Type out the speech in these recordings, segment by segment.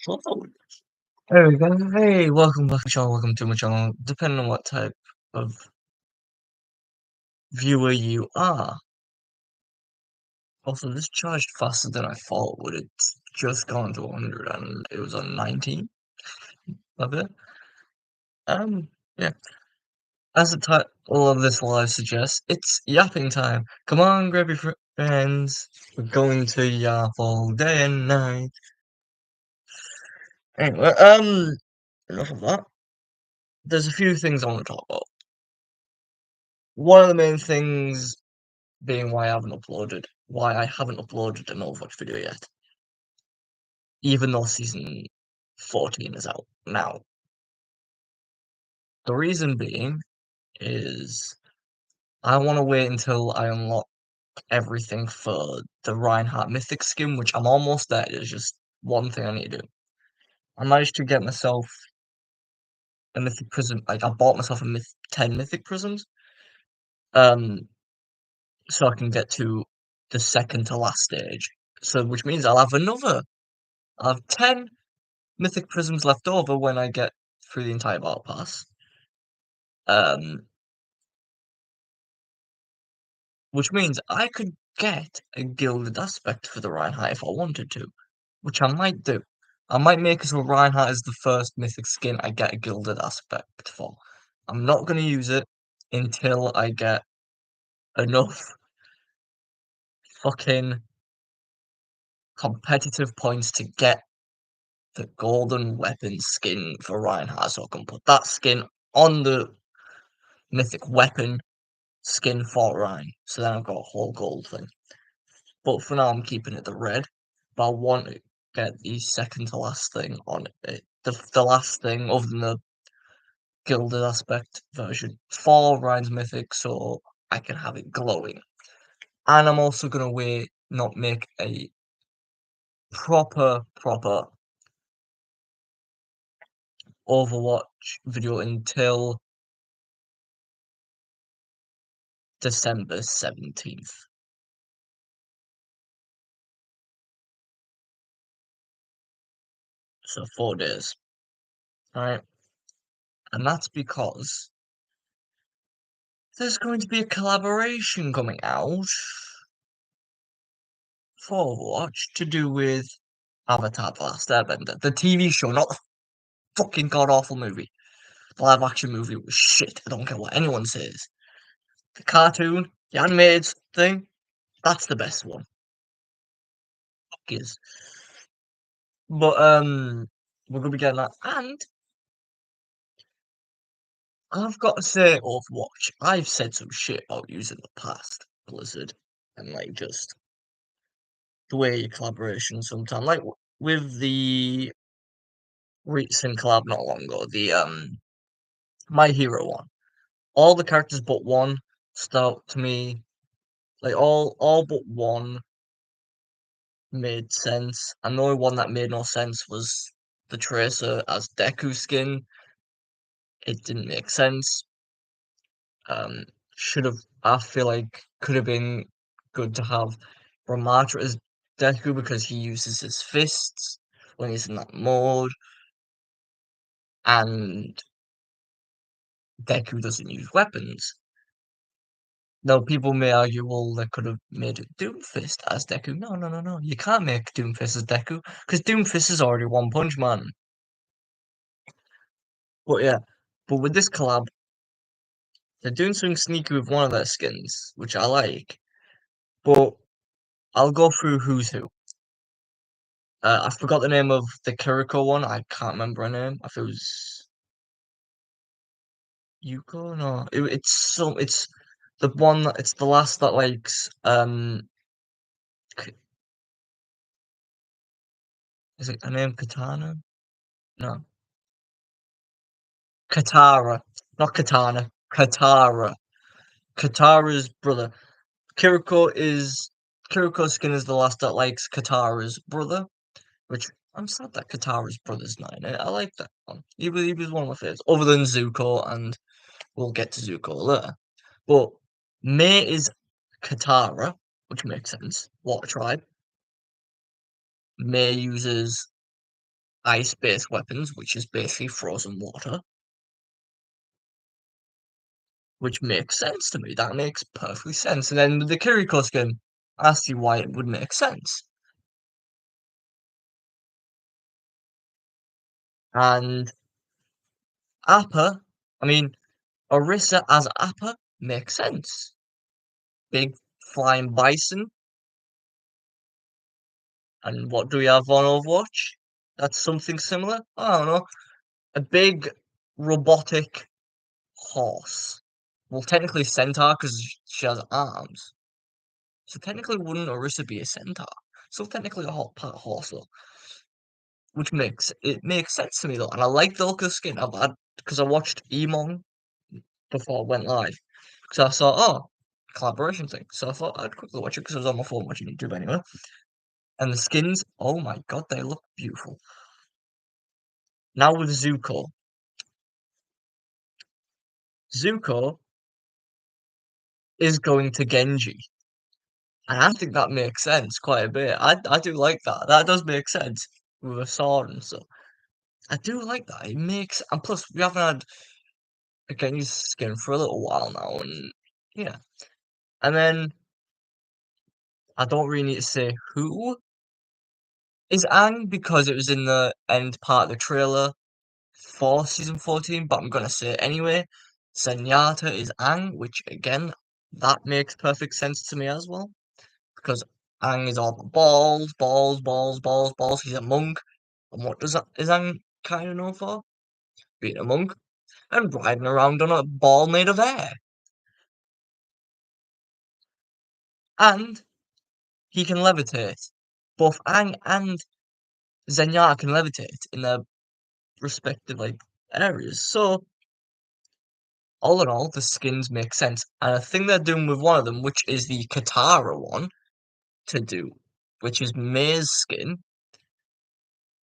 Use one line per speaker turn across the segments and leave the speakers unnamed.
Oh, there we go. Hey, welcome back to my channel. Welcome to my channel. Depending on what type of viewer you are. Also, this charged faster than I thought would. It's just gone to 100 and it was on 19 of it. Yeah. As the title of this live suggests, it's yapping time. Come on, grab your friends. We're going to yap all day and night. Anyway, enough of that. There's a few things I want to talk about. One of the main things being why I haven't uploaded an Overwatch video yet, even though season 14 is out now. The reason being is I want to wait until I unlock everything for the Reinhardt Mythic skin, which I'm almost there. There's just one thing I need to do. I managed to get myself a Mythic Prism. Like I bought myself 10 Mythic Prisms, um, so I can get to the second to last stage. So which means I'll have 10 Mythic Prisms left over when I get through the entire Battle Pass. Um, which means I could get a gilded aspect for the Reinhardt if I wanted to, which I might do. I might make it so Reinhardt is the first mythic skin I get a gilded aspect for. I'm not going to use it until I get enough fucking competitive points to get the golden weapon skin for Reinhardt, so I can put that skin on the mythic weapon skin for Ryan. So then I've got a whole gold thing. But for now, I'm keeping it the red. But I want to get the second to last thing on it. The last thing, other than the gilded aspect version, for Ryan's mythic, so I can have it glowing. And I'm also gonna wait, not make a proper Overwatch video until December 17th. So 4 days. Alright. And that's because there's going to be a collaboration coming out for Overwatch to do with Avatar: The Last Airbender, the TV show, not the fucking god awful movie. The live action movie was shit. I don't care what anyone says. The cartoon, the animated thing, that's the best one. Fuck is. But we're gonna be getting that, and I've got to say, Overwatch. I've said some shit about using the past, Blizzard, and like just the way collaboration sometimes, like with the recent collab not long ago, the My Hero one. All the characters but one stood out to me. Like all but one made sense. And the only one that made no sense was the Tracer as Deku skin. It didn't make sense. Um, should have. I feel like could have been good to have Ramatra as Deku because he uses his fists when he's in that mode, and Deku doesn't use weapons. Now, people may argue, well, they could have made it Doomfist as Deku. No, no, no, no. You can't make Doomfist as Deku because Doomfist is already One Punch Man. But yeah, but with this collab, they're doing something sneaky with one of their skins, which I like. But I'll go through who's who. I forgot the name of the Kiriko one. I can't remember her name. I think it was Yuko. No, it's the one that it's the last that likes is it her name Katana? No, Katara, not Katana. Katara. Katara's brother. Kiriko's skin is the last that likes Katara's brother, which I'm sad that Katara's brother's not in it. I like that one. He was one of my favorites, other than Zuko, and we'll get to Zuko later. But Mei is Katara, which makes sense. Water tribe. Mei uses ice-based weapons, which is basically frozen water, which makes sense to me. That makes perfectly sense. And then with the Kiriko skin, I see why it would make sense. And Appa, I mean, Orisa as Appa makes sense. Big flying bison. And what do we have on Overwatch? That's something similar? I don't know. A big robotic horse. Well, technically centaur because she has arms. So technically wouldn't Orisa be a centaur? So technically a hot part horse though. Which makes sense to me though. And I like the look of the skin. I've had because I watched Emon before I went live. Because I saw collaboration thing. So I thought I'd quickly watch it because I was on my phone watching YouTube anyway. And the skins, oh my god, they look beautiful. Now with Zuko. Zuko is going to Genji. And I think that makes sense quite a bit. I do like that. That does make sense with a sword and stuff. I do like that. It makes and plus we haven't had a Genji skin for a little while now, and yeah. And then I don't really need to say who is Aang because it was in the end part of the trailer for season 14, but I'm gonna say it anyway. Zenyatta is Aang, which again, that makes perfect sense to me as well. Because Aang is all about balls, balls, balls, balls, balls. He's a monk. And what does that is Aang kind of known for? Being a monk and riding around on a ball made of air. And he can levitate. Both Aang and Zenyatta can levitate in their respective like areas. So all in all, the skins make sense. And I think they're doing with one of them, which is the Katara one to do, which is May's skin.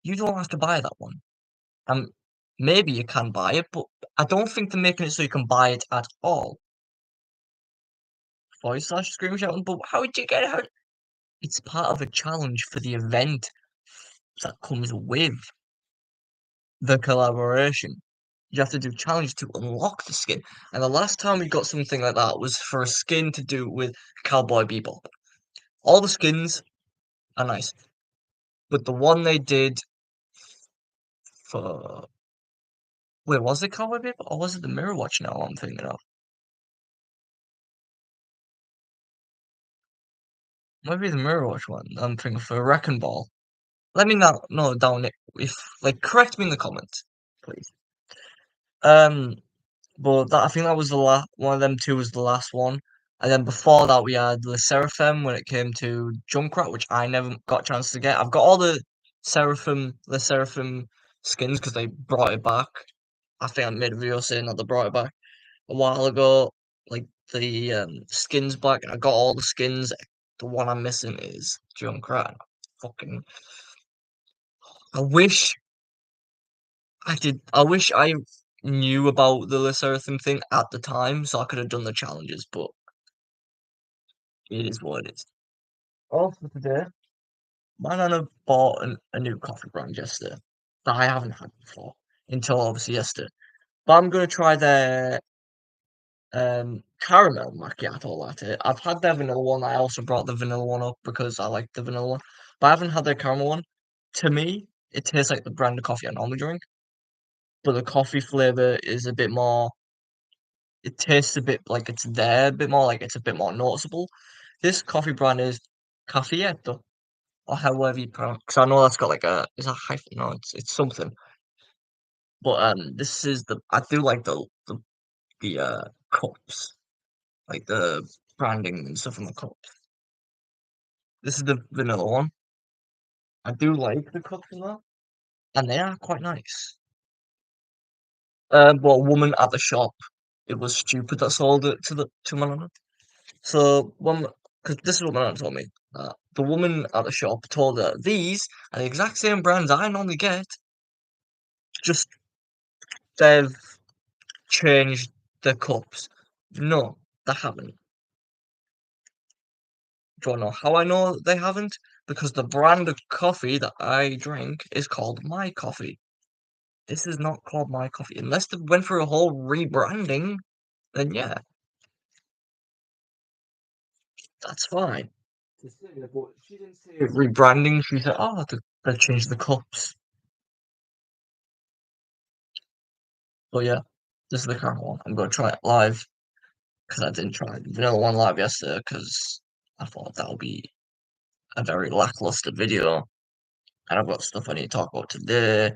You don't have to buy that one. Um, maybe you can buy it, but I don't think they're making it so you can buy it at all. Voice slash scream shouting, but how would you get it? How... It's part of a challenge for the event that comes with the collaboration. You have to do challenges to unlock the skin. And the last time we got something like that was for a skin to do with Cowboy Bebop. All the skins are nice, but the one they did for wait, was it Cowboy Bebop or was it the Mirror Watch now I'm thinking of? Maybe the Mirror Watch one. I'm thinking for Wrecking Ball. Let me know down if like correct me in the comments, please. Um, but that I think that was the last one of them two was the last one. And then before that we had the Seraphim when it came to Junkrat, which I never got a chance to get. I've got all the Seraphim skins because they brought it back. I think I made a video saying that they brought it back a while ago. Like the skins back. I got all the skins. The one I'm missing is Junkrat. Fucking I wish I wish I knew about the Seraphim thing at the time so I could have done the challenges, but it is what it is. All for today. My nana bought a new coffee brand yesterday that I haven't had before until obviously yesterday. But I'm gonna try their caramel macchiato latte. I've had their vanilla one. I also brought the vanilla one up because I like the vanilla one, but I haven't had their caramel one. To me, it tastes like the brand of coffee I normally drink, but the coffee flavor is a bit more. It tastes a bit like it's there, a bit more like it's a bit more noticeable. This coffee brand is Caffietto, or however you pronounce. Because I know that's got like a is a hyphen. No, it's something. But this is the I do like the cups, like the branding and stuff on the cups. This is the vanilla one. I do like the cups and that, and they are quite nice. But a woman at the shop, it was stupid that sold it to my nana. So one, because this is what my nan told me. The woman at the shop told her these are the exact same brands I normally get. Just they've changed the cups. No, they haven't. Do you want to know how I know they haven't? because the brand of coffee that I drink is called My Coffee. This is not called My Coffee. Unless they went through a whole rebranding, then yeah, that's fine. But she didn't say rebranding. She said, "Oh, they changed the cups." So yeah, this is the current one. I'm gonna try it live because I didn't try the vanilla one live yesterday because I thought that would be a very lackluster video, and I've got stuff I need to talk about today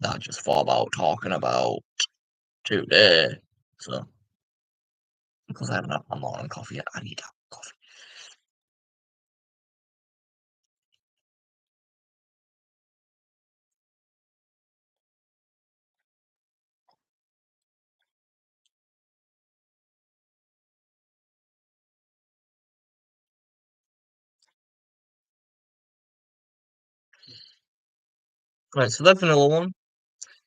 that I just thought about talking about today. So because I haven't had my morning coffee yet, I need to have coffee. Right, so that vanilla one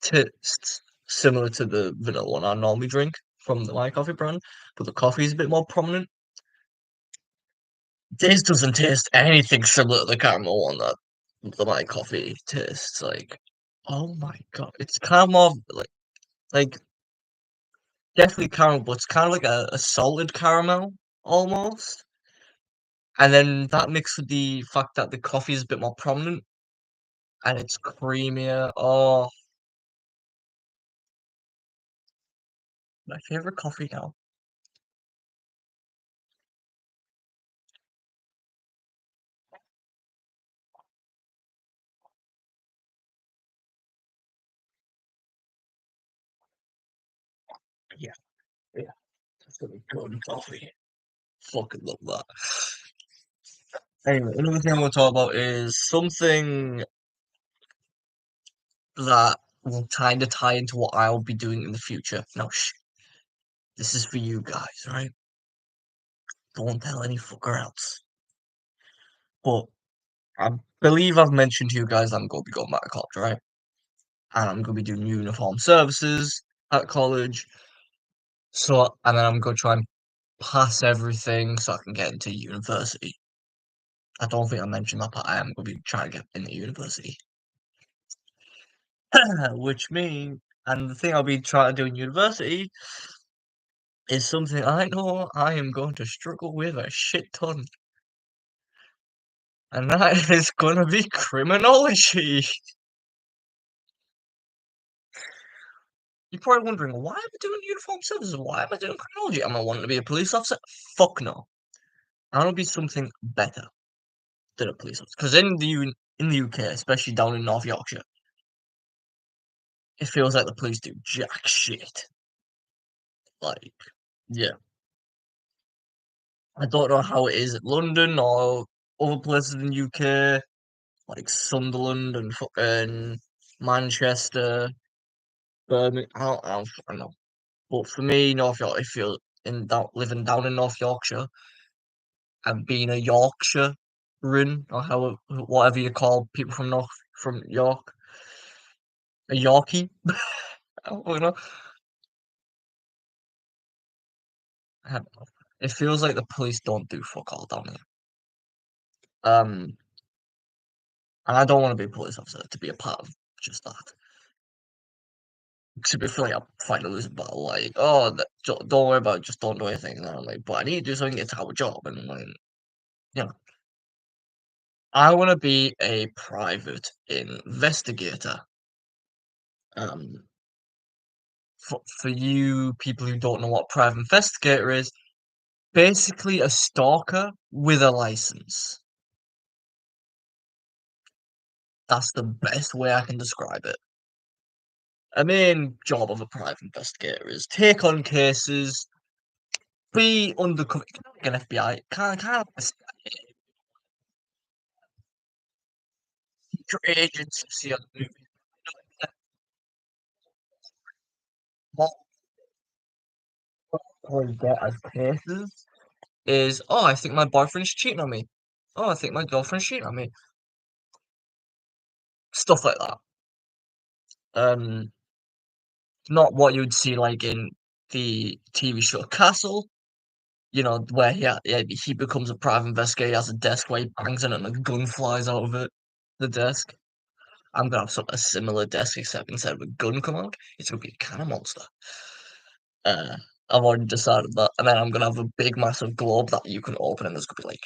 tastes similar to the vanilla one I normally drink from the My Coffee brand, but the coffee is a bit more prominent. This doesn't taste anything similar to the caramel one that the My Coffee tastes like. Oh my god, it's kind of more like definitely caramel, but it's kind of like a solid caramel almost. And then that mixed with the fact that the coffee is a bit more prominent and it's creamier. Oh, my favorite coffee now. Yeah, yeah, that's gonna be good coffee. Fucking love that. Anyway, another thing I want to talk about is something that will kind of tie into what I'll be doing in the future. Now, this is for you guys, right? Don't tell any fucker else. But I believe I've mentioned to you guys I'm going to be going back to college, right? And I'm going to be doing uniform services at college. So, and then I'm going to try and pass everything so I can get into university. I don't think I mentioned that, but I am going to be trying to get into university. Which means, and the thing I'll be trying to do in university is something I know I am going to struggle with a shit ton. And that is going to be criminology. You're probably wondering, why am I doing uniform services? Why am I doing criminology? Am I wanting to be a police officer? Fuck no. I want to be something better than a police officer. Because in the UK, especially down in North Yorkshire, it feels like the police do jack shit. Like, yeah. I don't know how it is at London or other places in the UK, like Sunderland and fucking Manchester, Birmingham. I don't know. But for me, North York, if you're living down in North Yorkshire and being a Yorkshirean or how whatever you call people from York, a Yorkie, I don't know. I don't know. It feels like the police don't do fuck all down here. And I don't want to be a police officer to be a part of just that. To be fair, I'm fighting a losing battle. Like, oh, don't worry about it, just don't do anything. And I'm like, but I need to do something. It's our job, and like, you know, I want to be a private investigator. Um, for you people who don't know what private investigator is, basically a stalker with a license. That's the best way I can describe it. A main job of a private investigator is take on cases, be undercover, kind of like an FBI, kind of like a secret agents you see on the movie. What we get as cases is, oh, I think my boyfriend's cheating on me. Oh, I think my girlfriend's cheating on me. Stuff like that. Um, Not what you'd see like in the TV show Castle, where he becomes a private investigator, he has a desk where he bangs in it and a gun flies out of the desk. I'm gonna have a similar desk, except instead of a gun come out, it's gonna be a cannon monster. Uh, I've already decided that, and then I'm gonna have a big, massive globe that you can open, and there's gonna be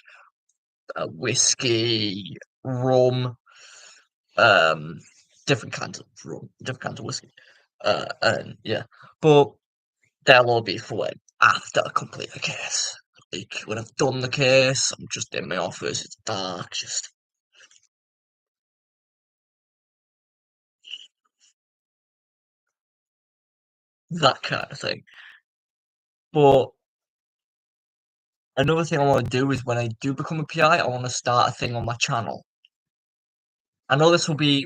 like whiskey, rum, um, different kinds of rum, different kinds of whiskey, and yeah, but they'll all be for when after I complete the case. Like when I've done the case, I'm just in my office. It's dark, just that kind of thing. But another thing I want to do is when I do become a PI, I want to start a thing on my channel. I know this will be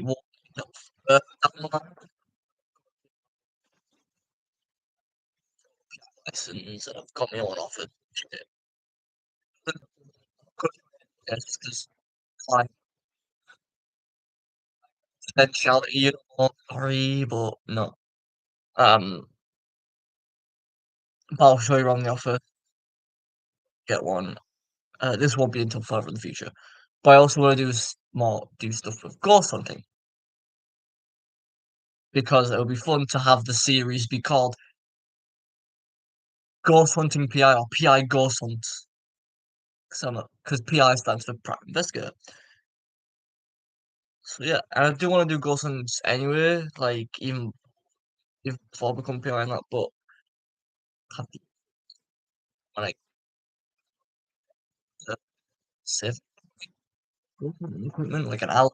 lessons that have got me on offer. Yes, because like potentiality, sorry, but no. Um, but I'll show you on the offer. Get one. This won't be until further in the future. But I also want to do stuff with ghost hunting because it would be fun to have the series be called Ghost Hunting PI or PI Ghost Hunts. Because PI stands for Private Investigator. So yeah, and I do want to do ghost hunts anyway, like even if before I become PI and that, but have the like uh, safe equipment like an Al.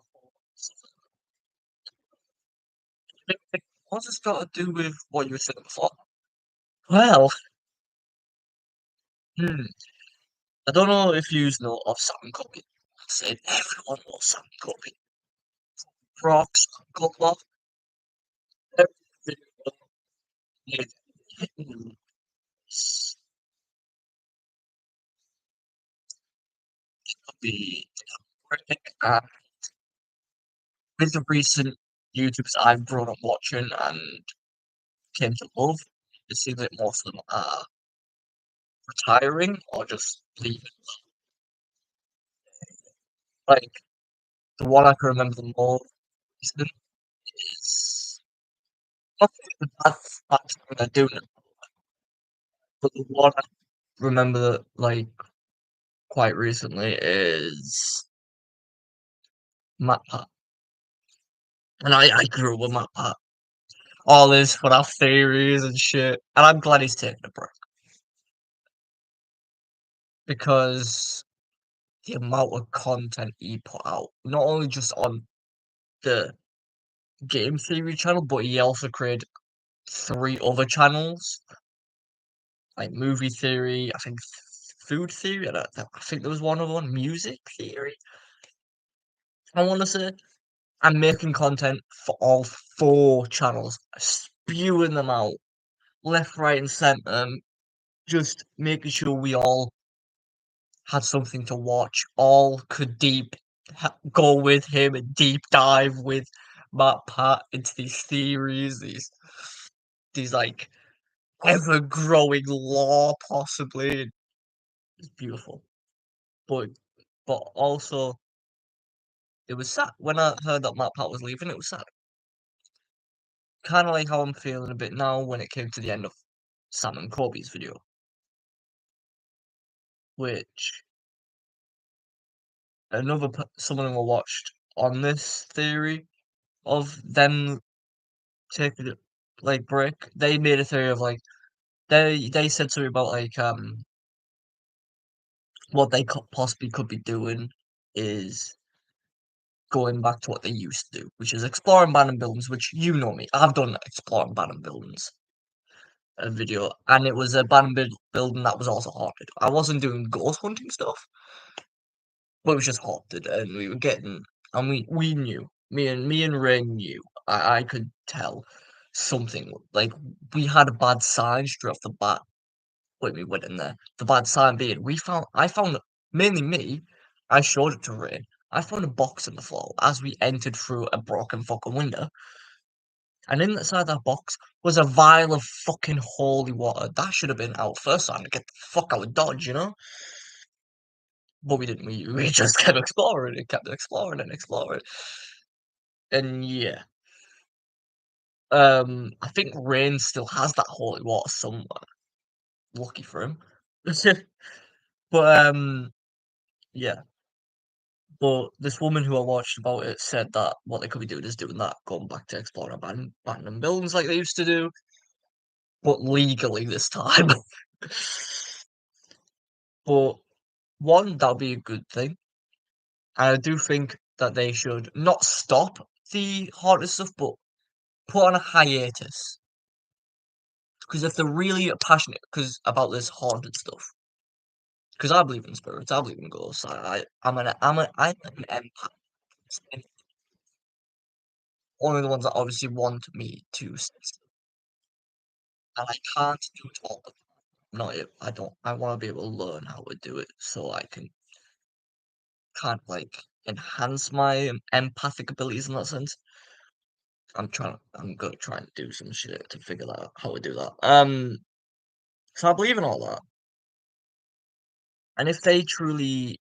What's this got to do with what you were saying before? Well, hmm, I don't know if you know of salmon cooking. I said everyone knows salmon cooking. Frogs, cook every video is be horrific. With the recent YouTubers I've grown up watching and came to love, it seems like most of them are retiring or just leaving. Like the one I can remember the most recent is not the bad thing they're doing, but the one I remember that quite recently is Matt Pat. And I grew up with Matt Pat. All this for our theories and shit. And I'm glad he's taking a break because the amount of content he put out, not only just on the game theory channel, but he also created three other channels, like movie theory, I think food theory, and I think there was one other one, music theory. I want to say I'm making content for all four channels, spewing them out left, right, and center, just making sure we all had something to watch, all could go with him and deep dive with Matt Pat into these theories, these like ever growing lore, possibly. It's beautiful, but also it was sad when I heard that Matt Pat was leaving. It was sad, kind of like how I'm feeling a bit now when it came to the end of Sam and Kobe's video, which someone who watched on this theory of them taking it like break. They made a theory of like they said something about like what they possibly could be doing is going back to what they used to do, which is exploring abandoned buildings, which you know me. I've done exploring abandoned buildings a video, and it was a abandoned building that was also haunted. I wasn't doing ghost hunting stuff, but it was just haunted, and we were getting, and we knew. Me and Ray knew. I could tell something like we had a bad sign straight off the bat when we went in there. The bad sign being I found mainly me. I showed it to Ray. I found a box on the floor as we entered through a broken fucking window. And inside that box was a vial of fucking holy water. That should have been out first, so I'm gonna get the fuck out of Dodge, you know? But we didn't. We just kept exploring and kept exploring and exploring. And yeah, I think Rain still has that holy water somewhere. Lucky for him. But yeah. But this woman who I watched about it said that what they could be doing is doing that, going back to exploring abandoned buildings like they used to do, but legally this time. But one, that would be a good thing. And I do think that they should not stop the haunted stuff, but put on a hiatus. Because if they're really passionate about this haunted stuff, because I believe in spirits, I believe in ghosts. I'm an empath. And only the ones that obviously want me to sense them, and I can't do it all. Not it. I don't. I want to be able to learn how to do it so I can kind of like enhance my empathic abilities in that sense. I'm gonna try and do some shit to figure that out, how to do that. So I believe in all that. And if they truly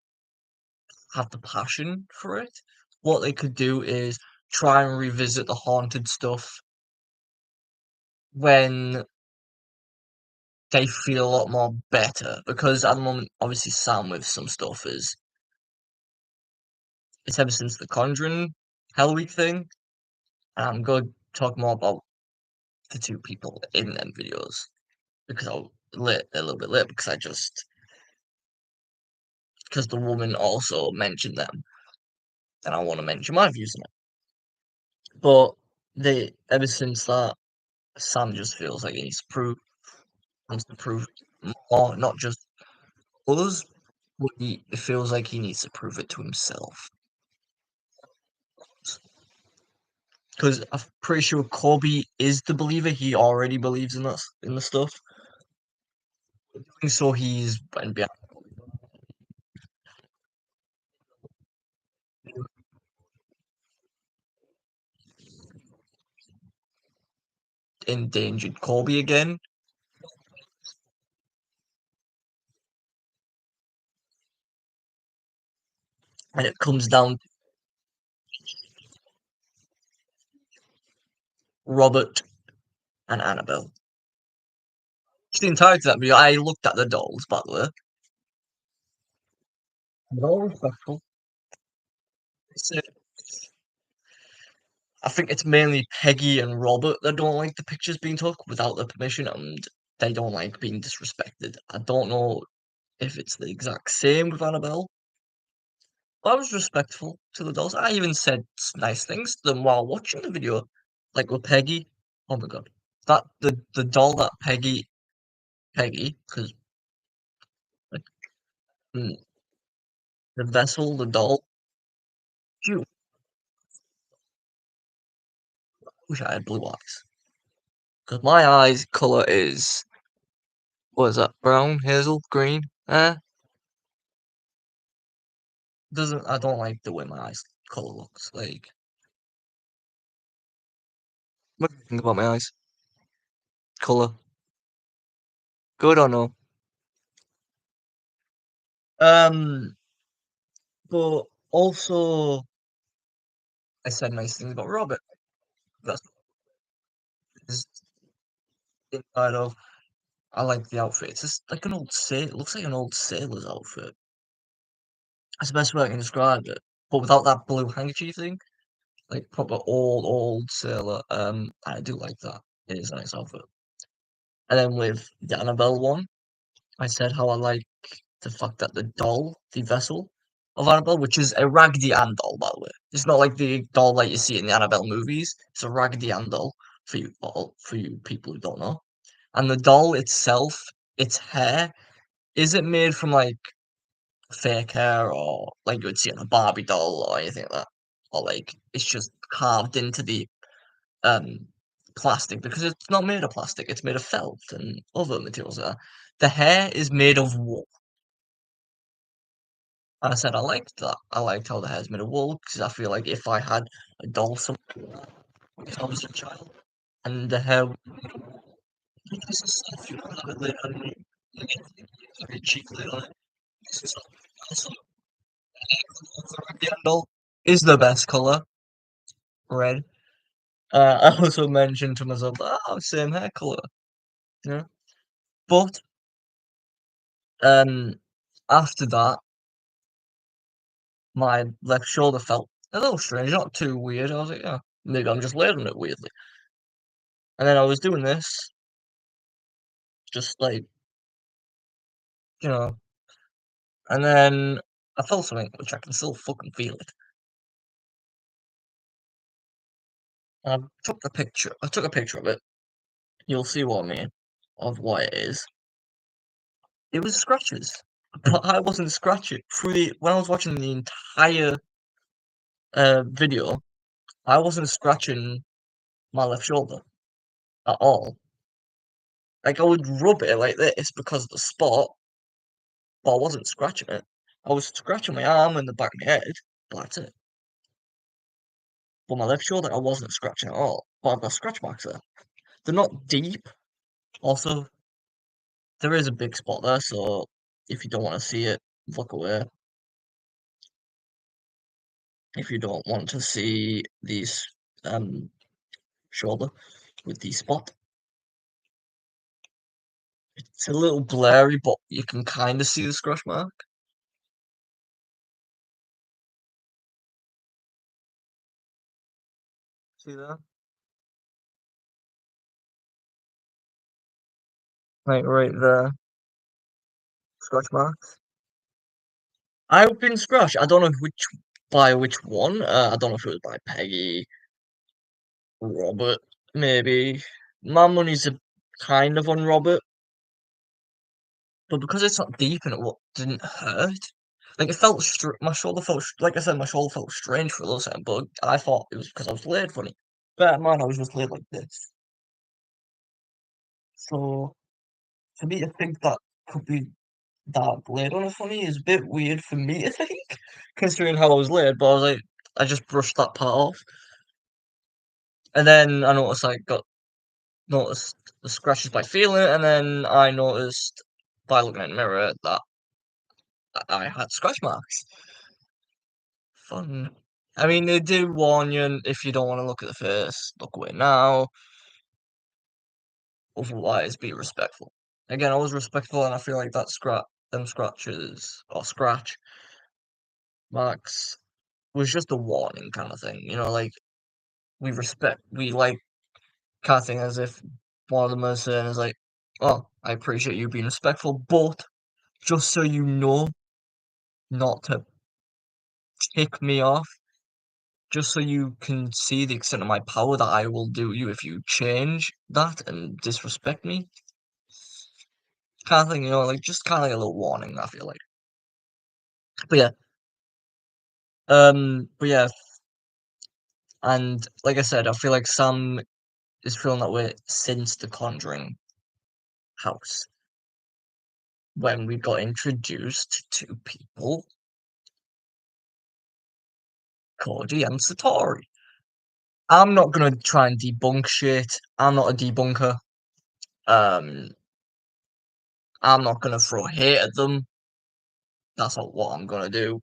have the passion for it, what they could do is try and revisit the haunted stuff when they feel a lot more better. Because at the moment, obviously, Sam with some stuff is it's ever since the Conjuring Hell Week thing. And I'm going to talk more about the two people in them videos because I'll lit a little bit late because I just because the woman also mentioned them and I want to mention my views on it. But they ever since that Sam just feels like he needs to prove wants to prove more, not just us, but it feels like he needs to prove it to himself. Because I'm pretty sure Kobe is the believer. He already believes in us in the stuff. So he's went behind endangered Kobe again. And it comes down to Robert and Annabelle. It's the entirety of that video. I looked at the dolls, by the way. They're all respectful. So, I think it's mainly Peggy and Robert that don't like the pictures being took without their permission, and they don't like being disrespected. I don't know if it's the exact same with Annabelle, but I was respectful to the dolls. I even said nice things to them while watching the video, like with Peggy. Oh my god, that the doll that Peggy, because like, the vessel, the doll. Shoot, wish I had blue eyes. Because my eyes color is what is that? Brown, hazel, green? Doesn't I don't like the way my eyes color looks. Like what do you think about my eyes? Color. Good or no? Um but also I said nice things about Robert. That's his inside of I like the outfit. It's just like an old sailor. It looks like an old sailor's outfit. That's the best way I can describe it. But without that blue handkerchief thing. Like proper old sailor. I do like that. It is a nice outfit. And then with the Annabelle one, I said how I like the fact that the doll, the vessel of Annabelle, which is a Raggedy Ann doll, by the way. It's not like the doll that you see in the Annabelle movies. It's a Raggedy Ann doll for you people who don't know. And the doll itself, its hair, isn't made from like fake hair or like you would see on a Barbie doll or anything like that. Or like it's just carved into the um, plastic because it's not made of plastic, it's made of felt and other materials there. The hair is made of wool. And I said I liked that. I liked how the hair's made of wool because I feel like if I had a doll something like that, because I was a child, and the hair this is stuff you have it later on. You get very cheap later on. This is also the handle is the best color, red. I also mentioned to myself, oh, same hair color, you know. But um, after that, my left shoulder felt a little strange, not too weird. I was like, yeah, maybe I'm just laying on it weirdly. And then I was doing this, just like, you know, and then I felt something which I can still fucking feel it. I took a picture. I took a picture of it. You'll see what I mean of what it is. It was scratches, but I wasn't scratching through the when I was watching the entire video. I wasn't scratching my left shoulder at all. Like I would rub it like this because of the spot, but I wasn't scratching it. I was scratching my arm and the back of my head, but that's it. But my left shoulder, I wasn't scratching at all. But I've got scratch marks there. They're not deep. Also, there is a big spot there, so if you don't want to see it, look away. If you don't want to see these shoulder with the spot, it's a little blurry, but you can kind of see the scratch mark. See that? Right there, scratch marks. I've been scratched. I don't know which one. I don't know if it was by Peggy, Robert, maybe. My money's a kind of on Robert, but because it's not deep and didn't hurt. Like it felt my shoulder felt like I said, my shoulder felt strange for a little second, but I thought it was because I was laid funny. But mine, I was just laid like this. So for me to think that could be that blade on a funny is a bit weird for me to think, considering how I was laid. But I was like, I just brushed that part off, and then I noticed I got noticed the scratches by feeling it, and then I noticed by looking in the mirror that I had scratch marks. Fun. I mean, they do warn you if you don't want to look at the face, look away now. Otherwise, be respectful. Again, I was respectful, and I feel like them scratches or scratch marks was just a warning kind of thing. You know, like we like kind of thing as if one of them is saying is like, "Oh, I appreciate you being respectful, but just so you know, not to tick me off, just so you can see the extent of my power that I will do you if you change that and disrespect me." Kind of thing, you know, like just kind of like a little warning. I feel like, but yeah, but yeah, and like I said, I feel like Sam is feeling that way since the Conjuring house when we got introduced to people, Cody and Satori. I'm not gonna try and debunk shit. I'm not a debunker. Um, I'm not gonna throw hate at them. That's not what I'm gonna do.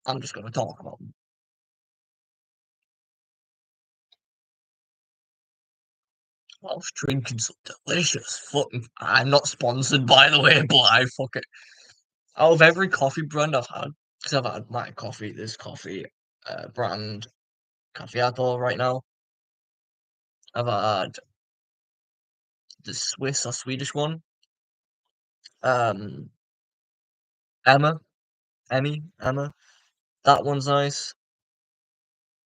I'm just gonna talk about them. I was drinking some delicious fucking. I'm not sponsored, by the way, but I fucking out of every coffee brand I've had, because I've had my coffee, this coffee brand, Cafeato right now. I've had the Swiss or Swedish one. Um, Emma, Emma. That one's nice.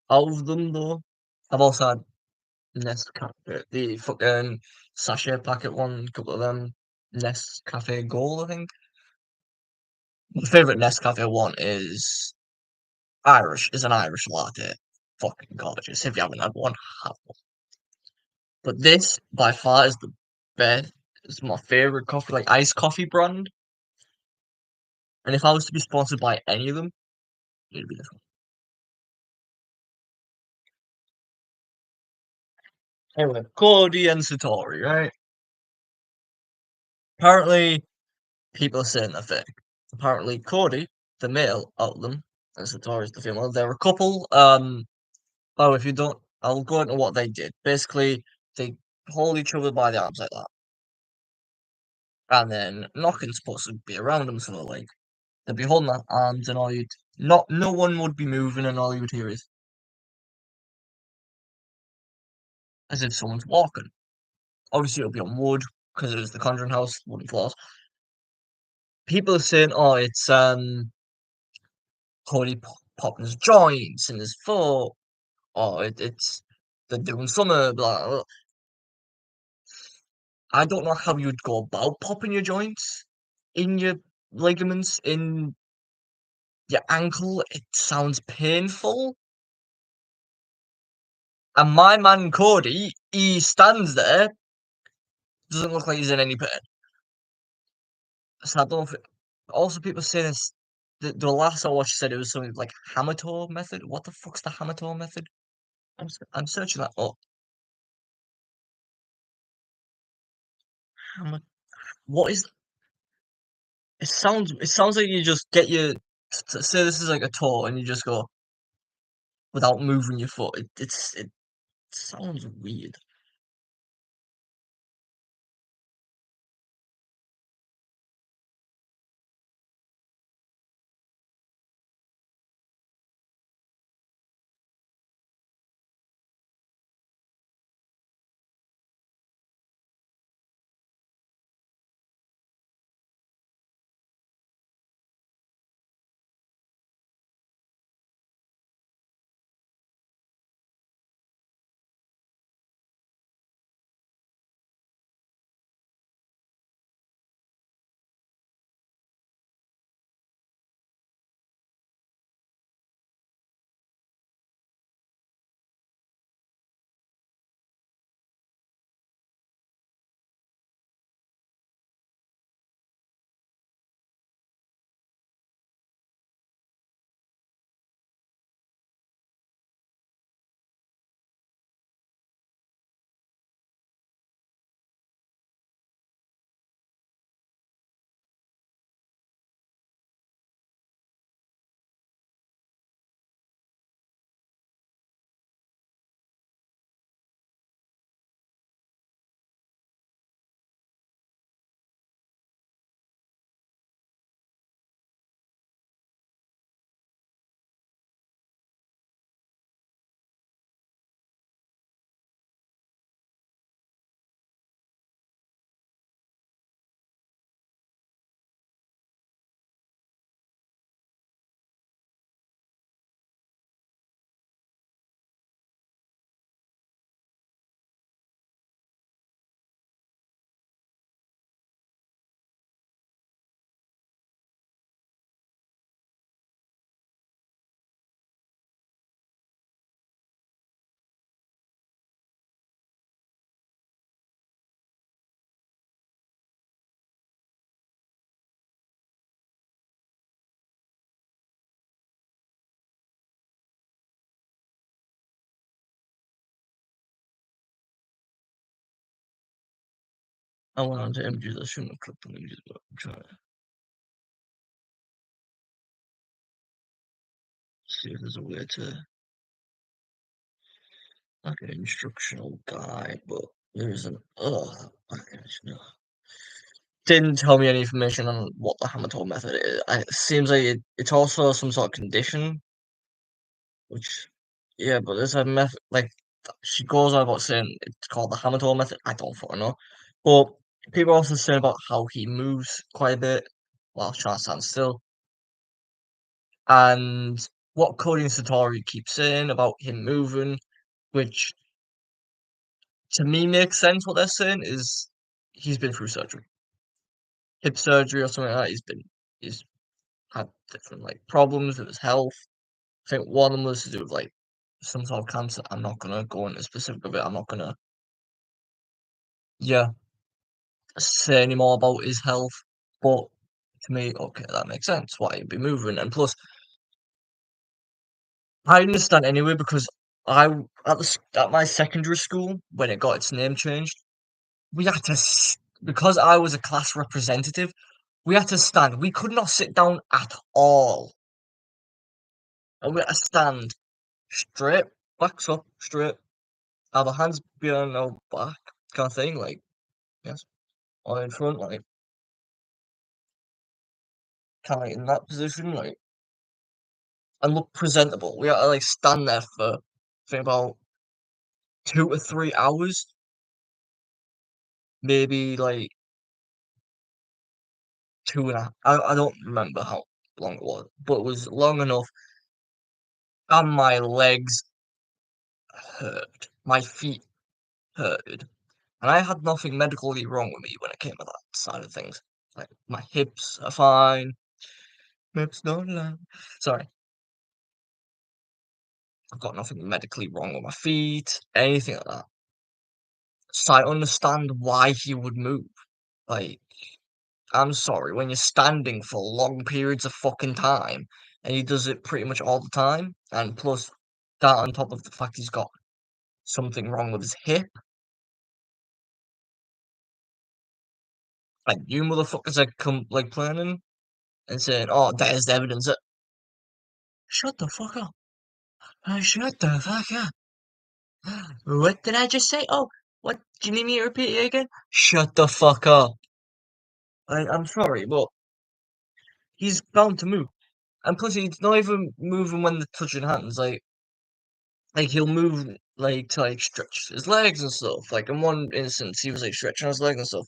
Out of them though, I've also had Nescafe, the fucking sachet packet one, a couple of them. Nescafe Gold, I think. My favorite Nescafe one is an Irish latte. Fucking gorgeous. If you haven't had one, have one. But this by far is the best. It's my favorite coffee, like iced coffee brand. And if I was to be sponsored by any of them, it'd be this one. Anyway, Cody and Satori, right? Apparently, people are saying they're fake. Apparently, Cody, the male out of them, and Satori's the female, they're a couple. Oh, if you don't, I'll go into what they did. Basically, they hold each other by the arms like that, and then nothing's supposed to be around them, so like they'd be holding their arms, and all you'd not, no one would be moving, and all you would hear is as if someone's walking. Obviously, it'll be on wood because it was the Conjuring House, wooden floors. People are saying, "Oh, it's Cody popping his joints in his foot. Oh, it's they're doing summer." Blah, blah. I don't know how you'd go about popping your joints in your ligaments in your ankle. It sounds painful. And my man Cody, he stands there, doesn't look like he's in any pain. So I don't. Also, people say this. The last I watched said it was something like Hamato method. What the fuck's the Hamato method? I'm searching that up. Hama- What is? It sounds like you just get your say this is like a toe and you just go without moving your foot. It sounds weird. I went on to images. I shouldn't have clicked on images, but I'm trying to see if there's a way to like an instructional guide, but there isn't. Ugh. Didn't tell me any information on what the Hamato method is. It seems like it's also some sort of condition, which, yeah, but there's a method, like, she goes on about saying it's called the Hamato method. I don't fucking know. But people also say about how he moves quite a bit while trying to stand still. And what Cody and Satori keep saying about him moving, which to me makes sense what they're saying, is he's been through surgery. Hip surgery or something like that. He's had different like problems with his health. I think one of them was to do with like some sort of cancer. I'm not gonna go into specific of it. I'm not gonna, yeah, say any more about his health. But to me, okay, that makes sense. Why he'd be moving, and plus, I understand anyway because I at my secondary school when it got its name changed, we had to because I was a class representative, we had to stand. We could not sit down at all, and we had to stand straight, backs up, straight, have our hands behind our back, kind of thing, like yes, or in front, like kind of in that position, like and look presentable. We had to like stand there for I think about 2 to 3 hours, maybe like two and a. I don't remember how long it was, but it was long enough, and my legs hurt, my feet hurted, and I had nothing medically wrong with me when it came to that side of things. Like my hips are fine, hips don't lie. Sorry, I've got nothing medically wrong with my feet, anything like that. So I understand why he would move. Like, I'm sorry, when you're standing for long periods of fucking time, and he does it pretty much all the time, and plus that on top of the fact he's got something wrong with his hip, like you motherfuckers are complaining and saying, "Oh, there's the evidence." That shut the fuck up! Shut the fuck up! What did I just say? Oh, what? Do you need me to repeat it again? Shut the fuck up! I'm sorry, but he's bound to move, and plus he's not even moving when they're touching hands. Like he'll move like to like stretch his legs and stuff. Like in one instance, he was like stretching his legs and stuff.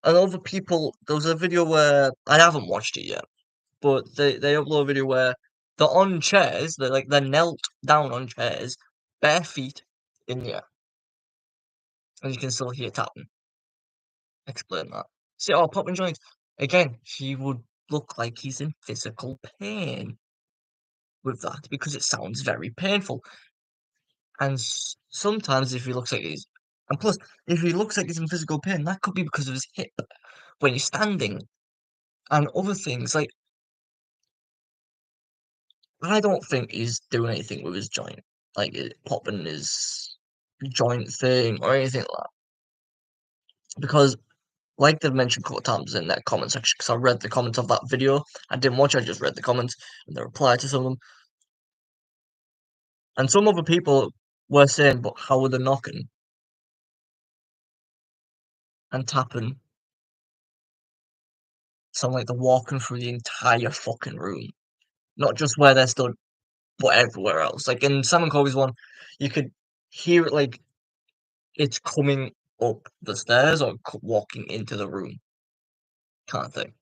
And other people, there was a video where I haven't watched it yet, but they upload a video where they're on chairs. They're knelt down on chairs, bare feet in the air, and you can still hear tapping. Explain that. See, oh, popping joints again. He would look like he's in physical pain with that because it sounds very painful. And sometimes if he looks like he's, and plus, if he looks like he's in physical pain, that could be because of his hip when he's standing and other things. Like, I don't think he's doing anything with his joint, like popping his joint thing or anything like that. Because, like they've mentioned a couple of times in that comment section, because I read the comments of that video, I didn't watch, I just read the comments and the reply to some of them. And some other people were saying, but how are they knocking and tapping? Sound like they're walking through the entire fucking room. Not just where they're stood, but everywhere else. Like in Sam and Kobe's one, you could hear it like it's coming up the stairs or walking into the room, kind of thing.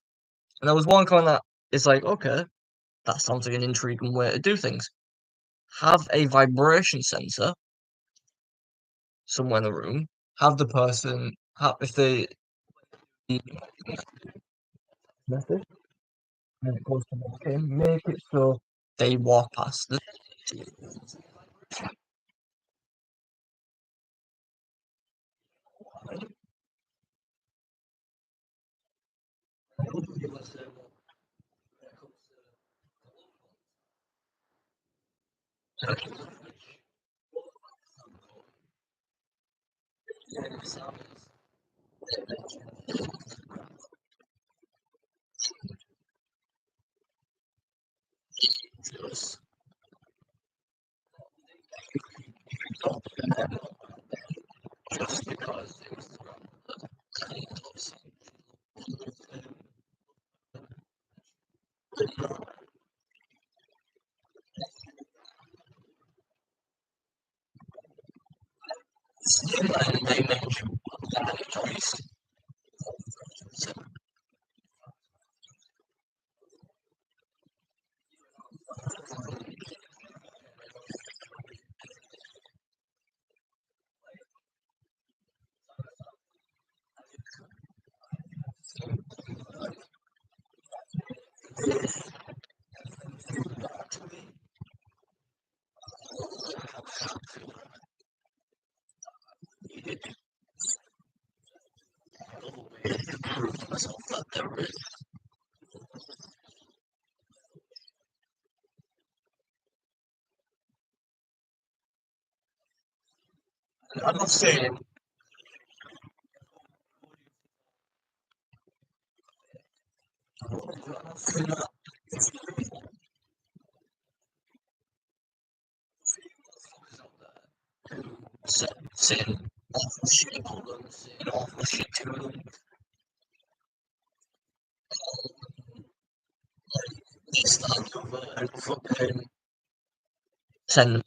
And there was one comment that is like, okay, that sounds like an intriguing way to do things. Have a vibration sensor somewhere in the room. Have the person, have, if they method and it goes to walk in, make it so they walk past the. I'm not saying saying awful shit about them, saying awful shit to them. They start over and fucking send them.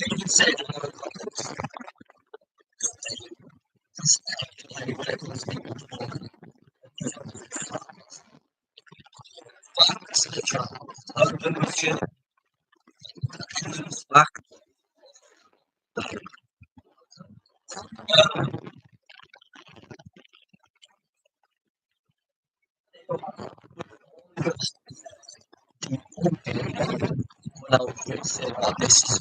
You say back, now you say about this.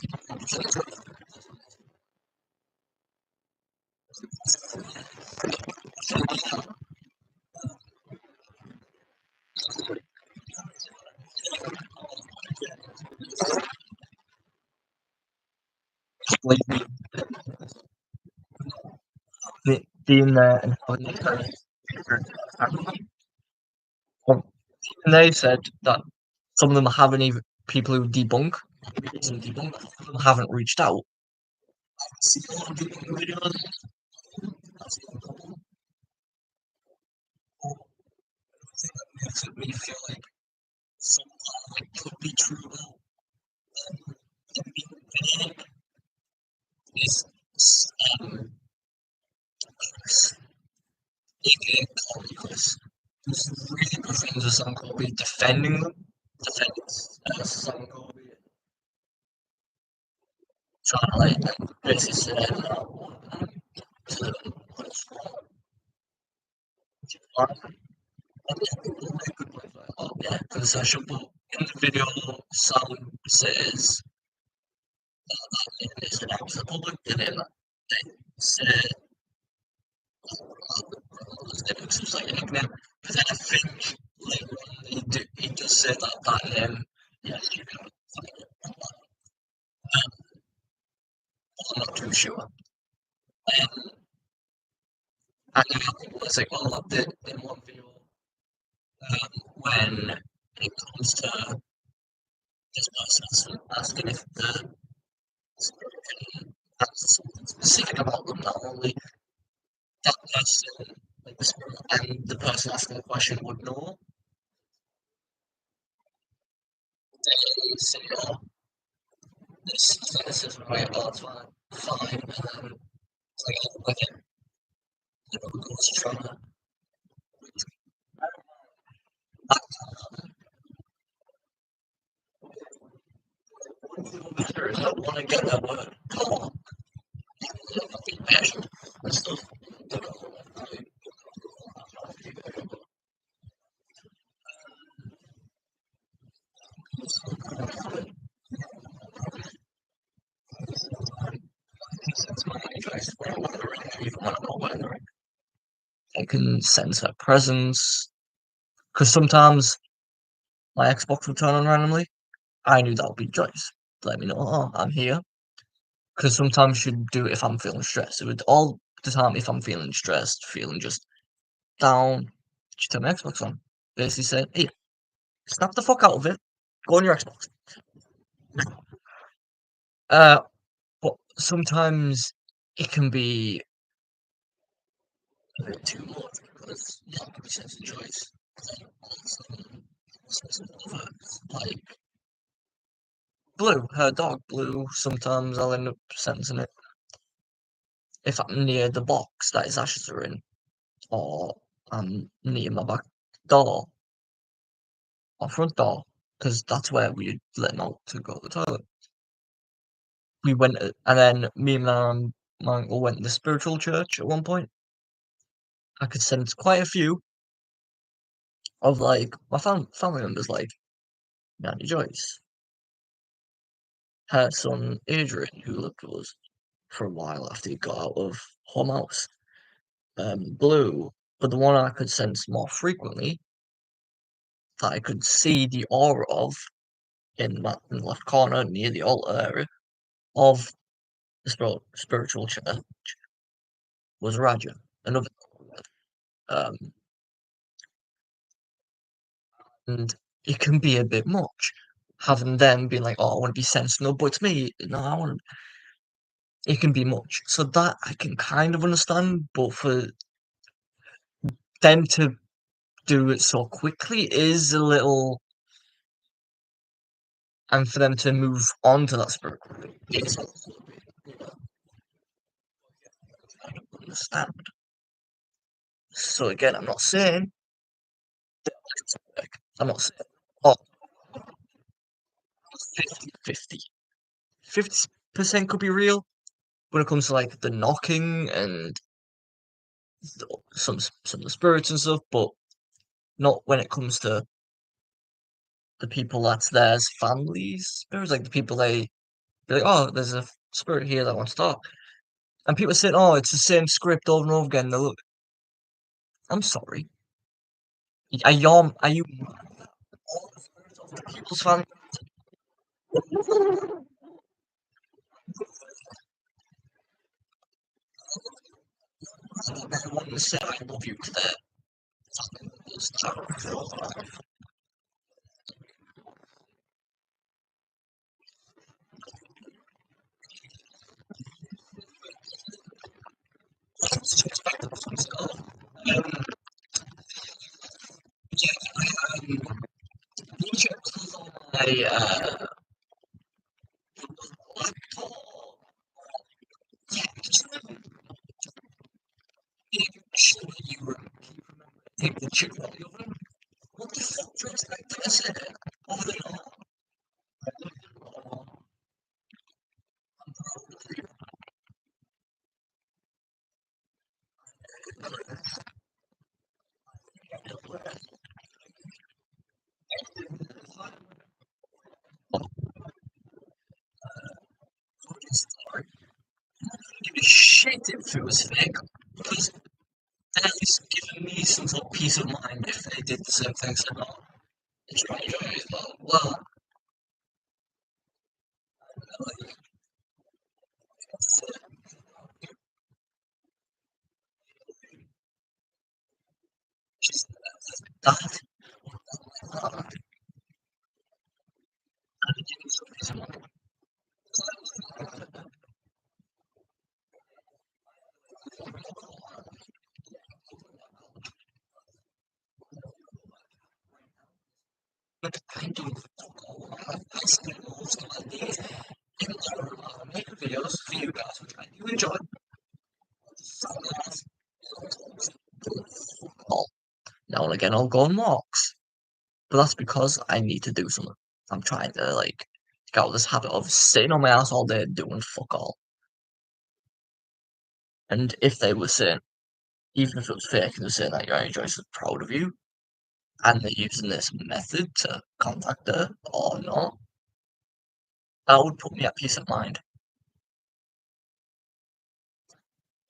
Like being there and having the courage. And they said that some of them haven't even people who debunk, some of them haven't reached out. See a lot of debunk videos. Makes me feel like sometimes it could be true about this um, aka Chris. Who's really defends the song copy, defending them, defends song copy, trying to basically say to them what's wrong. Oh, yeah, concession, but in the video, Sam says it's an act of public, and then they say it seems like a nickname, but then I think like he does say that name, yes, you can find it. I'm not too sure. And it's like, well, I did in one video when it comes to this person asking if the spirit can ask something specific about them, not only that person, like the spirit, and the person asking the question would know. They say, oh, this is right, oh, it's fine, and then it's like, oh, okay, you know, goes trying to I don't want to get that word. Oh, passion and stuff. I can sense her presence because sometimes my Xbox will turn on randomly. I knew that would be Joyce. Let me know, oh, I'm here. Because sometimes she'd do it if I'm feeling stressed. It would all the time if I'm feeling stressed, feeling just down. She turn my Xbox on. Basically said, hey, snap the fuck out of it. Go on your Xbox. Uh, but sometimes it can be a bit too much because yeah, it can be sense of choice. Like Blue, her dog Blue. Sometimes I'll end up sensing it if I'm near the box that his ashes are in, or I'm near my back door or front door, because that's where we let him out to go to the toilet. We went, and then me and my uncle went to the spiritual church at one point. I could sense quite a few of like my family members, like Nanny Joyce, her son Adrian, who lived with us for a while after he got out of home house, Blue. But the one I could sense more frequently that I could see the aura of in the left corner near the altar area of the spiritual chair was Raja, another um, and it can be a bit much having them being like, "Oh, I want to be sensible," but to me, no, I want. It can be much. So that I can kind of understand, but for them to do it so quickly is a little, and for them to move on to that spirit is a little bit, I don't understand. So again, I'm not saying that it's work. I'm not saying, oh, 50-50. 50% could be real when it comes to like the knocking and some of the spirits and stuff, but not when it comes to the people that's there as families. Spirits, like the people they're like, oh, there's a spirit here that wants to talk. And people saying, oh, it's the same script over and over again. They look, I'm sorry. Are you all the spirits of the people's family? I want to say I love you to their family. I you take the chicken out of the oven. What the fuck do you expect I said it? Over the story. Give a shit if it was fake. Because at least giving me some sort of peace of mind if they did the same things or not. It's right here as well. Well, just that. But I don't know. I spend most of my days in making videos for you guys, which I do enjoy. Well, now and again, I'll go on walks, but that's because I need to do something. I'm trying to like get out of this habit of sitting on my ass all day doing fuck all. And if they were saying, even if it was fake, and they're saying that your Joyce is proud of you, and they're using this method to contact her or not, that would put me at peace of mind.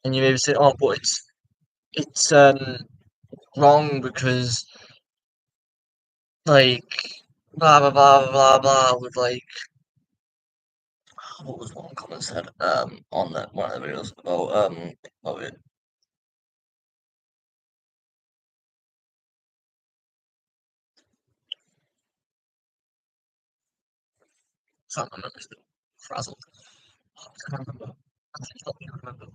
And you maybe say, oh, but it's wrong because like blah blah blah blah blah with like what was one comment said on that one of the videos about oh it can't remember still frazzled. I can't remember. I think help me remember.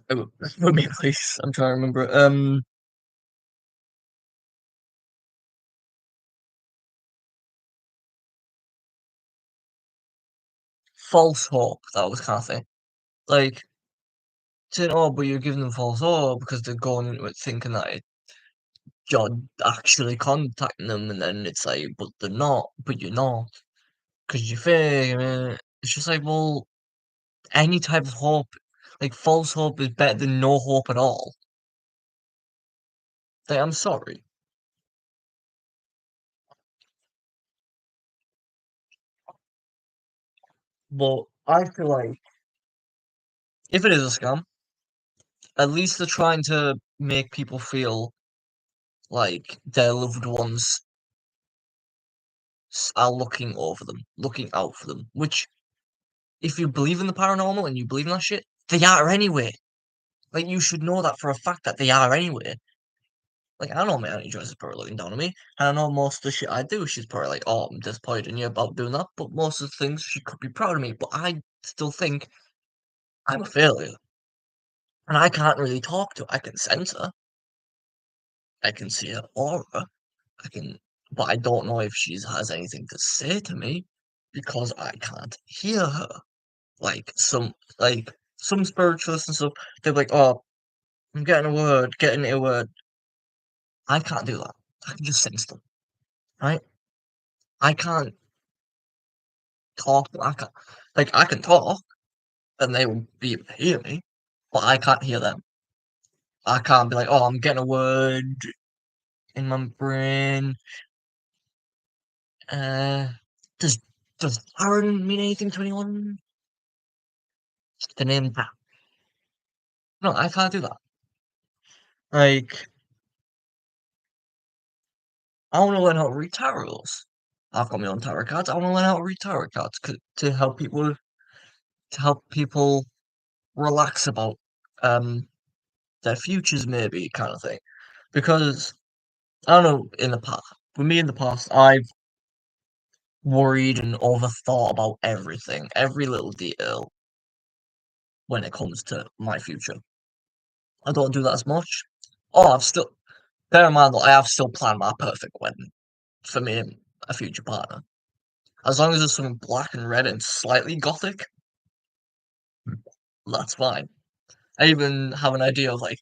Oh, for me please. I'm trying to remember. False hope, that was kind of thing. Like saying, oh, but you're giving them false hope because they're going into it thinking that you're actually contacting them, and then it's like, but they're not, but you're not, because you're fake. I mean, it's just like, well. Any type of hope, like false hope is better than no hope at all. Like, I'm sorry, but I feel like if it is a scam, at least they're trying to make people feel like their loved ones are looking over them, looking out for them. Which, if you believe in the paranormal and you believe in that shit, they are anyway. Like, you should know that for a fact that they are anyway. Like, I know my Auntie Joyce is probably looking down on me, and I know most of the shit I do, she's probably like, "Oh, I'm disappointed in you about doing that," but most of the things she could be proud of me, but I still think I'm a failure, and I can't really talk to her. I can sense her, I can see her aura, I can but I don't know if she has anything to say to me because I can't hear her. Like, some spiritualists and stuff, they're like, "Oh, I'm getting a word." I can't do that. I can just sense them, right? I can't talk, I can talk, and they will be able to hear me, but I can't hear them. I can't be like, "Oh, I'm getting a word in my brain." Uh, does does Aaron mean anything to anyone? The name that. No, I can't do that. Like, I wanna learn how to read tarots. I've got my own tarot cards. I wanna learn how to read tarot cards to help people relax about, um, their futures maybe kinda thing. Because, I don't know, with me in the past, I've worried and overthought about everything, every little detail when it comes to my future. I don't do that as much. Oh, I've still bear in mind that I have still planned my perfect wedding for me and a future partner. As long as it's something black and red and slightly gothic, that's fine. I even have an idea of like,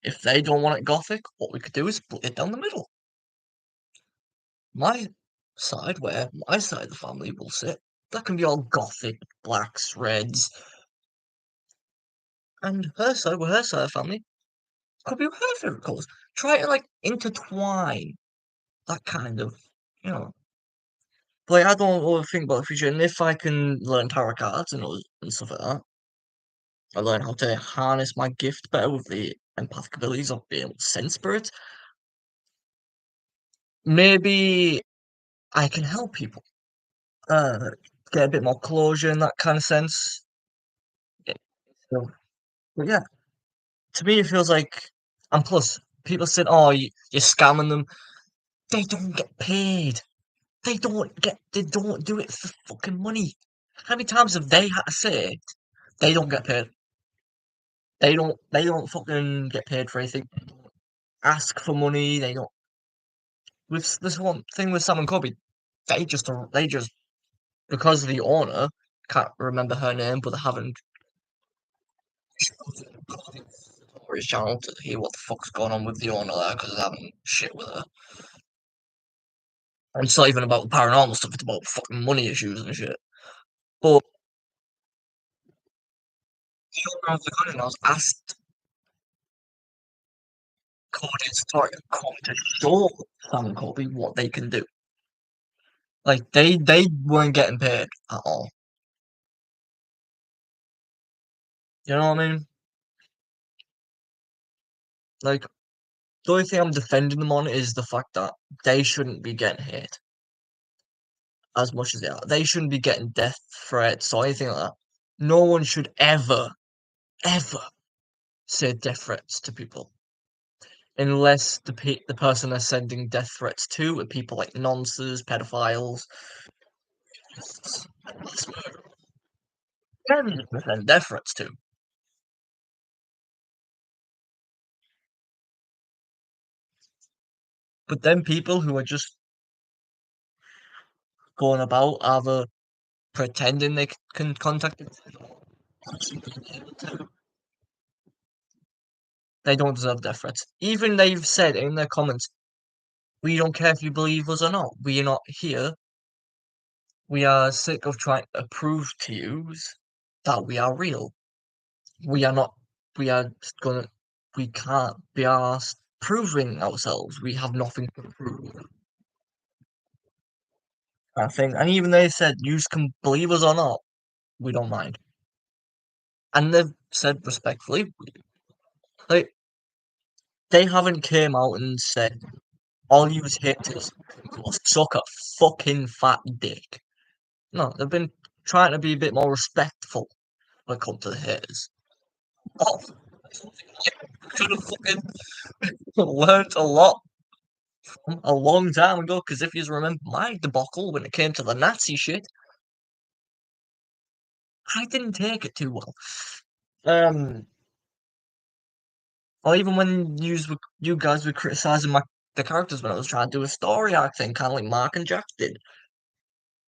if they don't want it gothic, what we could do is split it down the middle. My where my side of the family will sit, that can be all gothic, blacks, reds, and her side, where her side of the family could be her favorite colors. Try to like intertwine that kind of, you know. Like, I don't overthink about the future, and if I can learn tarot cards and stuff like that, I learn how to harness my gift better with the empathic abilities of being able to sense spirits. Maybe I can help people uh, get a bit more closure in that kind of sense. Yeah, so, but yeah, to me, it feels like, and plus, people said, "Oh, you're scamming them." They don't get paid. They don't do it for fucking money. How many times have they had to say they don't get paid? They don't fucking get paid for anything. Ask for money. They don't. With this one thing with Sam and Kobe, they just because the owner can't remember her name, but they haven't or his channel to hear what the fuck's going on with the owner there because they're having shit with her. And it's not even about the paranormal stuff; it's about fucking money issues and shit. But the owner of the country house asked Cody to show Sam and Kobe what they can do. Like they weren't getting paid at all. You know what I mean? Like the only thing I'm defending them on is the fact that they shouldn't be getting hit as much as they are. They shouldn't be getting death threats or anything like that. No one should ever say death threats to people unless the person they're sending death threats to are people like nonces, pedophiles, mass murderers. Then you can send death threats to. But then people who are just going about either pretending they can contact it or actually being able to, they don't deserve death threats. Even they've said in their comments, "We don't care if you believe us or not. We are not here. We are sick of trying to prove to you that we are real. We are not. We are gonna. We can't be asked proving ourselves. We have nothing to prove. I think, and even they said, "You can believe us or not, we don't mind." And they've said respectfully, like they haven't came out and said, "All you haters must suck a fucking fat dick." No, they've been trying to be a bit more respectful when it comes to the haters. Oh, could have fucking learned a lot from a long time ago. Because if you remember my debacle when it came to the Nazi shit, I didn't take it too well. Um, or even when you guys were criticizing the characters when I was trying to do a story arc thing, kind of like Mark and Jack did.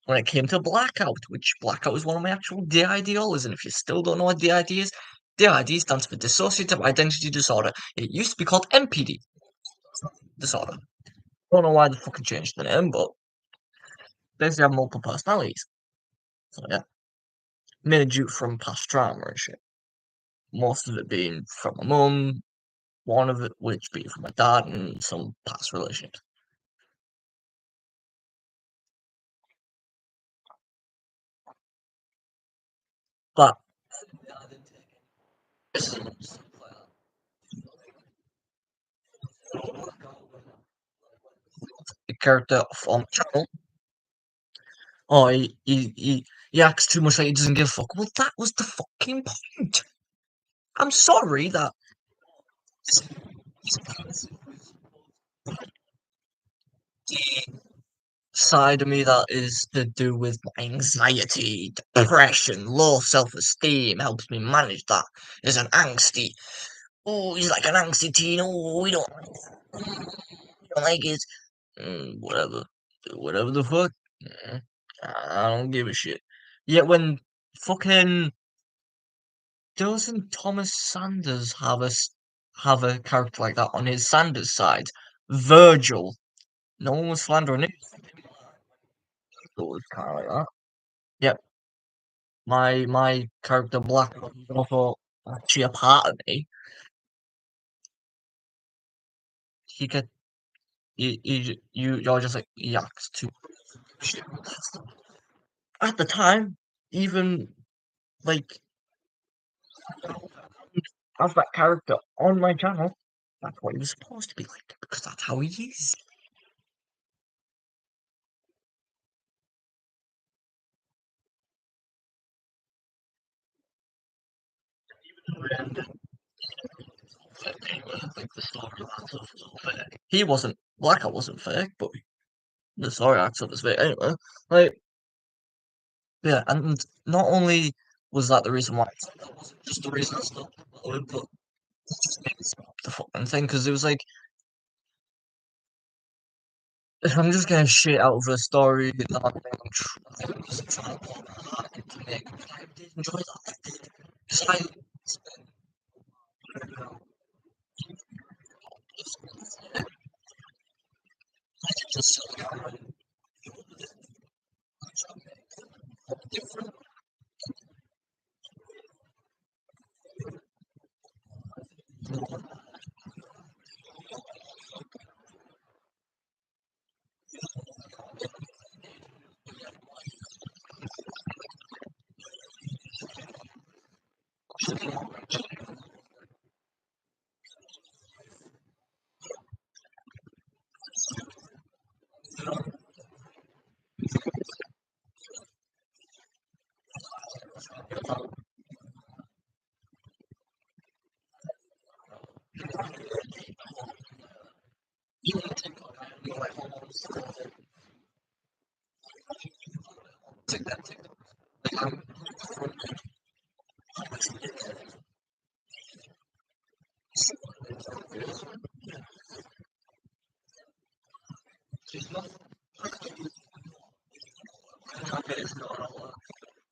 When it came to Blackout, which Blackout is one of my actual DIDs, and if you still don't know what DID is, DID stands for Dissociative Identity Disorder. It used to be called MPD disorder. Don't know why they fucking changed the name, but basically have multiple personalities. So yeah, mainly due from past trauma and shit. Most of it being from my mum, one of it which being from my dad, and some past relationships. But the character from channel, oh, he acts too much like he doesn't give a fuck. Well, that was the fucking point. I'm sorry that side of me that is to do with anxiety, depression, low self-esteem helps me manage that. Is an angsty. Oh, he's like an angsty teen. Oh, we don't like it. Whatever. Do whatever the fuck. Mm, I don't give a shit. Yet when fucking doesn't Thomas Sanders have a character like that on his Sanders side? Virgil. No one was slandering it. It was kind of like that. Yep. My character Black is also actually a part of me. He could you're just like yucks too shit. At the time, even like as that character on my channel, that's what he was supposed to be like because that's how he is. Like the story arc of was all fake. He wasn't Blackout wasn't fake, but the story arc of was fake anyway. Like yeah, and not only was that the reason why, that wasn't just the reason I stopped following, but it just made me stop the fucking thing because it was like if I'm just getting shit out of a story that I'm trying to put my heart into make, I did enjoy that. I did. Because I spent just so different.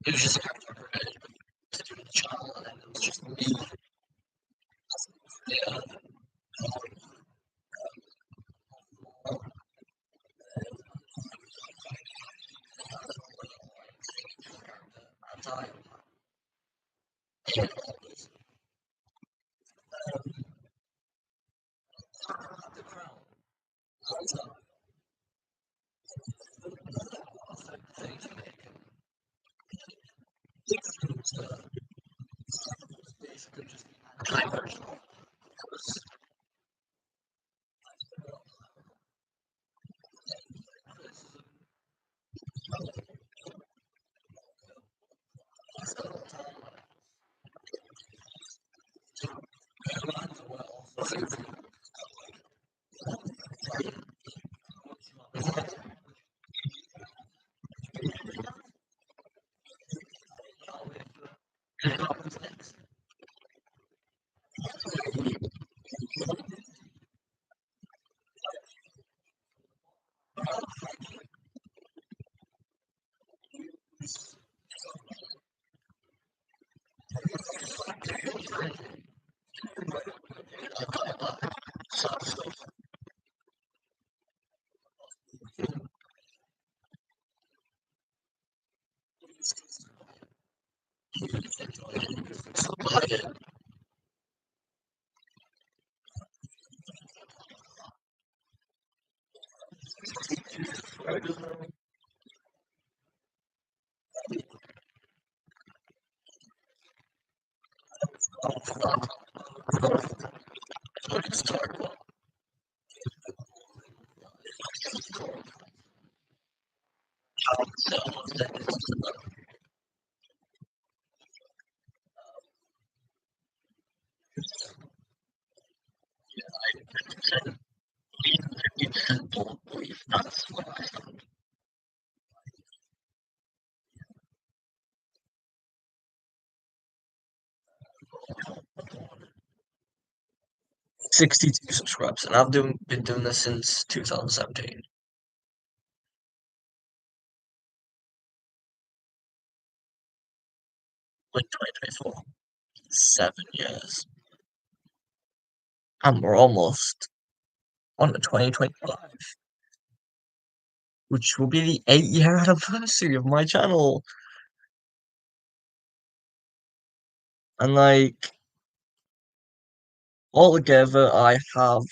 It was just a character to do the channel, and then it was just me. Yeah, I'm telling you. 62 subscribers, and been doing this since 2017, like 2024. 7 years. And we're almost on to 2025, which will be the 8-year anniversary of my channel. And like altogether I have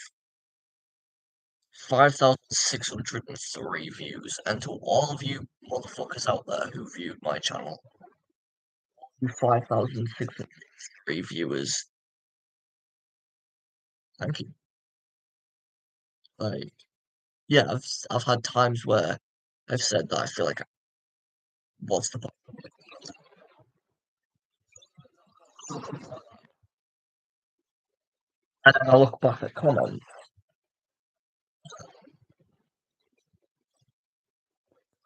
5,603 views. And to all of you motherfuckers out there who viewed my channel, you 5,603 viewers, thank you. Like, yeah, I've had times where I've said that I feel like what's the point? And then I look back at comments,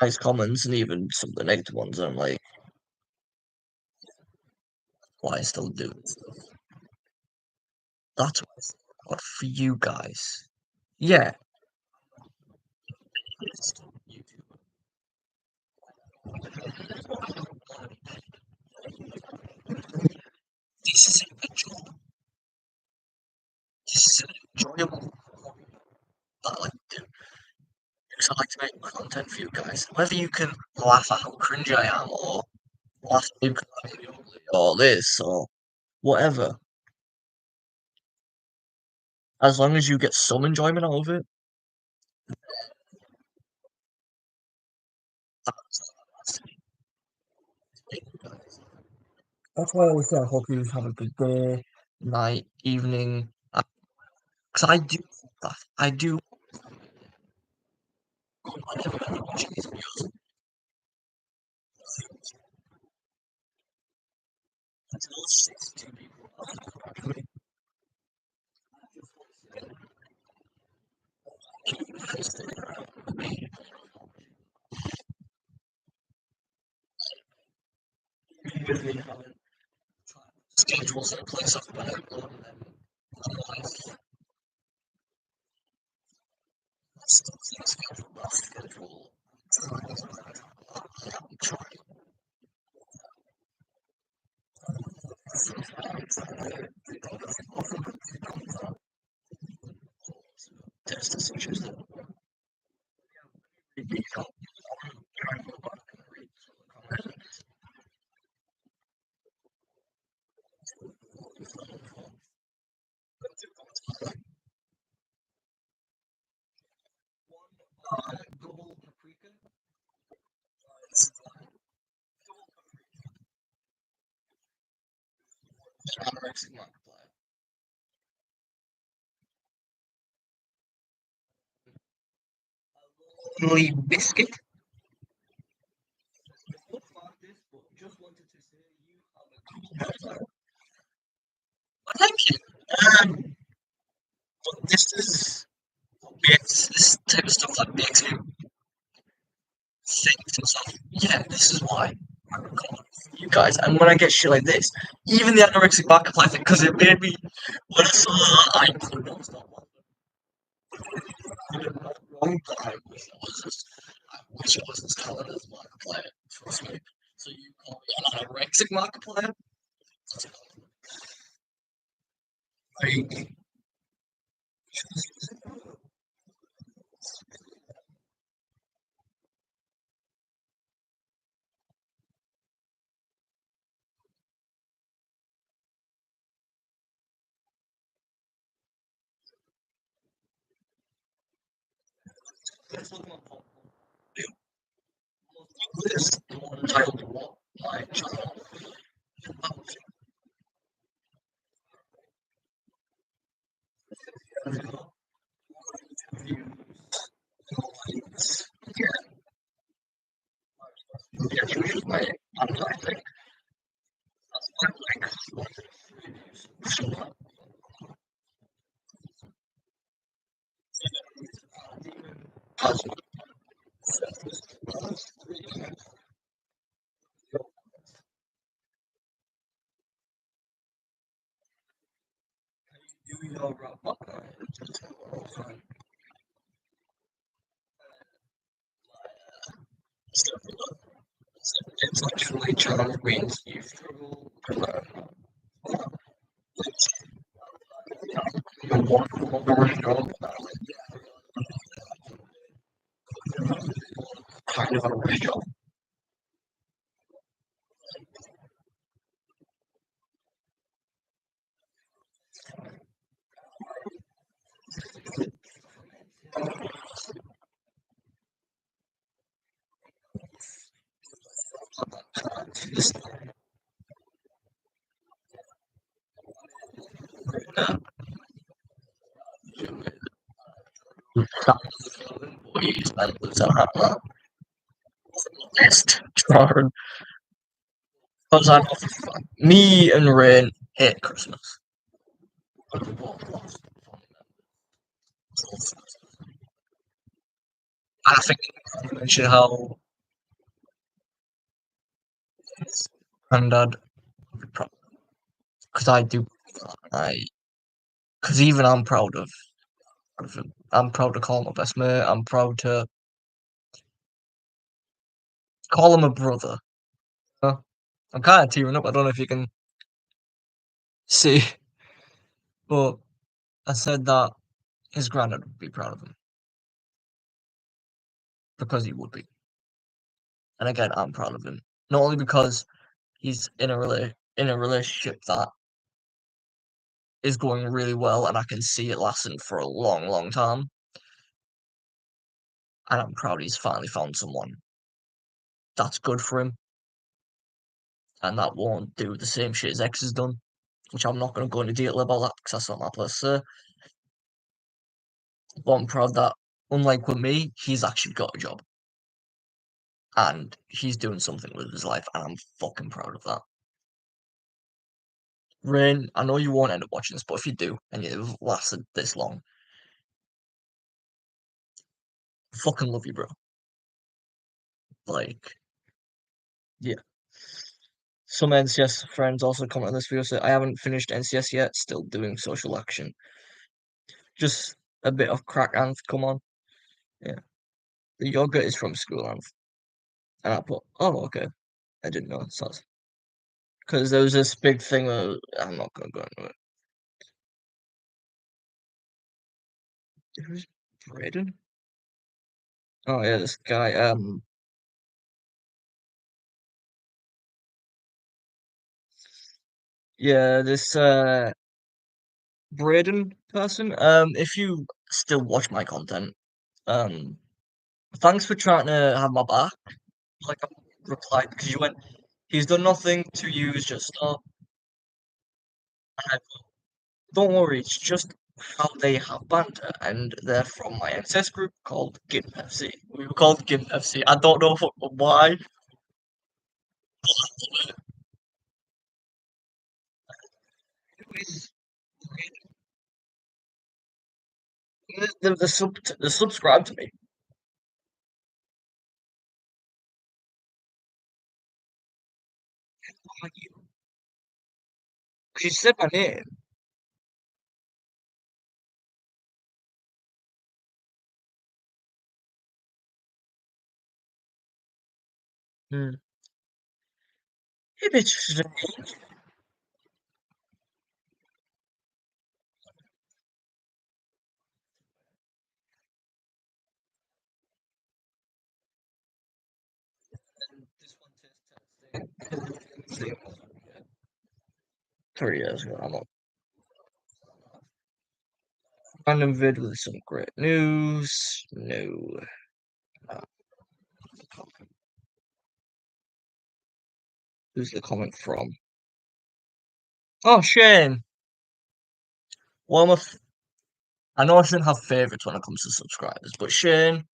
nice comments, and even some of the negative ones, and I'm like, why I still do it? That's what for you guys. Yeah, this is a good job. This is an enjoyable that I like to do because I like to make content for you guys. Whether you can laugh at how cringy I am, or laugh at me because I'm really ugly, or this, or whatever, as long as you get some enjoyment out of it, that's why I always say I hope you have a good day, night, evening. Because I do that. I do. I never remember watching these videos until 62 people. Schedules in place of when I upload and then schedule. I'm trying to test this issues that maybe help try to go back and read Double paprika. Anorexic Markiplier. Only biscuit. Look like this, but just wanted to say you have a good. Thank you. Um, this is this type of stuff that makes you think to yourself, yeah, this is why I'm recording you guys. And when I get shit like this, even the anorexic backup thing, because it made me when I saw that, I could not stop wrong, but I wish I was as talented as Markiplier. Trust me. So you call me an anorexic Markiplier? I, let's look at this one titled What My Child. Yeah, here's my untitled puzzle. You know, it's actually Charles Green's you struggle to learn. You want the original, kind of original. Please, that was best Charles. Because me and Rain hate Christmas. I think I mentioned how granddad, because I do, I because even I'm proud of him. I'm proud to call him my best mate. I'm proud to call him a brother. Uh, I'm kind of tearing up. I don't know if you can see, but I said that his granddad would be proud of him because he would be. And again, I'm proud of him not only because he's in a relationship that is going really well, and I can see it lasting for a long, long time. And I'm proud he's finally found someone that's good for him and that won't do the same shit his ex has done, which I'm not going to go into detail about that because that's not my place to say. But I'm proud that, unlike with me, he's actually got a job and he's doing something with his life, and I'm fucking proud of that. Rain, I know you won't end up watching this, but if you do and you've lasted this long, fucking love you, bro. Like, yeah. Some NCS friends also comment on this video, so I haven't finished NCS yet, still doing social action. Just a bit of crack and come on. Yeah. The yogurt is from school and I put, oh, okay. I didn't know. So, because there was this big thing that I'm not gonna go into it. Who's Braden? Oh yeah, this guy. Yeah, this Braden person. If you still watch my content, um, Thanks for trying to have my back. Like I replied because you went, he's done nothing to use just stop. And I put, don't worry, it's just how they have banter, and they're from my MCS group called Gimp FC. We were called Gimp FC. I don't know why. They subscribe to me. Like you, 'cause you said my name. Hmm. Hey, bitch. This one testing 3 years ago. I'm a random vid with some great news. No. Uh, who's the comment from? Oh, Shane. Well, I know I shouldn't have favorites when it comes to subscribers, but Shane,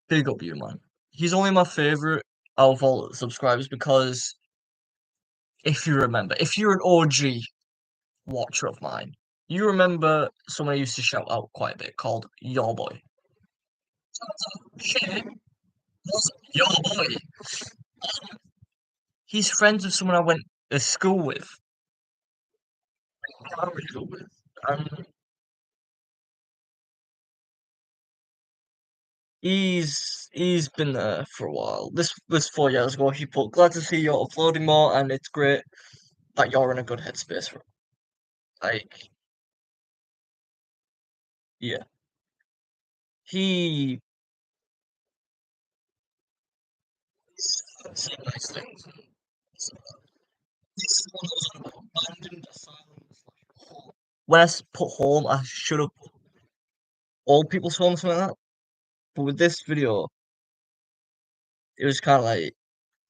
big up you, man. He's only my favorite out of all the subscribers because if you remember, if you're an OG watcher of mine, you remember someone I used to shout out quite a bit called Your Boy. Shane, what's Your Boy? He's friends with someone I went to school with, primary school with. Um, he's been there for a while. This was 4 years ago. He put glad to see you're uploading more, and it's great that you're in a good headspace for it. Like, yeah, he said nice things. This is one that was on about abandoned asylum slash home. When put home, I should have put old people's home, something like that. But with this video, it was kind of like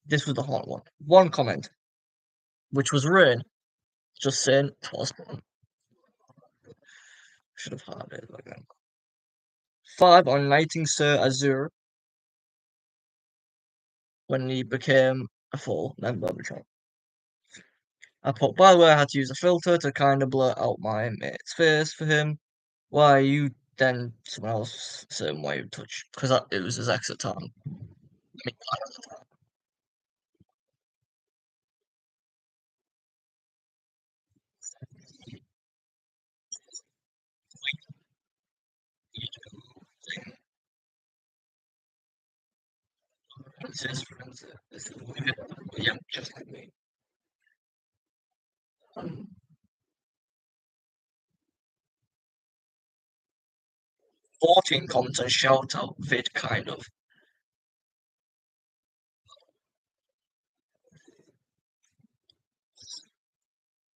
this was the hot one. One comment, which was Rain, just saying twas should have had it again. 5 on knighting Sir Azure when he became a full member of the channel. I put, by the way, I had to use a filter to kind of blur out my mate's face for him. Why you then someone else saying why you touch because it was his exit time. I mean, it's his friends. Yeah, just like me. 14 comments and shout out vid kind of.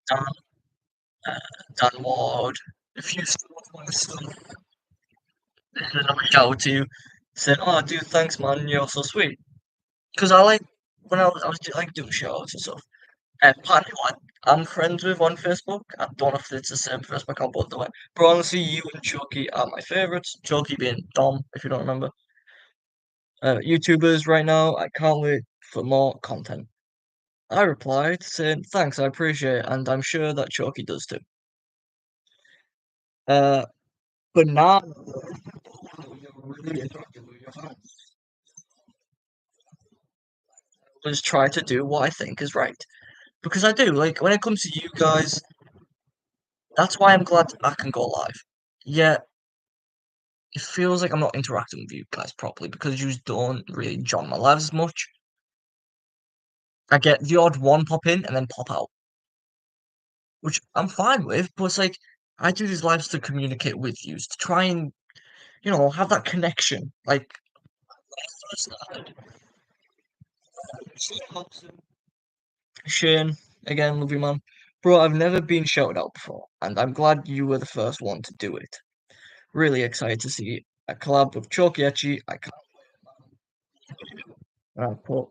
Dan, Dan Ward. If you still want to stuff, then I reach out to you saying, "Oh, dude, thanks, man. You're so sweet." Because I like when like doing shout outs and stuff. Apparently, what I'm friends with on Facebook. I don't know if it's the same Facebook account, but the way. But honestly, you and Chucky are my favorites. Chucky being Dom, if you don't remember. YouTubers right now. I can't wait for more content. I replied saying, "Thanks, I appreciate it, and I'm sure that Chucky does too." Uh, but now really interactive with your fans. Just try to do what I think is right because I do. Like when it comes to you guys, that's why I'm glad I can go live. Yeah, it feels like I'm not interacting with you guys properly because you don't really join my lives as much. I get the odd one pop in and then pop out, which I'm fine with, but it's like I do these lives to communicate with you, to try and, have that connection. Like, first started, Shane, again, love you, man. Bro, I've never been shouted out before, and I'm glad you were the first one to do it. Really excited to see a collab with Chokiachi. I can't put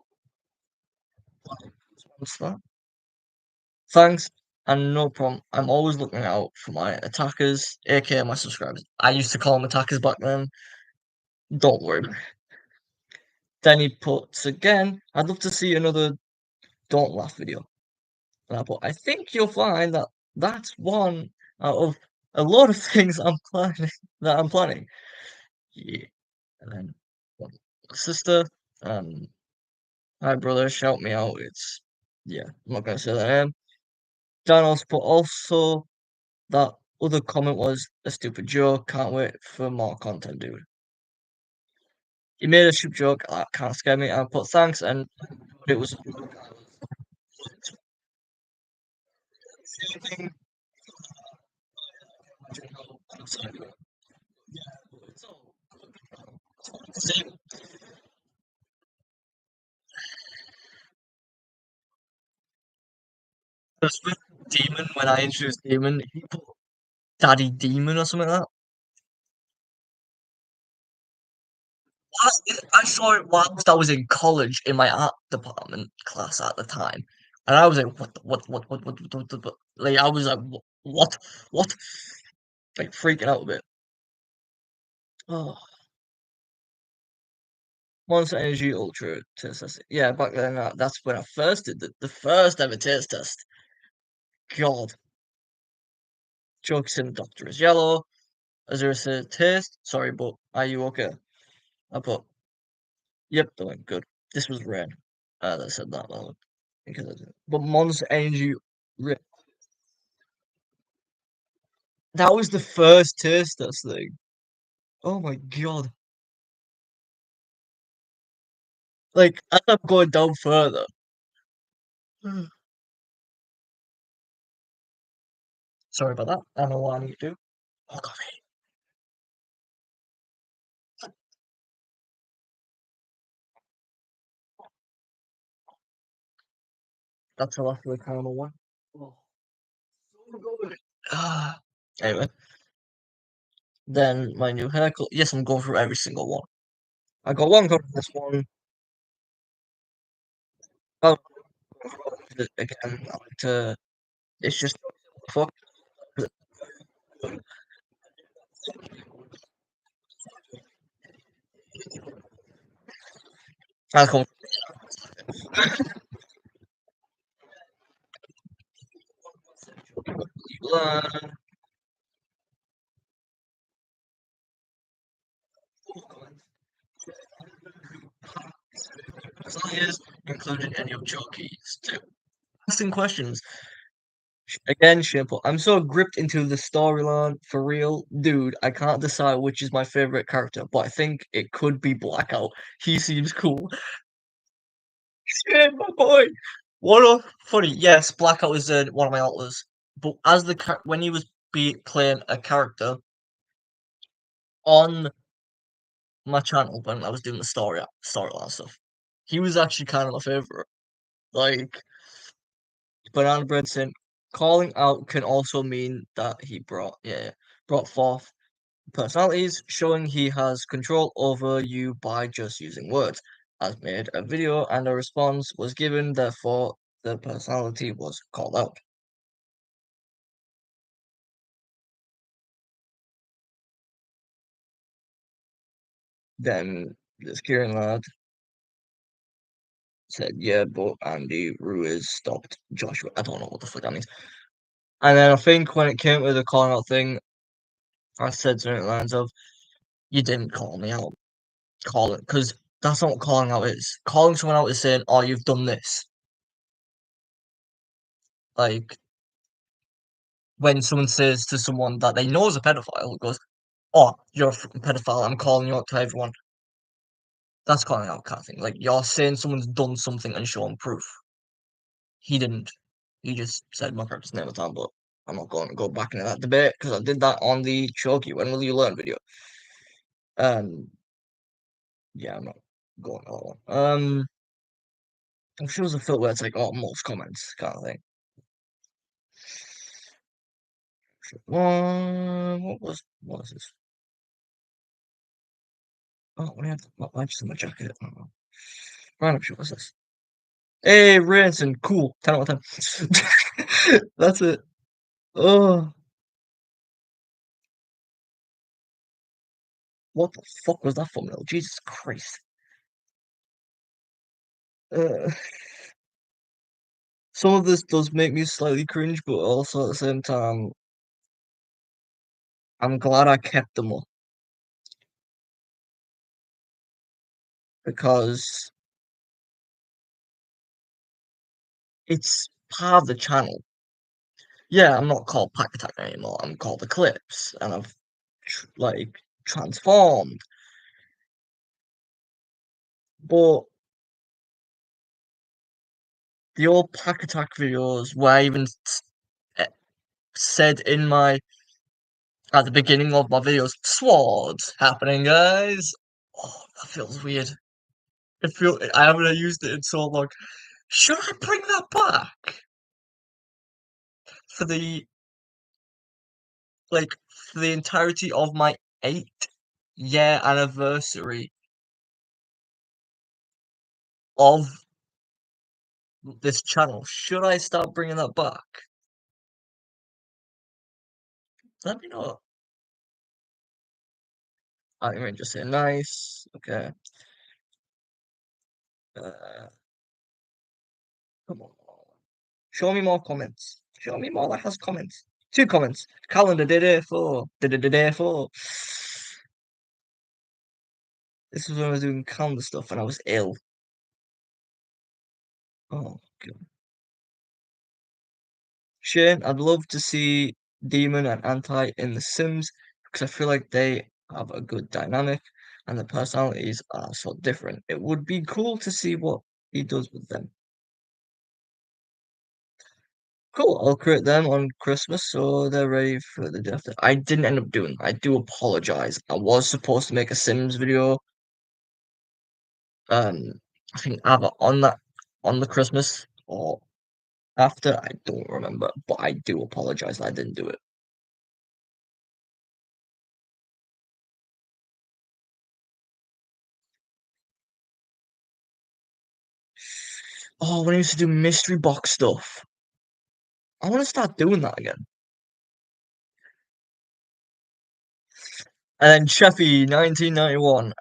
what's that? Thanks and no problem. I'm always looking out for my attackers, aka my subscribers. I used to call them attackers back then. Don't worry. Then he puts again, I'd love to see another Don't Laugh video. And I put, I think you'll find that that's one out of a lot of things I'm planning. Yeah. And then one sister, um, hi brother, shout me out. It's yeah, I'm not gonna say that name. Janos, but also that other comment was a stupid joke. Can't wait for more content, dude. He made a stupid joke. That can't scare me. I put thanks, and it was. Just with Demon, when I introduced Demon, he put Daddy Demon or something like that. I saw it whilst I was in college in my art department class at the time, and I was like, what?" Like, I was like, what?" Like, freaking out a bit. Oh, Monster Energy Ultra taste test. Yeah, back then, that's when I first did the first ever taste test. God, jokes in Doctor is yellow. Azura says, taste? Sorry, but are you okay? I put, yep, doing good. This was red. That said that, though. Because I didn't. But Monster Energy, that was the first taste test thing. Oh my god. Like, as I'm going down further. Sorry about that. I don't know what I need to do. Oh, coffee. That's a lot for the caramel one. Oh, so good. Anyway, then my new haircut. Yes, I'm going through every single one. I got one cut for this one. I'll go through it again. I like to, it's just fuck. I'll come learn. Desires included any of your keys too. Asking questions. Again, Shimple. I'm so gripped into the storyline for real, dude. I can't decide which is my favorite character, but I think it could be Blackout. He seems cool. Shit, my boy. What a funny. Yes, Blackout is one of my altas, but as when he was playing a character on my channel when I was doing the storyline stuff, he was actually kind of my favorite. Like Banana Bread saying, calling out can also mean that he brought forth personalities, showing he has control over you by just using words. Has made a video and a response was given, therefore the personality was called out. Then this Kieran lad said, yeah, but Andy Ruiz stopped Joshua. I don't know what the fuck that means. And then I think when it came to the calling out thing, I said something along the lines of, you didn't call me out. Call it, because that's not what calling out is. Calling someone out is saying, oh, you've done this. Like, when someone says to someone that they know is a pedophile, it goes, "Oh, you're a fucking pedophile. I'm calling you out to everyone." That's calling out kind of thing. Like you're saying someone's done something and showing proof. He didn't. He just said my character's name at the time, but I'm not going to go back into that debate because I did that on the Choki When Will You Learn video. Yeah, I'm not going to that one. I'm sure there's a filter where it's like, oh, most comments kind of thing. What was this? Oh, I have my wife's in my jacket. Oh. Random shit, what's this? Hey, Ranson, cool. 10 out of 10. That's it. Oh, what the fuck was that thumbnail? Jesus Christ. Uh, some of this does make me slightly cringe, but also at the same time, I'm glad I kept them up because it's part of the channel. Yeah, I'm not called Pack Attack anymore. I'm called Eclipse, and I've like transformed. But the old Pack Attack videos, where I even eh, said in my at the beginning of my videos, swords happening, guys. Oh, that feels weird. I haven't used it in so long. Should I bring that back for the like for the entirety of my 8-year anniversary of this channel? Should I start bringing that back? Let me know. I mean, just say nice. Okay. Uh, come on. Show me more comments. Show me more that has comments. 2 comments. Calendar did it for. Did it day 4. This was when I was doing calendar stuff and I was ill. Oh, God. Shane, I'd love to see Demon and Anti in The Sims because I feel like they have a good dynamic and the personalities are so different. It would be cool to see what he does with them. Cool, I'll create them on Christmas so they're ready for the day after. I didn't end up doing. I do apologize. I was supposed to make a Sims video. Um, I think either on the Christmas or after. I don't remember, but I do apologize. I didn't do it. Oh, when I used to do mystery box stuff, I want to start doing that again. And then Sheffy 1991,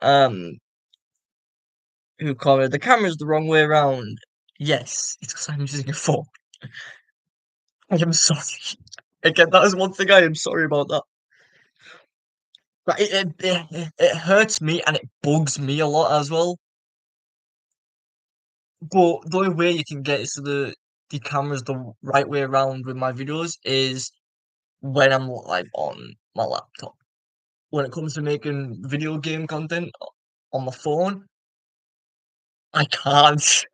who commented, the camera's the wrong way around. Yes, it's because I'm using a phone. I am sorry. Again, that is one thing I am sorry about that. But it hurts me and it bugs me a lot as well. But the only way you can get it so the camera's the right way around with my videos is when I'm live on my laptop. When it comes to making video game content on my phone, I can't.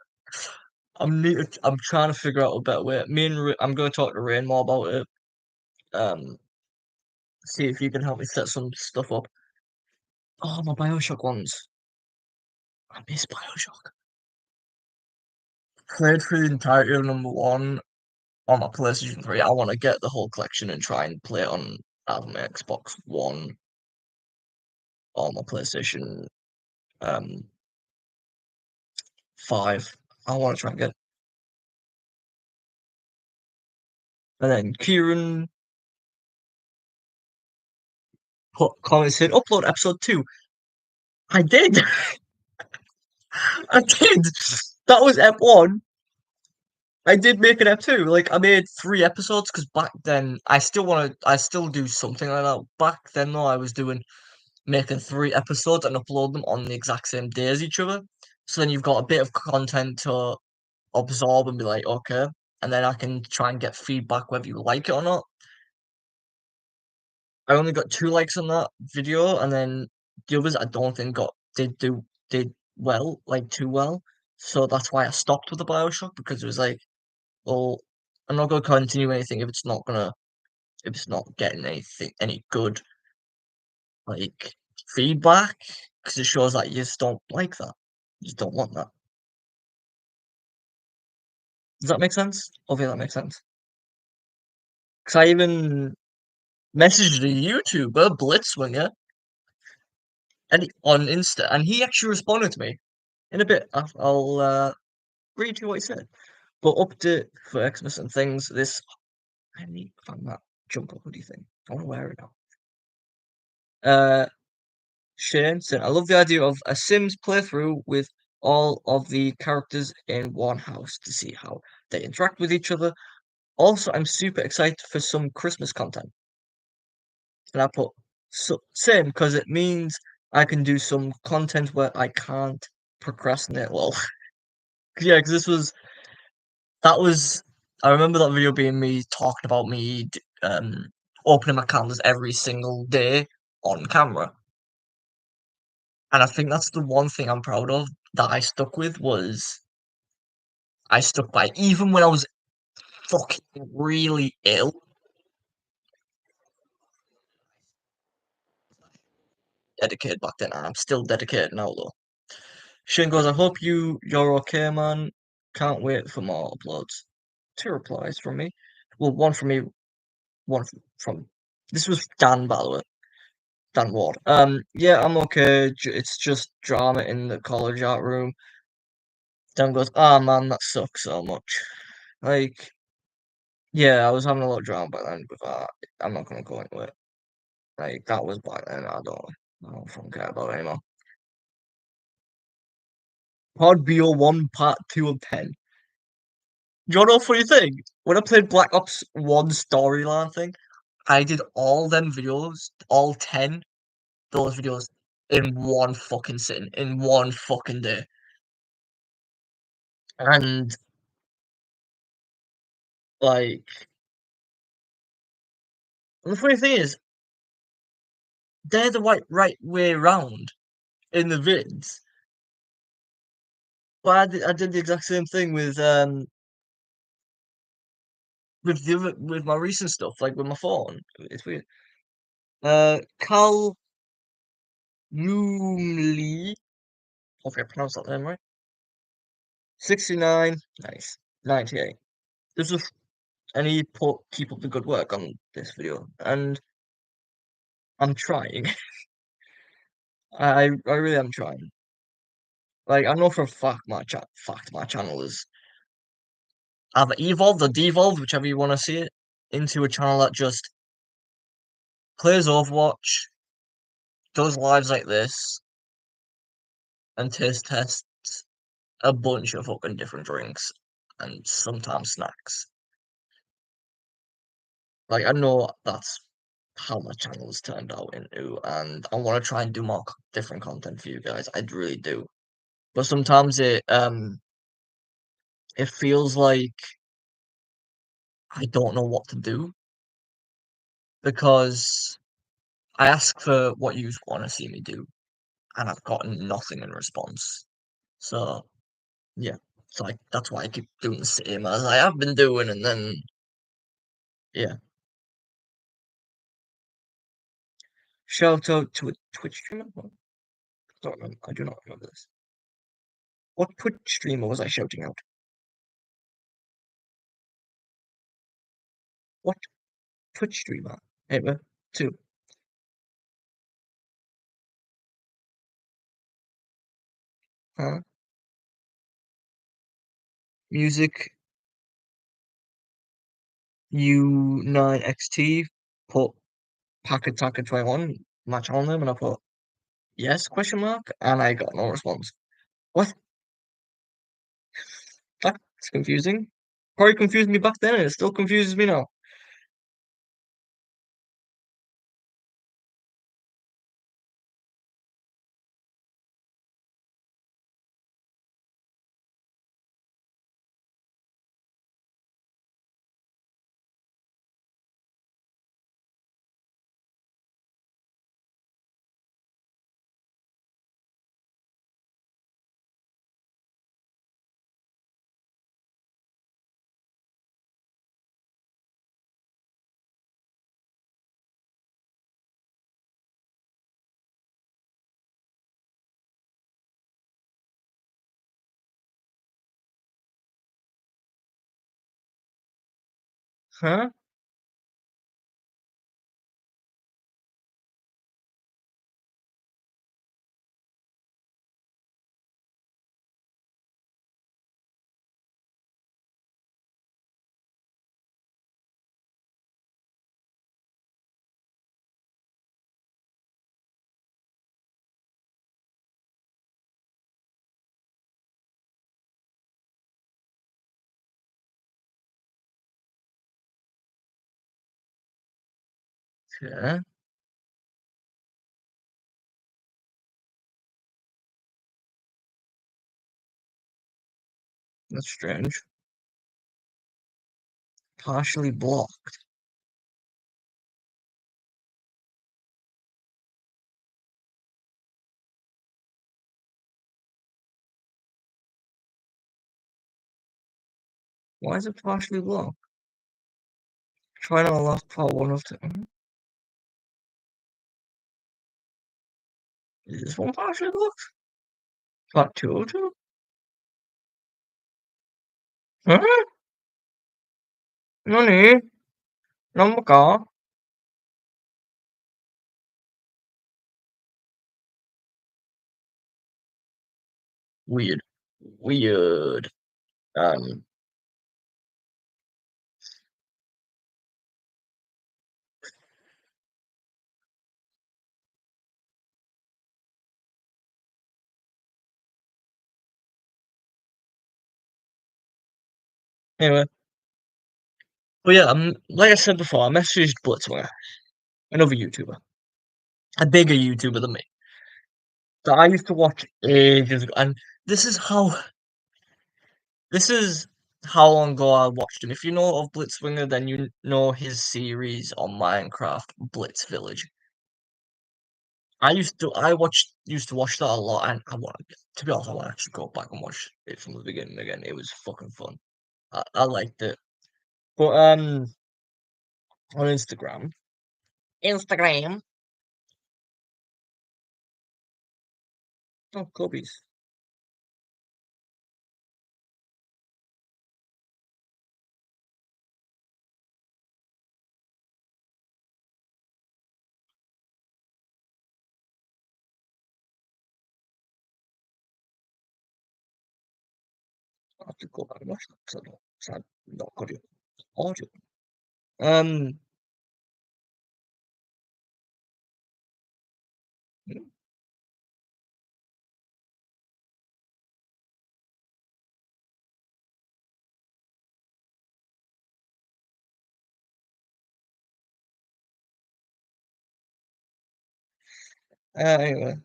I'm trying to figure out a better way. I'm going to talk to Rain more about it. Um, see if you can help me set some stuff up. Oh, my Bioshock ones. I miss Bioshock. Played through the entirety of number one on my PlayStation 3. I want to get the whole collection and try and play it on either my Xbox One or my PlayStation um 5. I want to try and get. And then Kieran put comments in upload episode 2. I did. I did. That was ep 1. I did make an ep 2. Like I made 3 episodes because back then I still do something like that. Back then though I was doing making 3 episodes and upload them on the exact same day as each other. So then you've got a bit of content to absorb and be like, okay, and then I can try and get feedback whether you like it or not. I only got 2 likes on that video, and then the others I don't think did well, like too well. So that's why I stopped with the Bioshock because it was like, well, I'm not gonna continue anything if it's not getting any good like feedback because it shows that you just don't like that. You just don't want that. Does that make sense? Hopefully that makes sense. Because I even messaged a YouTuber, Blitzwinger, on Insta, and he actually responded to me in a bit. I'll read you what he said. But update for Xmas and things. This I need to find that jumper hoodie thing. I want to wear it now. Uh, Shane said, I love the idea of a Sims playthrough with all of the characters in one house to see how they interact with each other. Also, I'm super excited for some Christmas content. And I put same because it means I can do some content where I can't procrastinate. Well, yeah, because that was I remember that video being me talking about me opening my calendars every single day on camera. And I think that's the one thing I'm proud of that I stuck with was I stuck by even when I was fucking really ill. Dedicated back then, and I'm still dedicated now though. Shane goes, I hope you're okay, man. Can't wait for more uploads. Two replies from me. Well, one from me, one from this was Dan, by the way. Dan Ward. Yeah, I'm okay. It's just drama in the college art room. Dan goes, ah man, that sucks so much. Like, yeah, I was having a lot of drama back then with that. I'm not gonna go into it. Like, that was back then. I don't fucking care about it anymore. Pod BO1 Part 2 of 10. You wanna know a funny thing? When I played Black Ops 1 storyline thing, I did all them videos, all 10 those videos in one fucking sitting, in one fucking day. And like the funny thing is, they're the right way round in the vids. But I did the exact same thing with my recent stuff, like with my phone. It's weird. Cal Moomley, hopefully I pronounced that name right. 69, nice. 98. This is and he put keep up the good work on this video. And I'm trying. I really am trying. Like I know for a fact my channel is either evolved or devolved, whichever you want to see it, into a channel that just plays Overwatch, does lives like this, and taste tests a bunch of fucking different drinks and sometimes snacks. Like I know that's how my channel has turned out into, and I want to try and do more different content for you guys. I really do, but sometimes it feels like I don't know what to do because I ask for what you want to see me do, and I've gotten nothing in response. So yeah, it's like that's why I keep doing the same as I have been doing, and then yeah. Shout out to a Twitch streamer. What? Don't remember. I do not remember this. What Twitch streamer was I shouting out? What Twitch streamer? Anyway, two. Huh? Music U9XT put Packet Taka 21 my channel name, and I put yes question mark, and I got no response. What? That's confusing. Probably confused me back then, and it still confuses me now. Huh? Yeah, that's strange. Partially blocked. Why is it partially blocked? Try not last part one of two. Is this one partially blocked? Part two of two? Huh? Nani? Non có. Weird. Weird. Um, anyway. But yeah, like I said before, I messaged Blitzwing, another YouTuber, a bigger YouTuber than me, that I used to watch ages ago. And this is how this is how long ago I watched him. If you know of Blitzwinger, then you know his series on Minecraft, Blitz Village. I used to watch that a lot, and I want to be honest, I want to actually go back and watch it from the beginning again. It was fucking fun. I liked it. But on Instagram, oh, Cubbies. I have to go back and watch that because I not got it audio. Um, anyway,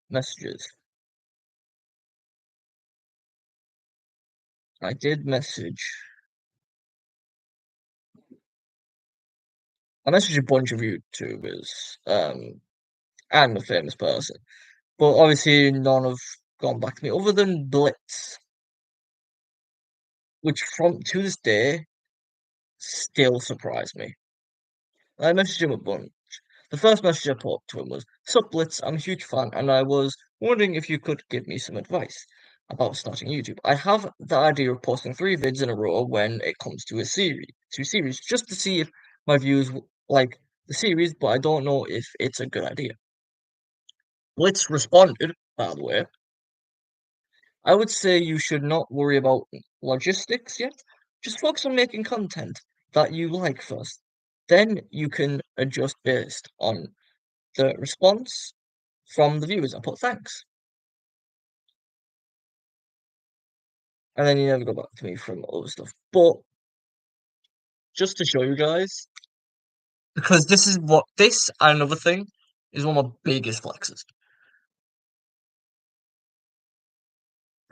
messages. I did message. I messaged a bunch of YouTubers. I'm a famous person, but obviously none have gone back to me other than Blitz, which from to this day still surprised me. I messaged him a bunch. The first message I put to him was, "Sup Blitz, I'm a huge fan, and I was wondering if you could give me some advice about starting YouTube. I have the idea of posting 3 vids in a row when it comes to two series, just to see if my viewers like the series, but I don't know if it's a good idea." Blitz responded, by the way, "I would say you should not worry about logistics yet. Just focus on making content that you like first. Then you can adjust based on the response from the viewers." I put thanks. And then he never got back to me from other stuff. But just to show you guys, because this and another thing is one of my biggest flexes.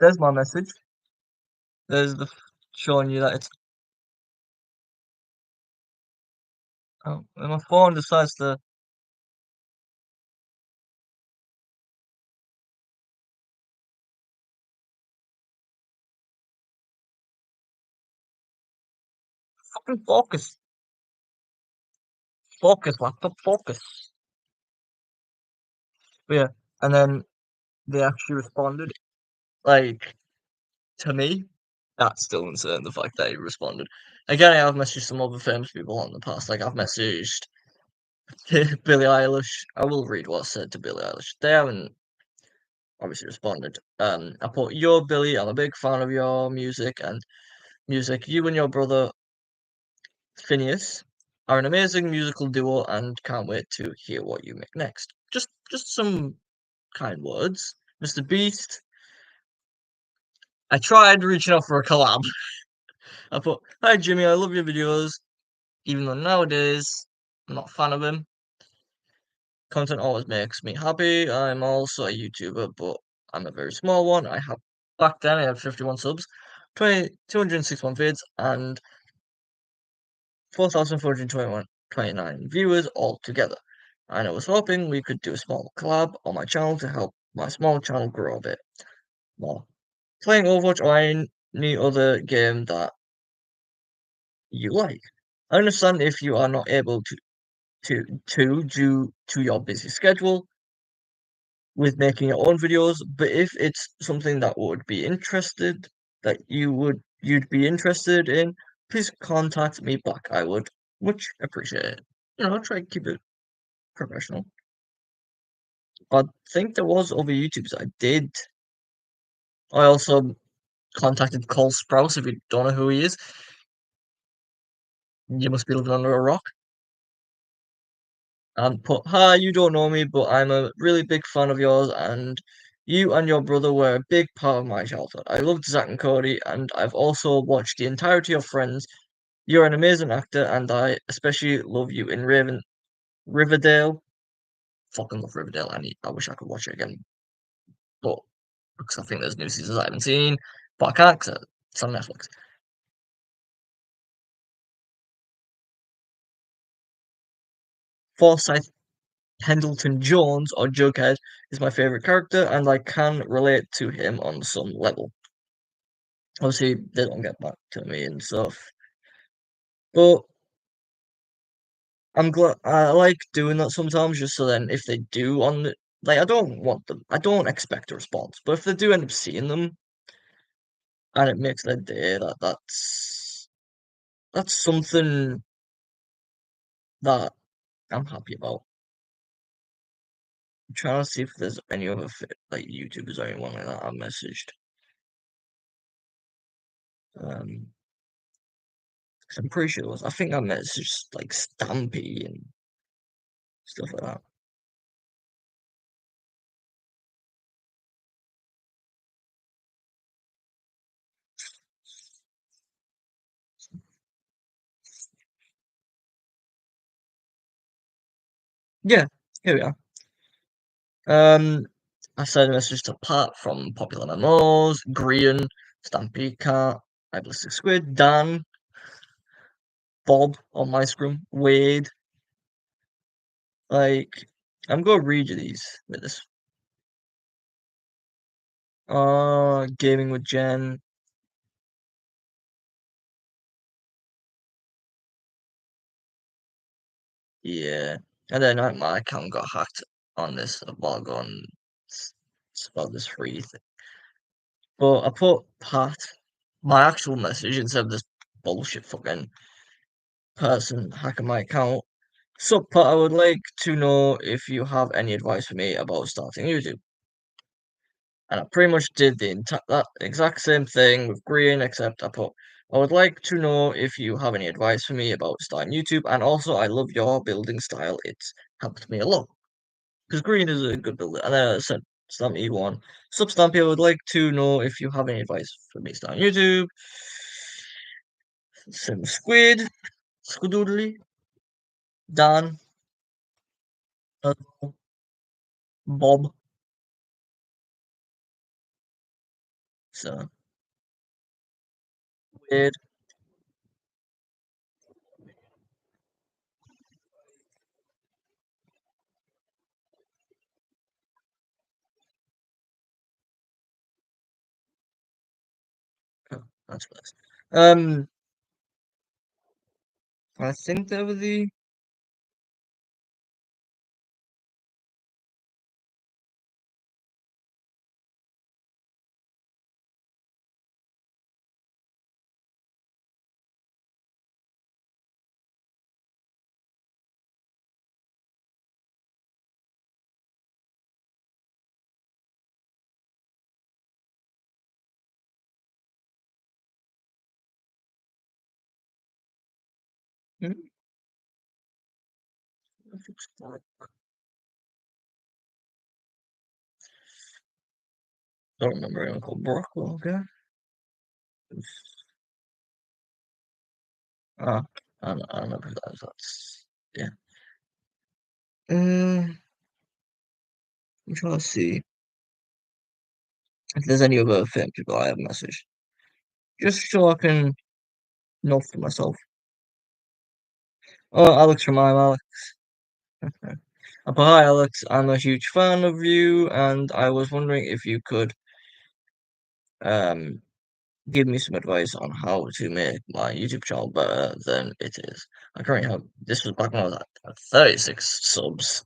There's my message. There's the showing you that it's oh, and my phone decides to fucking focus. Focus, laptop, focus. But yeah, and then they actually responded. Like, to me, that's still insane, the fact that he responded. Again, I have messaged some other famous people in the past. Like, I've messaged Billie Eilish. I will read what I said to Billie Eilish. They haven't obviously responded. I put, "Yo, Billie, I'm a big fan of your music. You and your brother Phineas are an amazing musical duo, and can't wait to hear what you make next." Just some kind words. Mr. Beast, I tried reaching out for a collab. I put, "Hi Jimmy, I love your videos. even though nowadays I'm not a fan of him. Content always makes me happy. I'm also a YouTuber, but I'm a very small one. I have back then I had 51 subs, 261 vids, and 4,429 viewers altogether. And I was hoping we could do a small collab on my channel to help my small channel grow a bit more. Playing Overwatch or any other game that you like. I understand if you are not able to due to your busy schedule with making your own videos, but if it's something that would be interested that you'd be interested in, please contact me back. I would much appreciate it. Try to keep it professional. I think there was other YouTubers I did. I also contacted Cole Sprouse. If you don't know who he is, you must be living under a rock. And put, hi, you don't know me, but I'm a really big fan of yours, and you and your brother were a big part of my childhood. I loved Zack and Cody, and I've also watched the entirety of Friends. You're an amazing actor, and I especially love you in Riverdale. Fucking love Riverdale. I wish I could watch it again, but because I think there's new seasons I haven't seen, but I can't 'cause it's on Netflix. Forsyth Pendleton Jones or Jughead is my favorite character, and I can relate to him on some level. Obviously, they don't get back to me and stuff, but I'm glad I like doing that sometimes, just so then if they do on the like, I don't expect a response, but if they do end up seeing them and it makes their day, that's something that I'm happy about. I'm trying to see if there's any other like YouTubers or anyone like that I messaged. 'Cause I'm pretty sure I think I messaged like Stampy and stuff like that. Yeah, here we are. I sent a message to Pat from Popular Memos, Grian, Stampy Cat, Iblistic Squid, Dan, Bob on my scrum, Wade. Like, I'm gonna read you these with this. Gaming with Jen. Yeah. And then my account got hacked on this a while ago and it's about this free thing. But I put Pat, my actual message instead of this bullshit fucking person hacking my account. So, Pat, I would like to know if you have any advice for me about starting YouTube. And I pretty much did that exact same thing with Green, except I would like to know if you have any advice for me about starting YouTube. And also, I love your building style. It's helped me a lot. Because Green is a good builder. And then I said, Stampy one. Sub Stampy, I would like to know if you have any advice for me starting YouTube. Sim Squid, Squidoodly, Dan, uh, Bob. So, weird. Oh, that's nice. I think they were the. Hmm? Don't remember anyone called Brock. Okay. Ah. I remember that. That's yeah. I'm trying to see if there's any other famous people I have messaged, just so I can know for myself. Oh, Alex from I'm Alex. Hi, Alex. I'm a huge fan of you, and I was wondering if you could um give me some advice on how to make my YouTube channel better than it is. I currently have this was back when I was at 36 subs,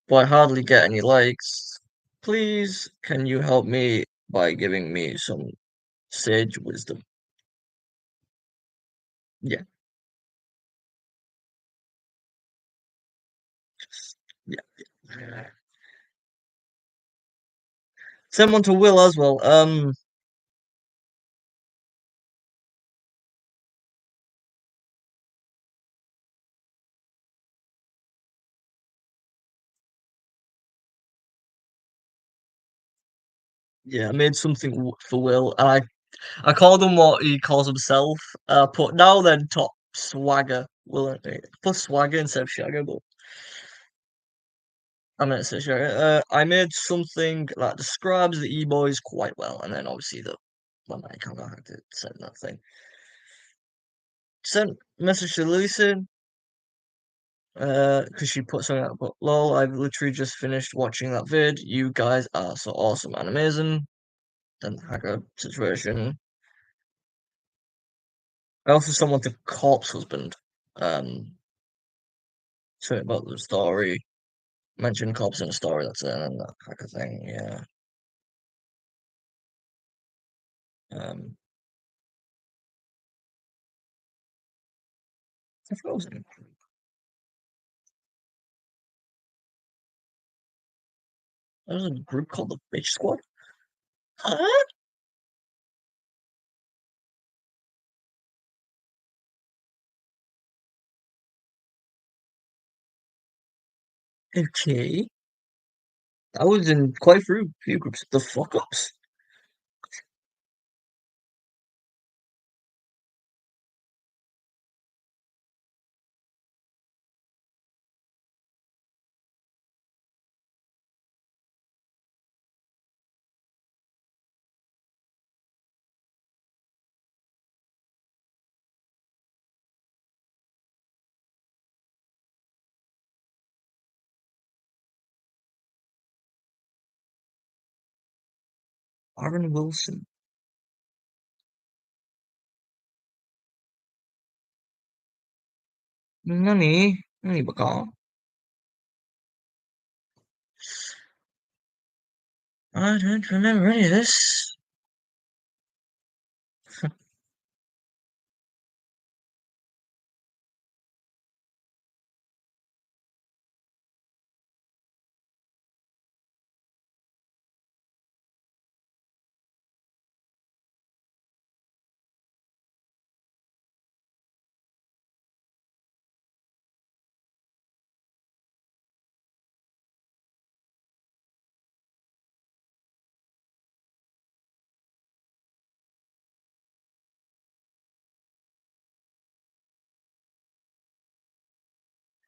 but I hardly get any likes. Please, can you help me by giving me some sage wisdom? Yeah, yeah. Send one to Will as well. Yeah, I made something for Will, and I called him what he calls himself. Put now then top swagger. Will put swagger instead of shagger, but I meant to say shagger. I made something that describes the e-boys quite well, and then obviously the when I kind of had to send that thing. Sent message to Lucy, because she put something out. But lol, I've literally just finished watching that vid. You guys are so awesome and amazing. Then hacker situation. I also someone to corpse husband. Um, something about the story. Mention corpse in a story. That's it, and that hacker thing. Yeah. Um, I forgot what was in. There was a group called the Bitch Squad. Huh? Okay. I was in quite a few groups. The fuck ups. Aaron Wilson. Nani? Nani baka? I don't remember any of this.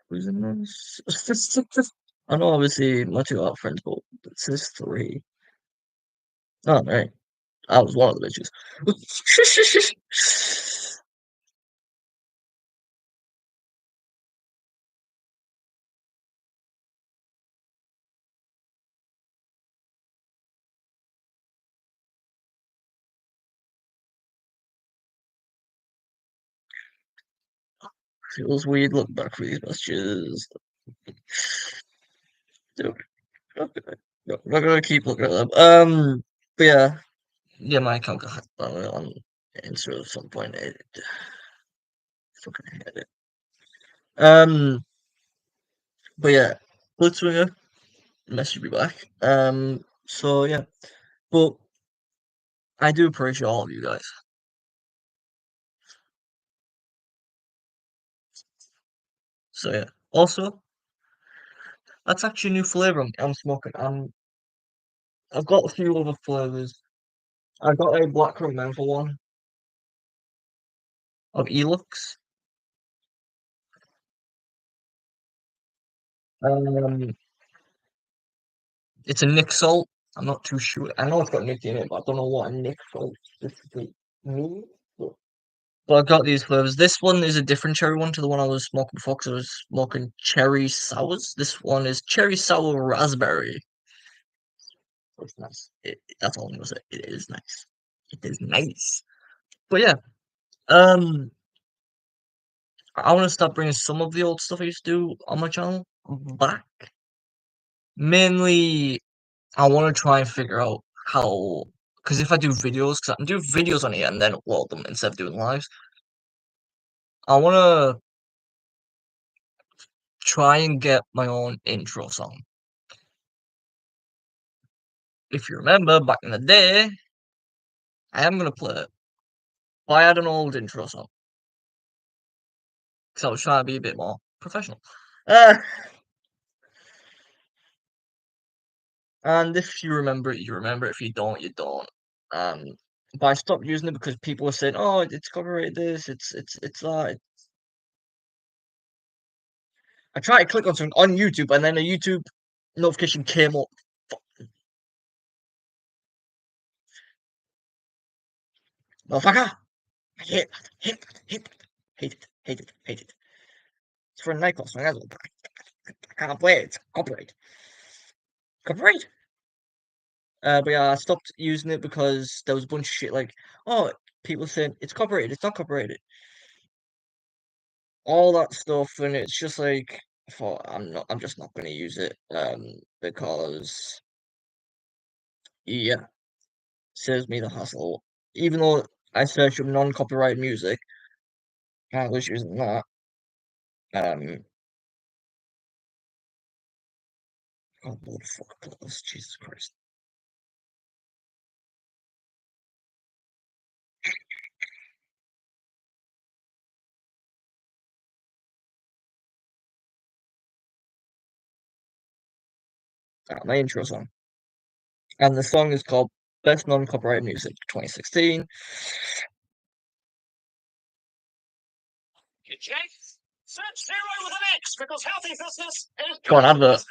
Who's in this? I know obviously my two are friends, but it says three. Oh, right. I was one of the bitches. Feels weird looking back for these messages. Dude, I'm not gonna keep looking at them. But yeah, yeah, my account got hacked on Insta at some point. It fucking hated it. But yeah, Blitzwinger messaged me back. So yeah, but I do appreciate all of you guys. So yeah. Also, that's actually a new flavor I'm smoking. I've got a few other flavors. I got a blackcurrant menthol one of Elux. Um, it's a Nick salt. I'm not too sure. I know it's got Nick in it, but I don't know what a Nick salt specifically means. But I got these flavors. This one is a different cherry one to the one I was smoking before because I was smoking cherry sours. This one is cherry sour raspberry. So it's nice. That's all I'm gonna say. It is nice. It is nice. But yeah, um, I want to start bringing some of the old stuff I used to do on my channel back. Mainly, I want to try and figure out how, because if I do videos, because I can do videos on here and then upload them instead of doing lives, I want to try and get my own intro song. If you remember back in the day, I am gonna play it. But I had an old intro song because I was trying to be a bit more professional. Uh, and if you remember it, you remember it. If you don't, you don't. Um, but I stopped using it because people were saying, "Oh, it's copyrighted this, it's that." I tried to click on something on YouTube, and then a YouTube notification came up. Motherfucker! I hate that. Hate that. Hate that. Hate it. Hate it. Hate it. It's for a nightclub song. I can't play it. It's copyright. Copyright. But yeah, I stopped using it because there was a bunch of shit like, oh, people saying it's copyrighted, it's not copyrighted, all that stuff, and it's just like, I thought I'm just not gonna use it, because yeah, saves me the hassle. Even though I searched for non-copyrighted music, I was using that. Um, oh, what the fuck, close, Jesus Christ, my intro song, and the song is called Best Non-Copyrighted Music 2016. Search zero with an X because healthy business is go on advert.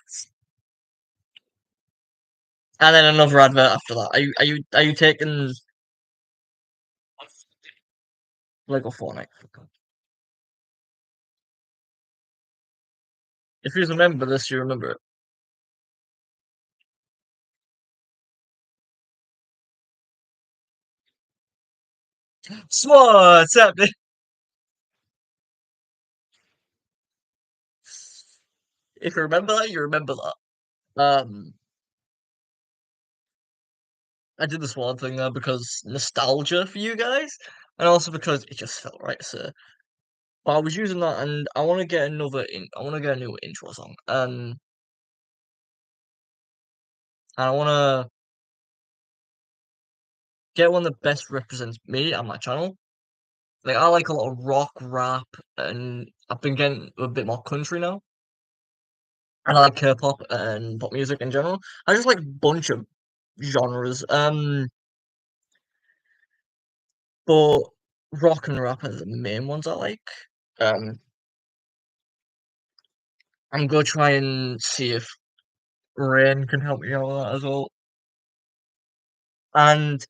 And then another advert after that. Are you taking Lego Fortnite? If you remember this, you remember it. What's happening? If you remember that, you remember that. I did this one thing there because nostalgia for you guys, and also because it just felt right. So, but I was using that, and I want to get another in. I want to get a new intro song, and I want to get one that best represents me and my channel. Like I like a lot of rock, rap, and I've been getting a bit more country now. And I like K-pop and pop music in general. I just like a bunch of genres. But rock and rap are the main ones I like. Um, I'm gonna try and see if Rain can help me out with that as well. And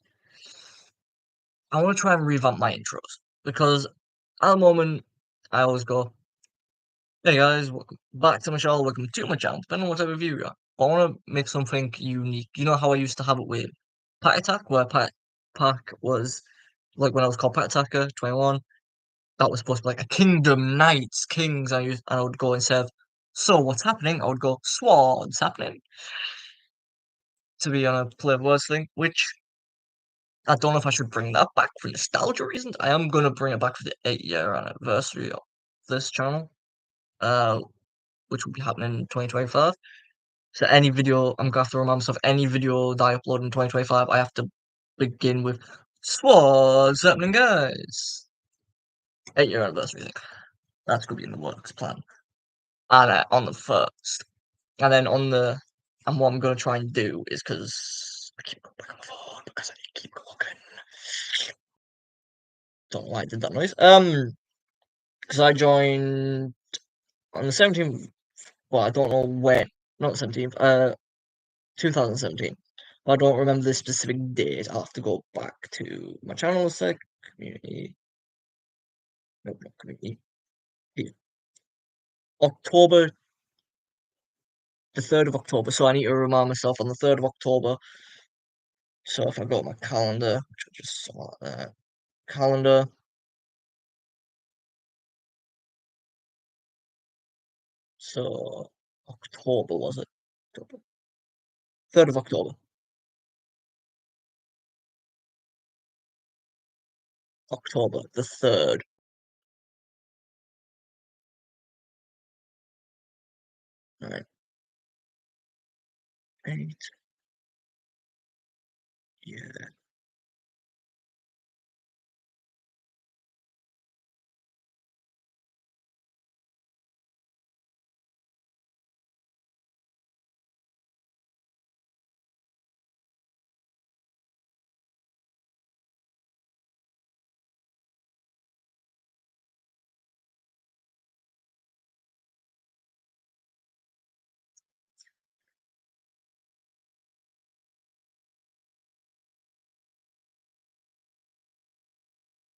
I want to try and revamp my intros because at the moment I always go, "Hey guys, welcome back to my channel. Welcome to my channel." Depending on what type of view you are. But I want to make something unique. You know how I used to have it with Pack Attack, where Pack was like when I was called Pack Attacker 21. That was supposed to be like a kingdom, knights, kings. I would go instead of, so what's happening? I would go, swords happening, to be on a play of words thing, which I don't know if I should bring that back for nostalgia reasons. I am gonna bring it back for the 8-year anniversary of this channel, uh, which will be happening in 2025. So any video, I'm gonna have to remind myself, any video that I upload in 2025, I have to begin with swords happening, guys. 8-year anniversary thing. That's gonna be in the works plan. And on the first. And then and what I'm gonna try and do is because I keep going back on the phone because I keep looking. Don't know why I did that noise. Because I joined on the 17th. but I don't know when. Not 17th, 2017. But I don't remember the specific date. I'll have to go back to my channel a sec. Community. Nope, not community. Yeah. October, the 3rd of October. So I need to remind myself on the 3rd of October. So if I go to my calendar, which I just saw that calendar. So October was it? October. 3rd of October. October the 3rd. Right. Eight. Yeah.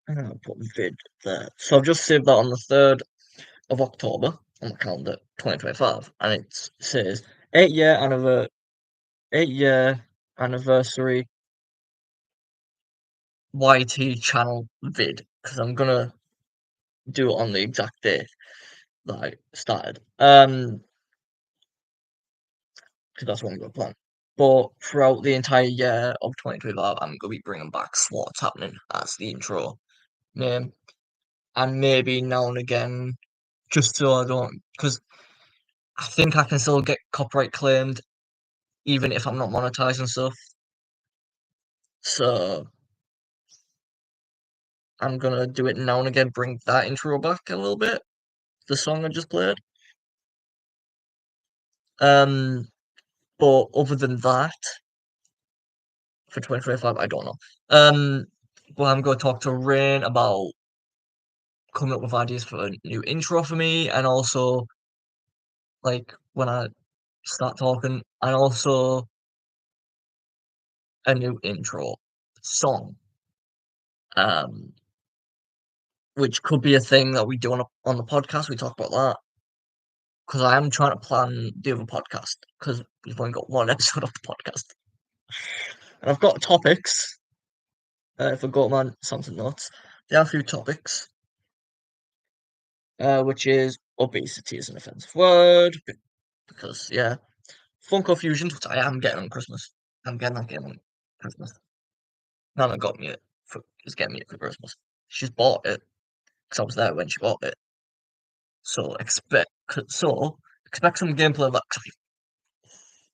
And I'll put vid there. So I've just saved that on the 3rd of October on my calendar, 2025, and it says 8-year anniversary YT channel vid, because I'm gonna do it on the exact day that I started. Because that's what I'm gonna plan. But throughout the entire year of 2025, I'm gonna be bringing back What's Happening as the intro name, and maybe now and again, just so I don't, because I think I can still get copyright claimed even if I'm not monetizing stuff. So I'm gonna do it now and again, bring that intro back a little bit. The song I just played. Um, but other than that, for 2025, I don't know. But I'm gonna talk to Rain about coming up with ideas for a new intro for me, and also like when I start talking, and also a new intro song. Um, which could be a thing that we do on the podcast. We talk about that because I am trying to plan the other podcast because we've only got one episode of the podcast, and I've got topics. If I go to my something notes, there are a few topics, which is obesity is an offensive word because yeah, Funko Fusions, which I am getting on Christmas. I'm getting that game on Christmas. Nana got me it for is getting me it for Christmas. She's bought it because I was there when she bought it. So expect some gameplay of that.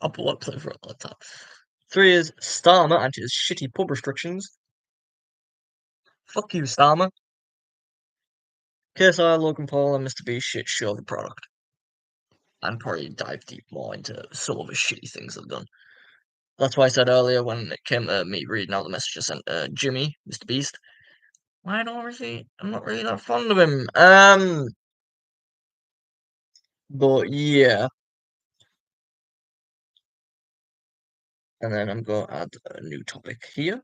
I'll pull up play for it all the time. 3 is Starmer and his shitty pub restrictions. Fuck you, Starmer. KSI, Logan Paul, and Mr. Beast shit show the product. And probably dive deep more into some of the shitty things they've done. That's why I said earlier when it came to me reading out the message I sent Jimmy, Mr. Beast. I'm not really that fond of him. But yeah. And then I'm going to add a new topic here.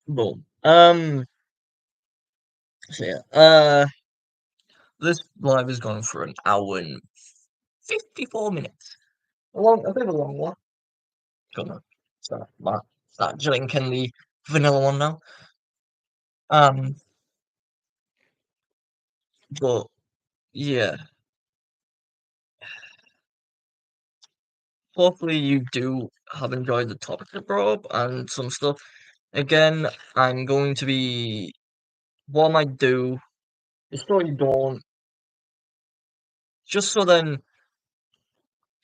Boom. So yeah. This live is going for an hour and 54 minutes. A bit of a long one. Gonna start drinking the vanilla one now. Um, but yeah, hopefully you do have enjoyed the topic I brought up and some stuff. Again, I'm going to be what I might do is so you don't just so then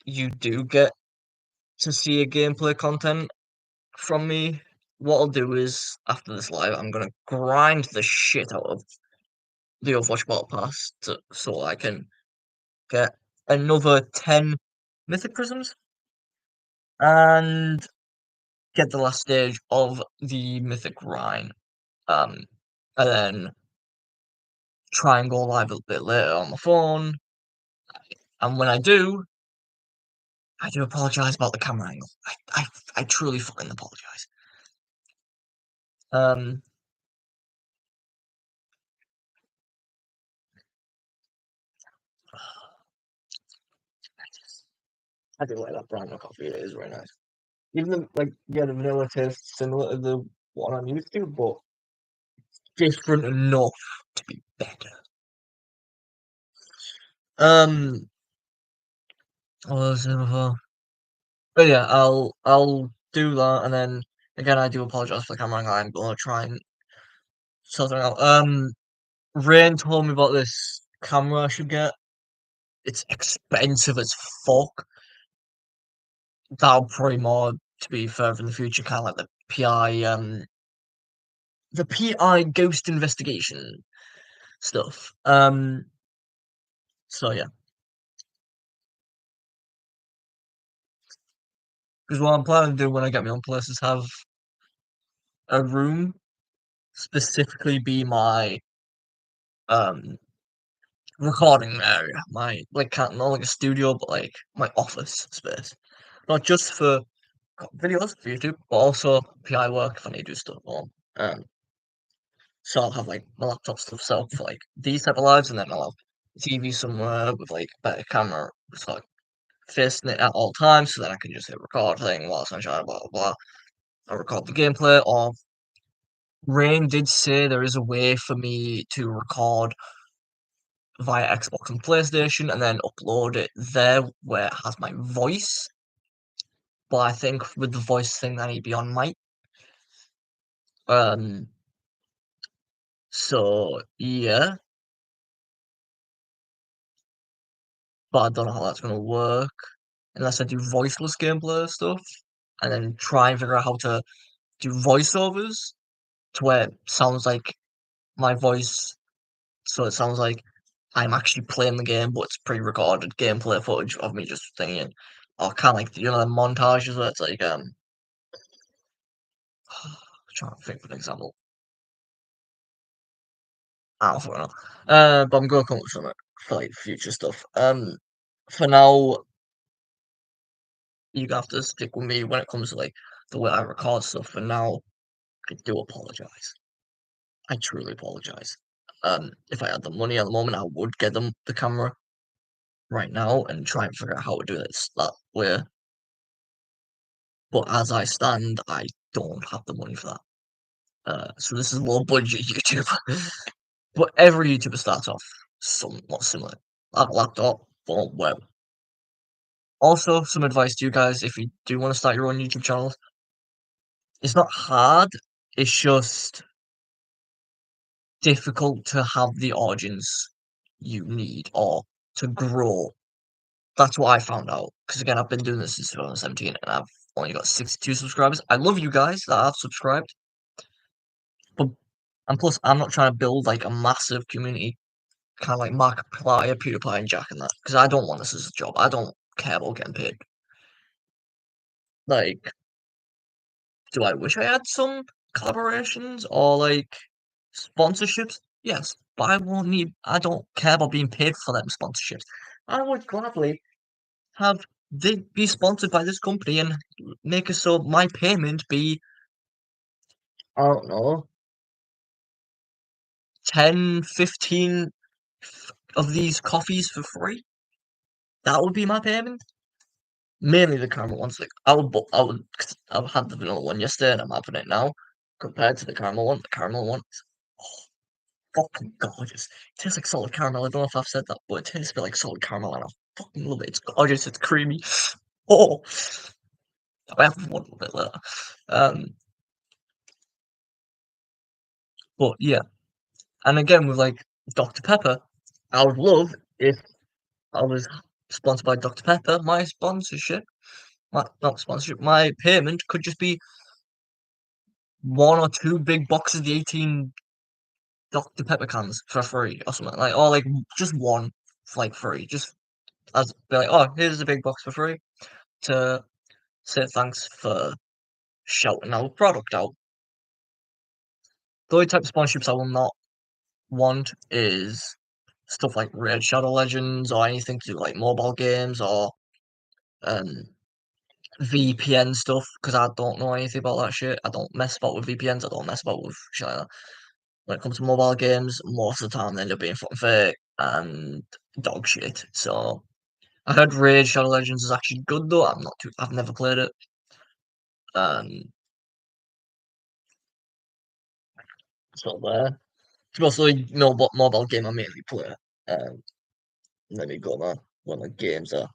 you do get to see a gameplay content. from me. What I'll do is after this live, I'm gonna grind the shit out of the Overwatch Battle Pass so I can get another 10 Mythic Prisms and get the last stage of the Mythic Rhine. Um, and then try and go live a bit later on my phone. And when I do apologize about the camera angle. I truly fucking apologize. Um, I do like that brown coffee. It is very nice. Even the yeah, the vanilla tastes similar to the one I'm used to, but different enough to be better. Um, what was it before? But yeah, I'll do that, and then again, I do apologize for the camera angle. I'm gonna try and sort it out. Rain told me about this camera I should get. It's expensive as fuck. That'll probably more to be further in the future, kind of like the PI ghost investigation stuff. So yeah, because what I'm planning to do when I get my own place is have a room specifically be my um recording area, my like kind not like a studio, but like my office space, not just for videos for YouTube, but also PI work if I need to do stuff at home. So I'll have like my laptop stuff set up for like these type of lives, and then I'll have TV somewhere with like better camera, so like facing it at all times, so then I can just hit record thing while sunshine, blah blah blah. I record the gameplay. Or Rain did say there is a way for me to record via Xbox and PlayStation and then upload it there where it has my voice. But I think with the voice thing, I need to be on mic. Um, so yeah, but I don't know how that's gonna work unless I do voiceless gameplay stuff and then try and figure out how to do voiceovers to where it sounds like my voice, so it sounds like I'm actually playing the game, but it's pre-recorded gameplay footage of me just singing. Or kind of like the montages where it's like trying to think of an example. I don't fucking know. But I'm gonna come up with something for like future stuff. For now, you have to stick with me when it comes to like the way I record stuff. For now, I do apologize. I truly apologize. If I had the money at the moment, I would get them the camera right now and try and figure out how to do this that way. But as I stand, I don't have the money for that. So this is low budget YouTube. But every YouTuber starts off somewhat similar. I have a laptop, phone, web. Also, some advice to you guys if you do want to start your own YouTube channel. It's not hard, it's just difficult to have the audience you need or to grow. That's what I found out. Because again, I've been doing this since 2017 and I've only got 62 subscribers. I love you guys that have subscribed, but and plus, I'm not trying to build like a massive community, kind of like Markiplier, PewDiePie, and Jack and that. Because I don't want this as a job. I don't care about getting paid. Like, do I wish I had some collaborations or like sponsorships? Yes, but I won't need. I don't care about being paid for them sponsorships. I would gladly have they be sponsored by this company and make it so my payment be, I don't know, 10, 15 of these coffees for free. That would be my payment. Mainly the caramel ones. Like I've had the vanilla one yesterday and I'm having it now. Compared to the caramel one is fucking gorgeous. It tastes like solid caramel. I don't know if I've said that, but it tastes a bit like solid caramel and I fucking love it. It's gorgeous, it's creamy. Oh, I have one a little bit later. Um, but yeah. And again, with like Dr. Pepper, I would love if I was sponsored by Dr. Pepper. My sponsorship, my not sponsorship, my payment could just be one or two big boxes of the 18 Dr. Pepper cans for free or something like, or like just one for like free, just as be like, oh, here's a big box for free to say thanks for shouting our product out. The only type of sponsorships I will not want is stuff like Raid Shadow Legends or anything to do like mobile games or um VPN stuff because I don't know anything about that shit. I don't mess about with VPNs. I don't mess about with shit like that. When it comes to mobile games, most of the time they end up being fucking fake and dog shit. So I heard Raid Shadow Legends is actually good though. I've never played it. Um, so there. It's mostly mobile game I mainly play. Um, Let me go now. What my games are.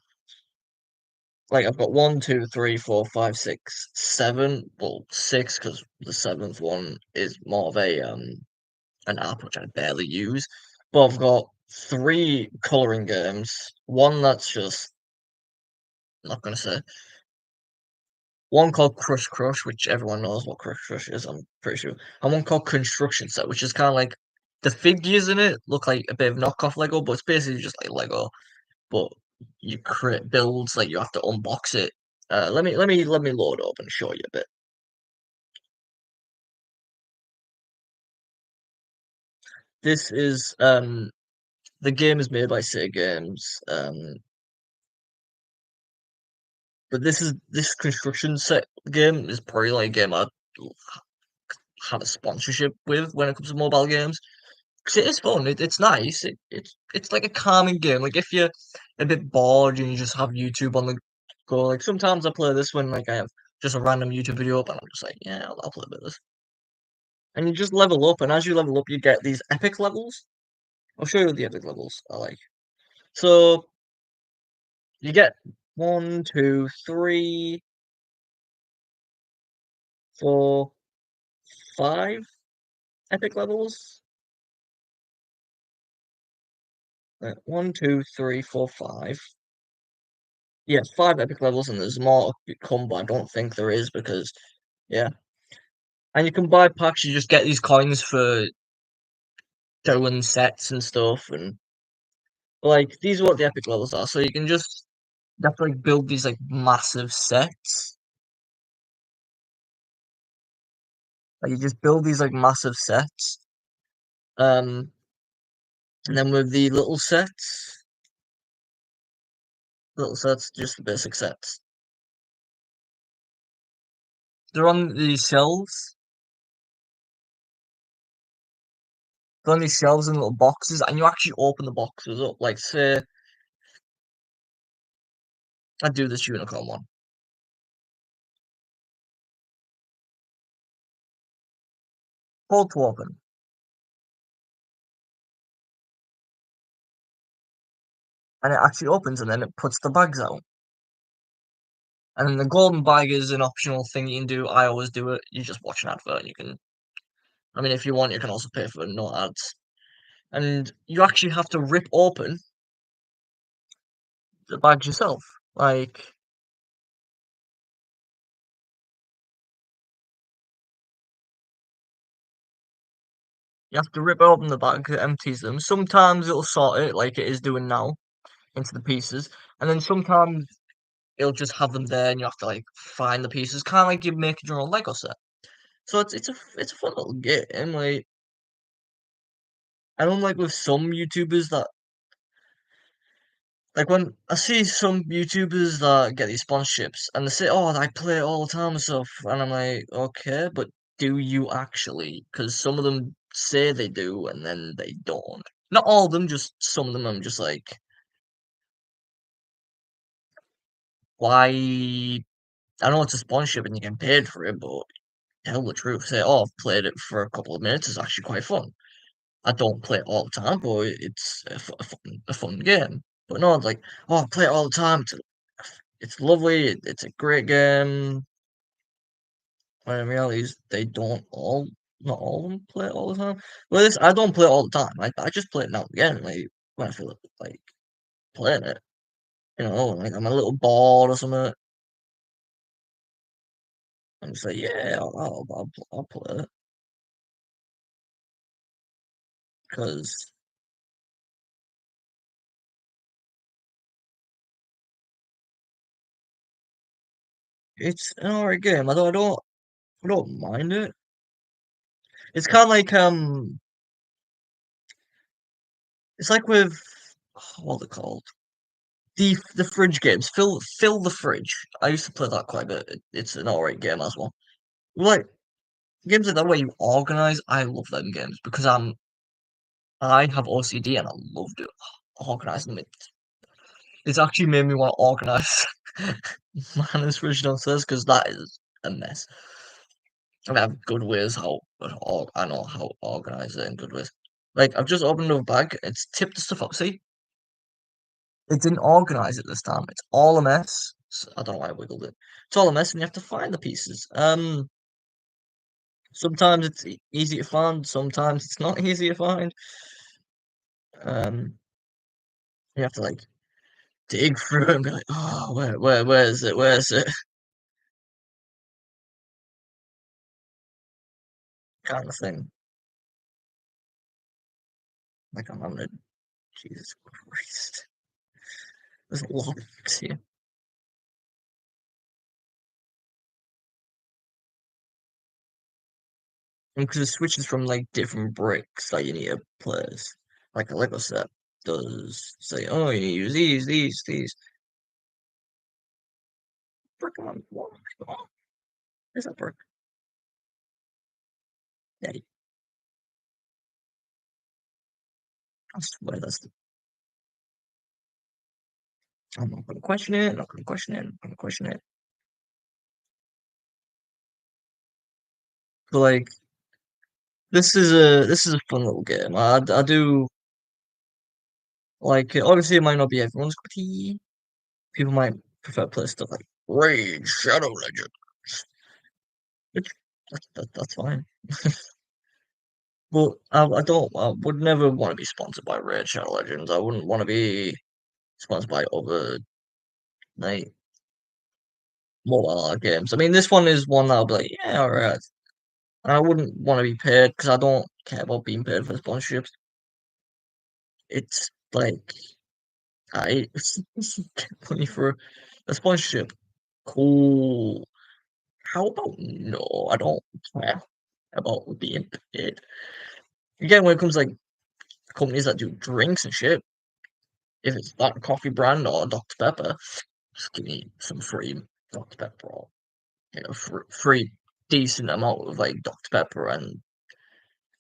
Like I've got one, two, three, four, five, six, seven. Well, six because the seventh one is more of a an app which I barely use. But I've got three coloring games. One that's just not gonna say. One called Crush Crush, which everyone knows what Crush Crush is, I'm pretty sure. And one called Construction Set, which is kind of like the figures in it look like a bit of knockoff Lego, but it's basically just like Lego. But you create builds, like you have to unbox it. Let me load up and show you a bit. This is the game is made by City Games. But this construction set game is probably like a game I'd have a sponsorship with when it comes to mobile games. 'Cause it is fun. It's nice. It's like a calming game. Like if you're a bit bored and you just have YouTube on the go. Like sometimes I play this when like I have just a random YouTube video up and I'm just like, yeah, I'll play a bit of this. And you just level up, and as you level up, you get these epic levels. I'll show you the epic levels I like. So you get one, two, three, four, five epic levels. One, two, three, four, five. Yeah, five epic levels, and there's more to come, but I don't think there is because, yeah. And you can buy packs. You just get these coins for doing sets and stuff, and like these are what the epic levels are. So you have to like build these like massive sets. Like you just build these like massive sets. Um, and then with the little sets, just the basic sets. They're on these shelves. They're on these shelves in little boxes, and you actually open the boxes up. Like say I do this unicorn one. Hold to open, and it actually opens, and then it puts the bags out. And then the golden bag is an optional thing you can do. I always do it. You just watch an advert. You can, I mean, if you want, you can also pay for no ads. And you actually have to rip open the bags yourself. Like you have to rip open the bag, it empties them. Sometimes it'll sort it like it is doing now into the pieces, and then sometimes it'll just have them there, and you have to like find the pieces, kind of like you're making your own Lego set. So it's a fun little game. Like I don't like with some YouTubers that like when I see some YouTubers that get these sponsorships and they say, "Oh, I play it all the time and stuff," and I'm like, "Okay, but do you actually?" Because some of them say they do and then they don't. Not all of them, just some of them. I'm just like, why? I know it's a sponsorship and you get paid for it, but tell the truth. Say, "Oh, I've played it for a couple of minutes. It's actually quite fun." I don't play it all the time, but it's a fun game. But no, it's like, "Oh, I play it all the time. It's lovely. It's a great game." When in reality, they don't all, not all of them play it all the time. Well, this I don't play it all the time. I just play it now and again, like when I feel like playing it. You know, like I'm a little bored or something. I'm just like, yeah, I'll play it because it's an alright game. I don't mind it. It's kind of like it's like with what are they called? The fridge games. Fill the fridge. I used to play that quite a bit. It's an alright game as well. Like games like that where you organize. I love them games because I have OCD and I love to organize them. It's actually made me want to organize Manus fridge downstairs because that is a mess. And I have good ways I know how to organize it in good ways. Like I've just opened another bag. It's tipped the stuff up. See, it didn't organize it this time. It's all a mess. I don't know why I wiggled it. It's all a mess, and you have to find the pieces. Sometimes it's easy to find. Sometimes it's not easy to find. Um, you have to like dig through it and be like, oh, where is it? Where is it? Kind of thing. Like I'm having a Jesus Christ. There's a lot of things here. Because it switches from like different bricks that you need to place. Like a Lego set does say, oh, you need to use these. Brick on what? Come on. There's that brick. Yeah, I swear I'm not gonna question it, I'm not gonna question it, I'm not gonna question it. But like this is a fun little game. I do like obviously it might not be everyone's cup of tea. People might prefer to play stuff like Raid Shadow Legend. Which that's fine. But I would never want to be sponsored by Raid Shadow Legends. I wouldn't want to be sponsored by other like mobile games. I mean, this one is one that I'll be like, yeah, alright. I wouldn't want to be paid because I don't care about being paid for sponsorships. It's like I get money for a sponsorship. Cool. How about no? I don't care about being paid. Again, when it comes like companies that do drinks and shit, if it's that coffee brand or Dr. Pepper, just give me some free Dr. Pepper or free decent amount of like Dr. Pepper and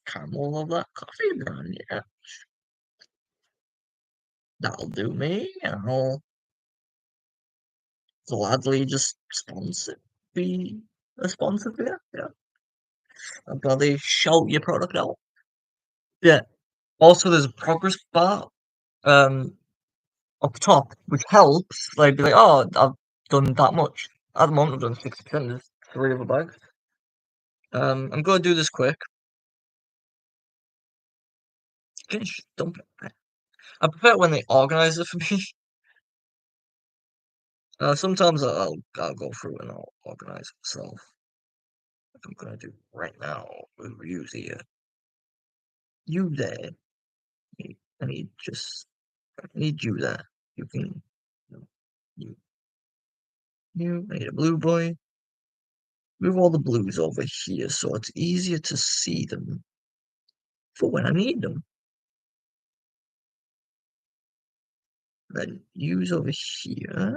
caramel of that coffee brand. Yeah, that'll do me. I'll gladly just be a sponsor for you. Yeah, I'll gladly shout your product out. Yeah. Also, there's a progress bar um up top, which helps. Like, be like, oh, I've done that much. At the moment, I've done 60%. There's three other bags. I'm gonna do this quick. Just dump it. I prefer it when they organize it for me. Sometimes I'll go through and I'll organize it myself. Like I'm gonna do right now with reviews here. You there? I need just I need you there. You can you I need a blue boy. Move all the blues over here so it's easier to see them for when I need them. Then use over here.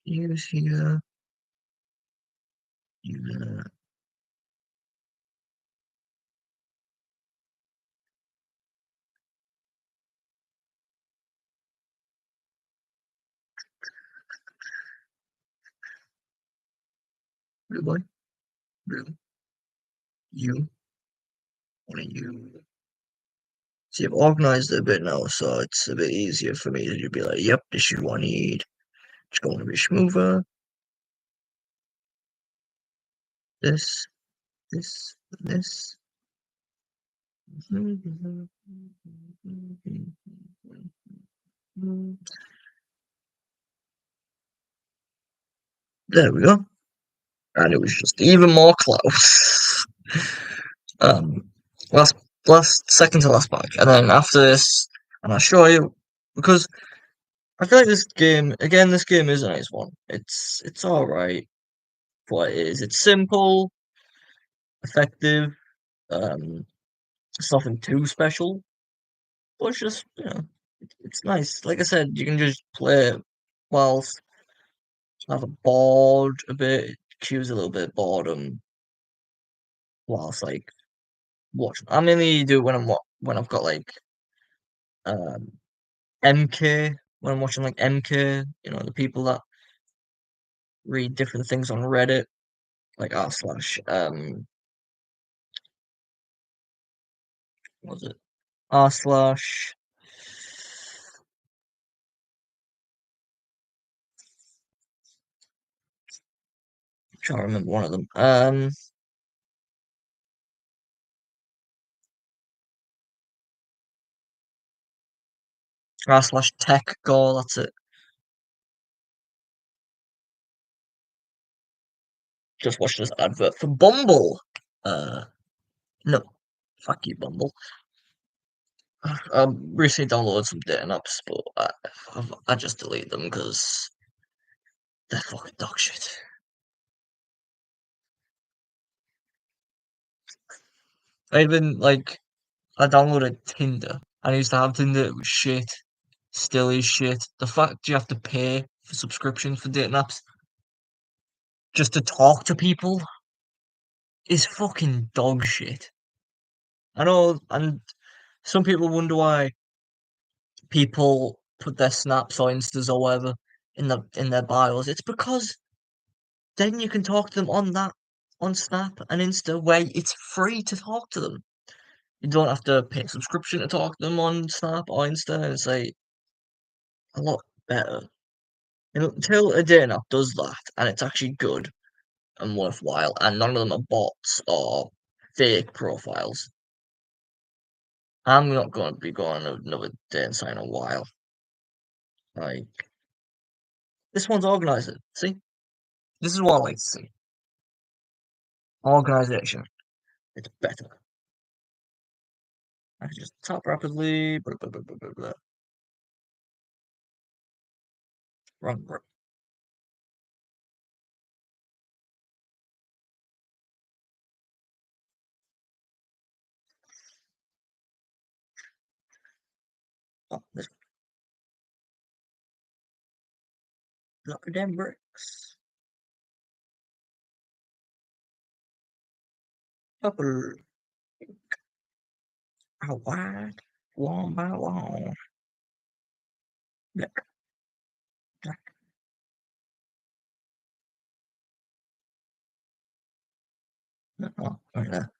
Use here. Use blue boy. Blue. You. One of you. See, I've organized it a bit now, so it's a bit easier for me to be like, yep, this is what I need. It's going to be smoother. This, this. There we go. And it was just even more close. Um, last, second to last pack, and then after this, and I'll show you because I feel like this game again. This game is a nice one. It's all right for what it is. It's simple, effective. Um, it's nothing too special, but it's just it's nice. Like I said, you can just play it whilst have a bored a bit, choose a little bit of boredom whilst like watch. I mainly do it when when I've got like um MK when I'm watching like MK, the people that read different things on Reddit, like r slash what was it r slash trying to remember one of them. R slash tech goal, that's it. Just watched this advert for Bumble. No, fuck you, Bumble. I recently downloaded some dating apps, but I just delete them because they're fucking dog shit. I even like I downloaded Tinder. I used to have Tinder. It was shit. Still is shit. The fact you have to pay for subscriptions for dating apps just to talk to people is fucking dog shit. I know, and some people wonder why people put their snaps or instas or whatever in their bios. It's because then you can talk to them on Snap and Insta where it's free to talk to them. You don't have to pay a subscription to talk to them on Snap or Insta, and it's like a lot better. Until a dating app does that, and it's actually good and worthwhile, and none of them are bots or fake profiles. I'm not going to be going on another dating site in a while. Like this one's organized. See, this is what I like to see. Organization. It's better. I can just tap rapidly. Blah, blah, blah, blah, blah, blah. Run, run. Oh, this block of damn bricks. Couple out wide, long by long. Black, black. Oh, right there.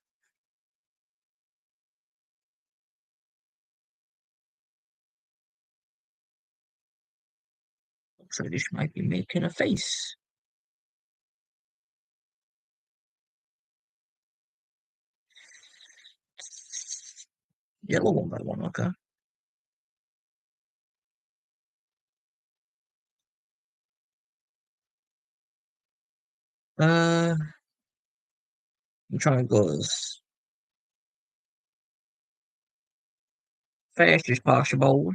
Looks like this might be making a face. Yellow one by one, okay. I'm trying to go as fast as possible.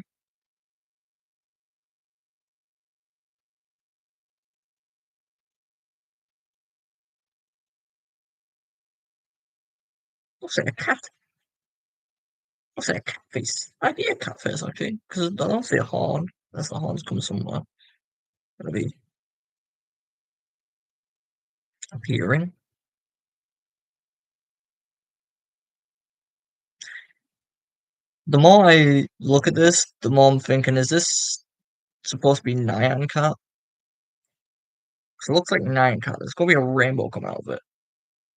Looks like a cat. Looks like a cat face. I'd be a cat face actually, because I don't see a horn. Unless the horns come somewhere. It'll be appearing. The more I look at this, the more I'm thinking, is this supposed to be Nyan Cat? 'Cause it looks like Nyan Cat. There's gonna be a rainbow coming out of it.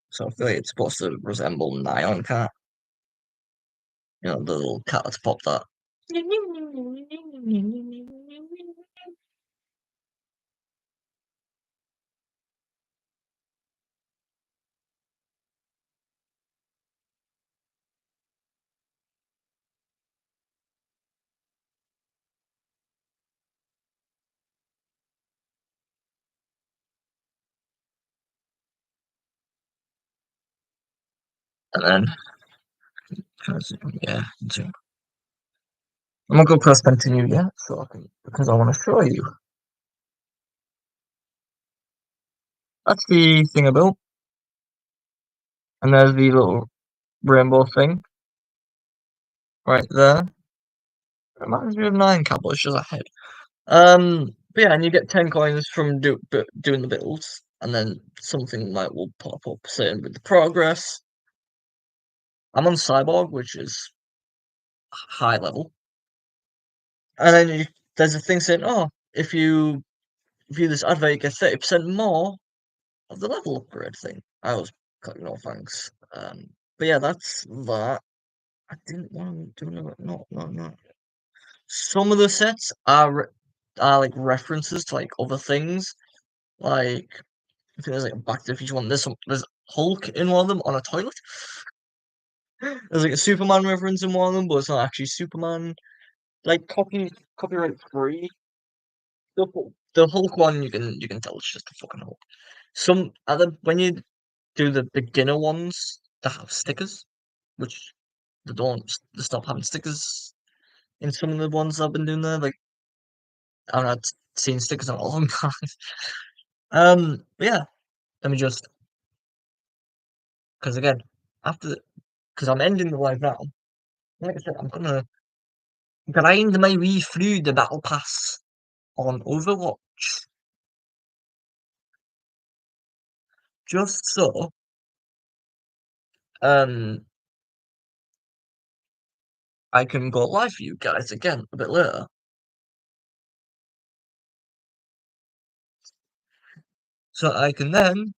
So I feel like it's supposed to resemble Nyan Cat. The little cat that's popped that. and then yeah, I'm not gonna press continue yet, so I can because I want to show you. That's the thing about, and there's the little rainbow thing right there. Reminds me of Nine Cowboys, it's just a head. But yeah, and you get 10 coins from doing the builds, and then something like will pop up saying with the progress. I'm on Cyborg, which is high level, and then there's a thing saying, "Oh, if you view this advert, you get 30% more of the level upgrade thing." I was cut no thanks. But yeah, that's that. I didn't want to do no. Some of the sets are like references to like other things, like I think there's like a Back to the Future one. There's Hulk in one of them on a toilet. There's like a Superman reference in one of them, but it's not actually Superman. Like copyright free. The Hulk one you can tell it's just a fucking Hulk. Some other when you do the beginner ones that have stickers, which they stop having stickers in some of the ones I've been doing there. Like I've not seen stickers on all of them. But yeah, let me just because again after because I'm ending the live now. Like I said, I'm gonna grind my way through the battle pass on Overwatch just so um I can go live for you guys again a bit later. So I can then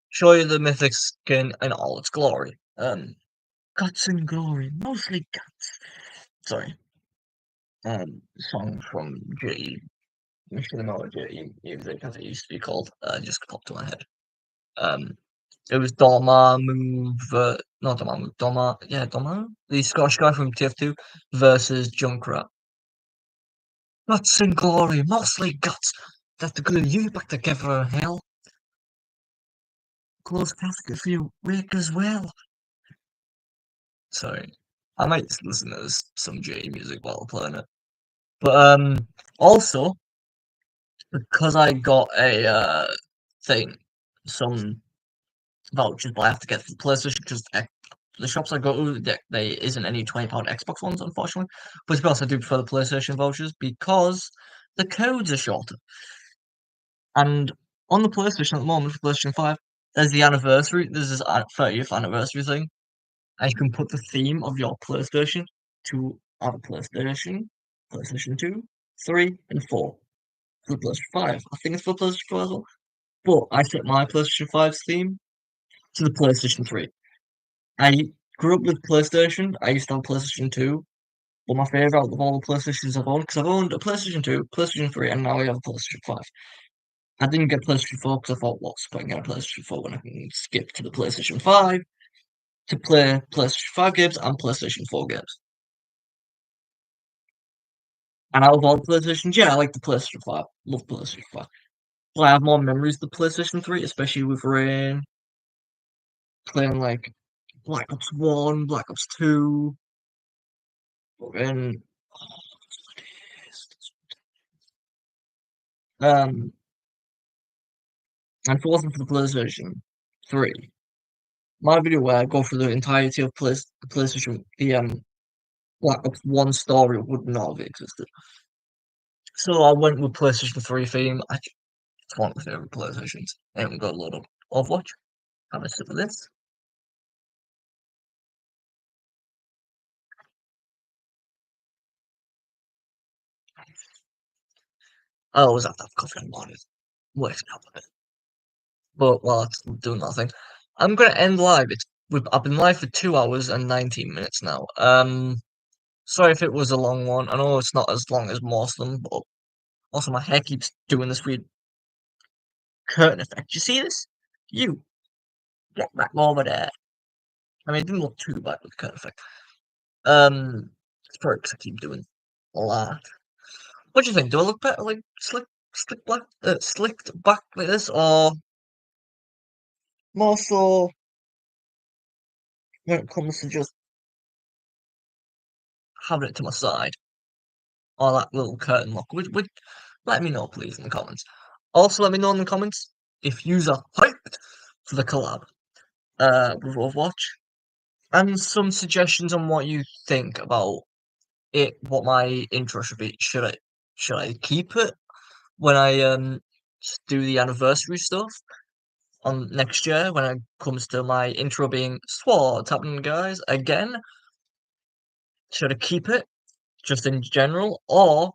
show you the mythic skin in all its glory. Guts and glory, mostly guts. Sorry. Song from J. Machinima J music as it used to be called. Just popped to my head. Um, it was Dormammu, not Dormammu, Dormammu, the Scottish guy from TF2 versus Junkrat. Guts and glory, mostly guts. That's to glue you back together, hell. Close casket for your wake as well. Sorry, I might listen to some J music while playing it. But also because I got a thing, some vouchers, but I have to get for the PlayStation because the shops I go to, there isn't any £20 Xbox ones, unfortunately. But to be honest, I do prefer the PlayStation vouchers because the codes are shorter. And on the PlayStation at the moment, for PlayStation 5, there's the anniversary, there's this 30th anniversary thing, and you can put the theme of your PlayStation to other PlayStation 2, 3, and 4. For the PlayStation 5. I think it's for PlayStation 4 as well. But I set my PlayStation 5's theme to the PlayStation 3. I grew up with PlayStation. I used to have PlayStation 2. But my favourite out of all the PlayStations I've owned, because I've owned a PlayStation 2, PlayStation 3, and now I have a PlayStation 5. I didn't get PlayStation 4 because I thought, what's the point in getting a PlayStation 4 when I can skip to the PlayStation 5 to play PlayStation 5 games and PlayStation 4 games. And out of all the PlayStations, yeah, I like the PlayStation 5. Love PlayStation 5. But I have more memories of the PlayStation 3, especially with Rain, playing like Black Ops 1, Black Ops 2, and um and if it wasn't for the PlayStation 3, my video where I go through the entirety of PlayStation the Black Ops 1 story would not have existed. So I went with PlayStation 3 theme. It's one of my favorite PlayStations. And got a lot of Overwatch. Have a sip of this. I always have to have coffee in the morning. Wakes me up a bit. But while it's doing nothing, I'm gonna end live. I've been live for 2 hours and 19 minutes now. Sorry if it was a long one. I know it's not as long as most of them, but also my hair keeps doing this weird curtain effect. You see this? You get back over there. I mean, it didn't look too bad with the curtain effect. Um, probably 'cause I keep doing that. What do you think? Do I look better like slicked back like this, or more so when it comes to just having it to my side, or that little curtain look? Let me know, please, in the comments. Also, let me know in the comments if yous are hyped for the collab with Overwatch, and some suggestions on what you think about it. What my intro should be. Should I keep it when I do the anniversary stuff on next year when it comes to my intro being what's happening, guys? Again, should I keep it just in general, or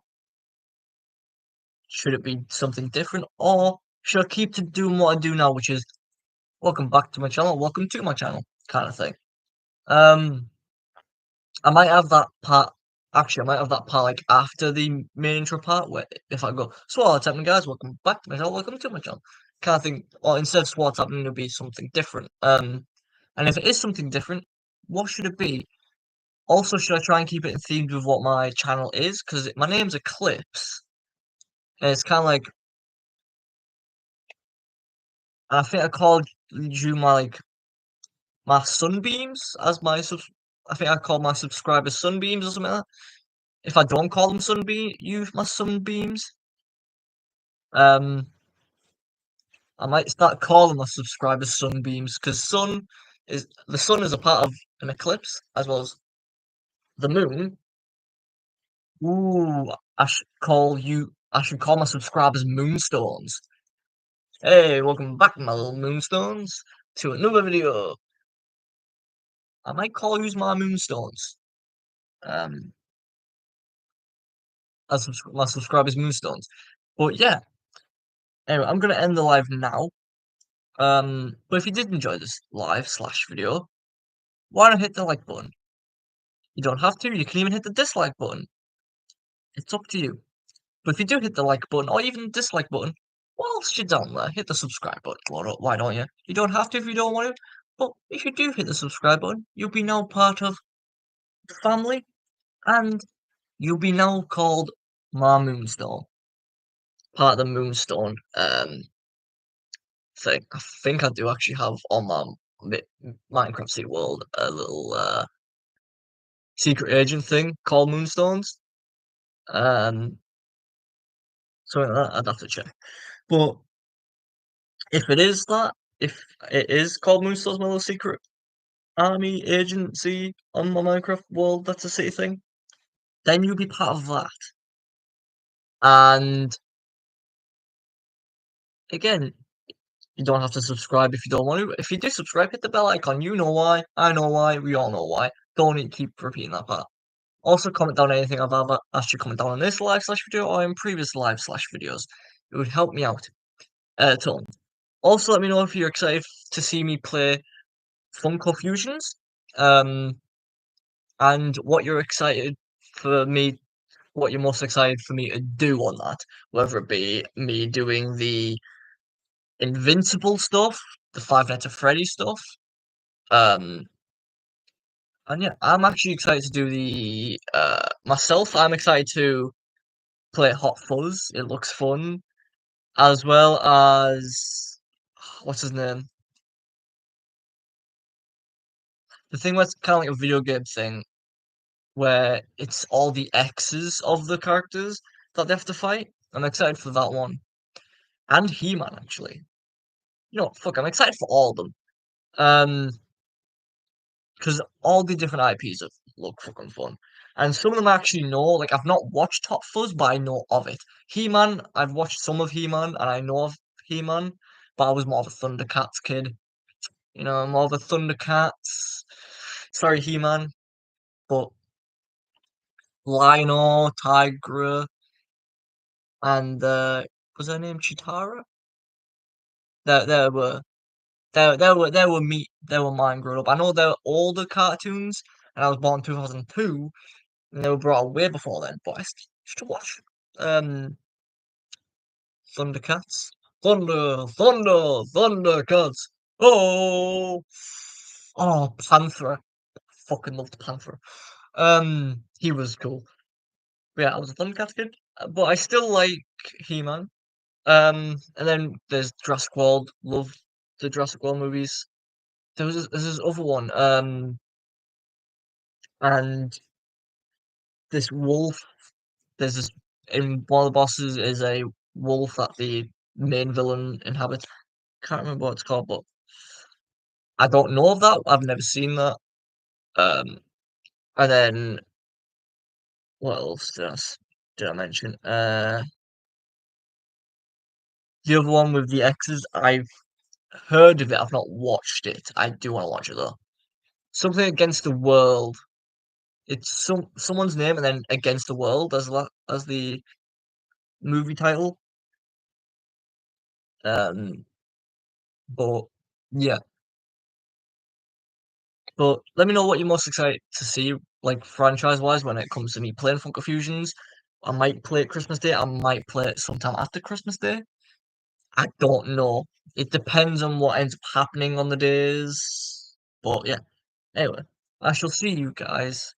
should it be something different, or should I keep to doing what I do now, which is welcome back to my channel, welcome to my channel, kind of thing. Um, I might have that part. Actually, I might have that part like after the main intro part, where if I go, so what's happening, guys? Welcome back to my channel. Welcome to my channel. Kind of thing. Or instead of what's happening, it'll be something different. And if it is something different, what should it be? Also, should I try and keep it in themed with what my channel is? Because my name's Eclipse, and it's kind of like I think I called you my sunbeams as my sub. I think I called my subscribers sunbeams or something like that. If I don't call them my sunbeams, um, I might start calling my subscribers sunbeams because the sun is a part of an eclipse as well as the moon. Ooh, I should call my subscribers moonstones. Hey, welcome back, my little moonstones, to another video. I might call you my moonstones. Um, as my subscribers moonstones. But yeah, anyway, I'm gonna end the live now. But if you did enjoy this live slash video, why not hit the like button? You don't have to, you can even hit the dislike button. It's up to you. But if you do hit the like button or even dislike button, whilst you're down there, hit the subscribe button. Why don't you? You don't have to if you don't want to. But if you do hit the subscribe button, you'll be now part of the family and you'll be now called my Moonstone. Part of the Moonstone thing. I think I do actually have on my Minecraft Sea World a little secret agent thing called Moonstones. Um, something like that. I'd have to check. But if it is that, if it is called Moonstones, my little secret army agency on my Minecraft world, that's a city thing, then you'll be part of that. And again, you don't have to subscribe if you don't want to. If you do subscribe, hit the bell icon. You know why. I know why. We all know why. Don't need to keep repeating that part. Also, comment down anything I've ever asked you to comment down on this live slash video or in previous live slash videos. It would help me out a ton. Also, let me know if you're excited to see me play Funko Fusions, and what you're excited for me, what you're most excited for me to do on that. Whether it be me doing the Invincible stuff, the Five Nights at Freddy stuff, um, and yeah, I'm actually excited to do the myself. I'm excited to play Hot Fuzz. It looks fun, as well as what's his name? The thing where it's kind of like a video game thing, where it's all the X's of the characters that they have to fight. I'm excited for that one, and He-Man actually. You know, fuck, I'm excited for all of them. Because all the different IPs look fucking fun. And some of them I actually know, like I've not watched Hot Fuzz, but I know of it. He-Man, I've watched some of He-Man and I know of He-Man, but I was more of a Thundercats kid. You know, I'm more of a Thundercats. Sorry, He-Man, but Lionel, Tigra, and was her name Chitara? There were they were mine growing up. I know they're older cartoons, and I was born in 2002, and they were brought out way before then, but I used to watch um Thundercats. Thundercats. Oh, oh, Panther. Fucking loved Panther. He was cool. But yeah, I was a Thundercats kid, but I still like He-Man. And then there's Jurassic World. Love the Jurassic World movies. There's this other one. And this wolf. There's this in one of the bosses is a wolf that the main villain inhabits. Can't remember what it's called, but I don't know of that. I've never seen that. Um, and then what else did I mention? The other one with the X's. I've heard of it. I've not watched it. I do want to watch it though. Something Against the World. It's someone's name and then Against the World as the movie title. Um, but yeah, but let me know what you're most excited to see, like franchise wise, when it comes to me playing Funko Fusions. I might play it Christmas Day. I might play it sometime after Christmas Day. I don't know. It depends on what ends up happening on the days. But yeah, anyway, I shall see you guys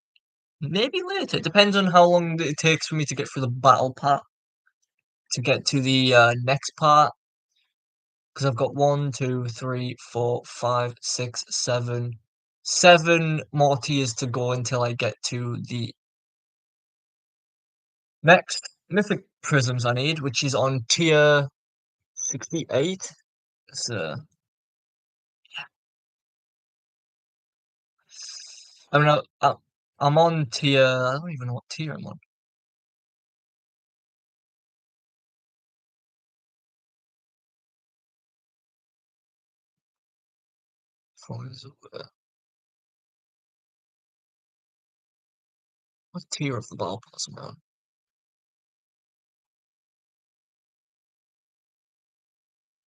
maybe later. It depends on how long it takes for me to get through the battle part to get to the next part. Because I've got one, two, three, four, five, six, seven more tiers to go until I get to the next mythic prisms I need, which is on tier 68. So, I mean, I'm on tier, I don't even know what tier I'm on. What tier of the battle pass am I on?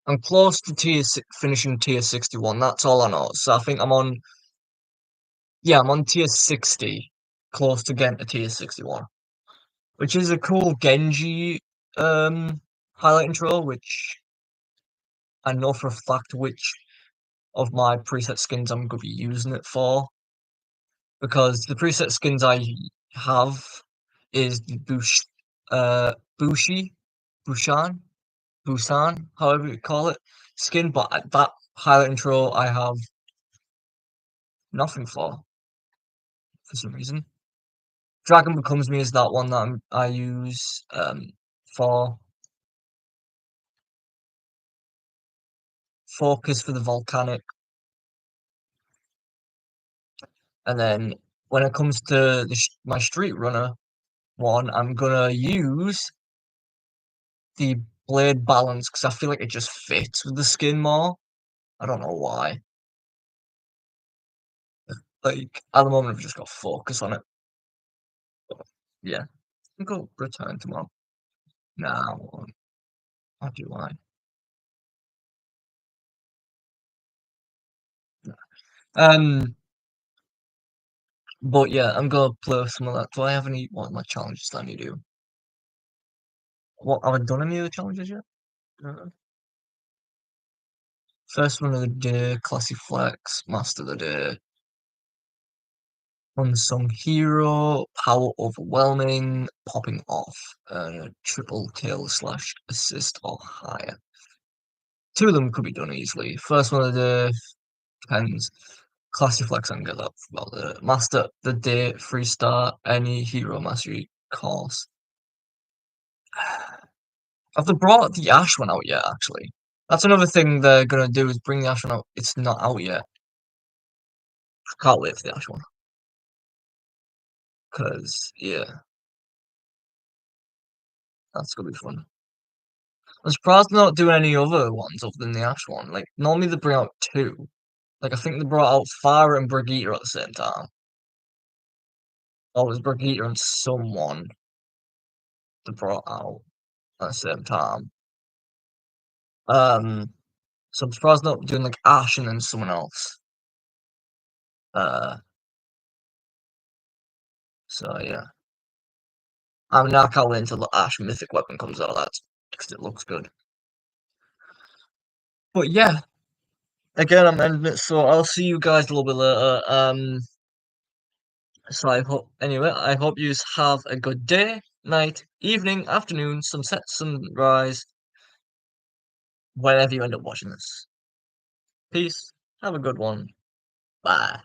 I'm close to finishing tier 61. That's all I know. So I think yeah, I'm on tier 60, close to getting to tier 61, which is a cool Genji highlight intro, which I know for a fact which of my preset skins I'm going to be using it for, because the preset skins I have is the Bushi, Bushan, Busan, however you call it, skin, but that highlight intro I have nothing for some reason. Dragon Becomes Me is that one that I use for focus for the volcanic, and then when it comes to my Street Runner one, I'm gonna use the blade balance because I feel like it just fits with the skin more. I don't know why. Like at the moment, I've just got focus on it. But, yeah, I'll go return tomorrow. Now, how do I? Um, but yeah, I'm gonna play with some of that. Do I have any what my challenges that I need to do? What have I done any of the challenges yet? Uh, First one of the day, classic flex, master of the day, unsung hero, power overwhelming, popping off, triple kill slash assist or higher. Two of them could be done easily. First one of the depends. Classic flex and get up. Well, the master of the day, 3 star, any hero mastery course. Have they brought the Ash one out yet? Actually, that's another thing they're gonna do is bring the Ash one out. It's not out yet. Can't wait for the Ash one because yeah, that's gonna be fun. I'm surprised they're not doing any other ones other than the Ash one. Like normally they bring out two. Like I think they brought out Fire and Brigitte at the same time. Or it was Brigitte and someone they brought out at the same time. Um, so I'm surprised they're not doing like Ash and then someone else. Uh, so yeah. I mean, I can't wait until the Ash Mythic Weapon comes out. That's because it looks good. But yeah, again, I'm ending it. So I'll see you guys a little bit later. So I hope anyway, I hope you have a good day, night, evening, afternoon, sunset, sunrise, whenever you end up watching this. Peace. Have a good one. Bye.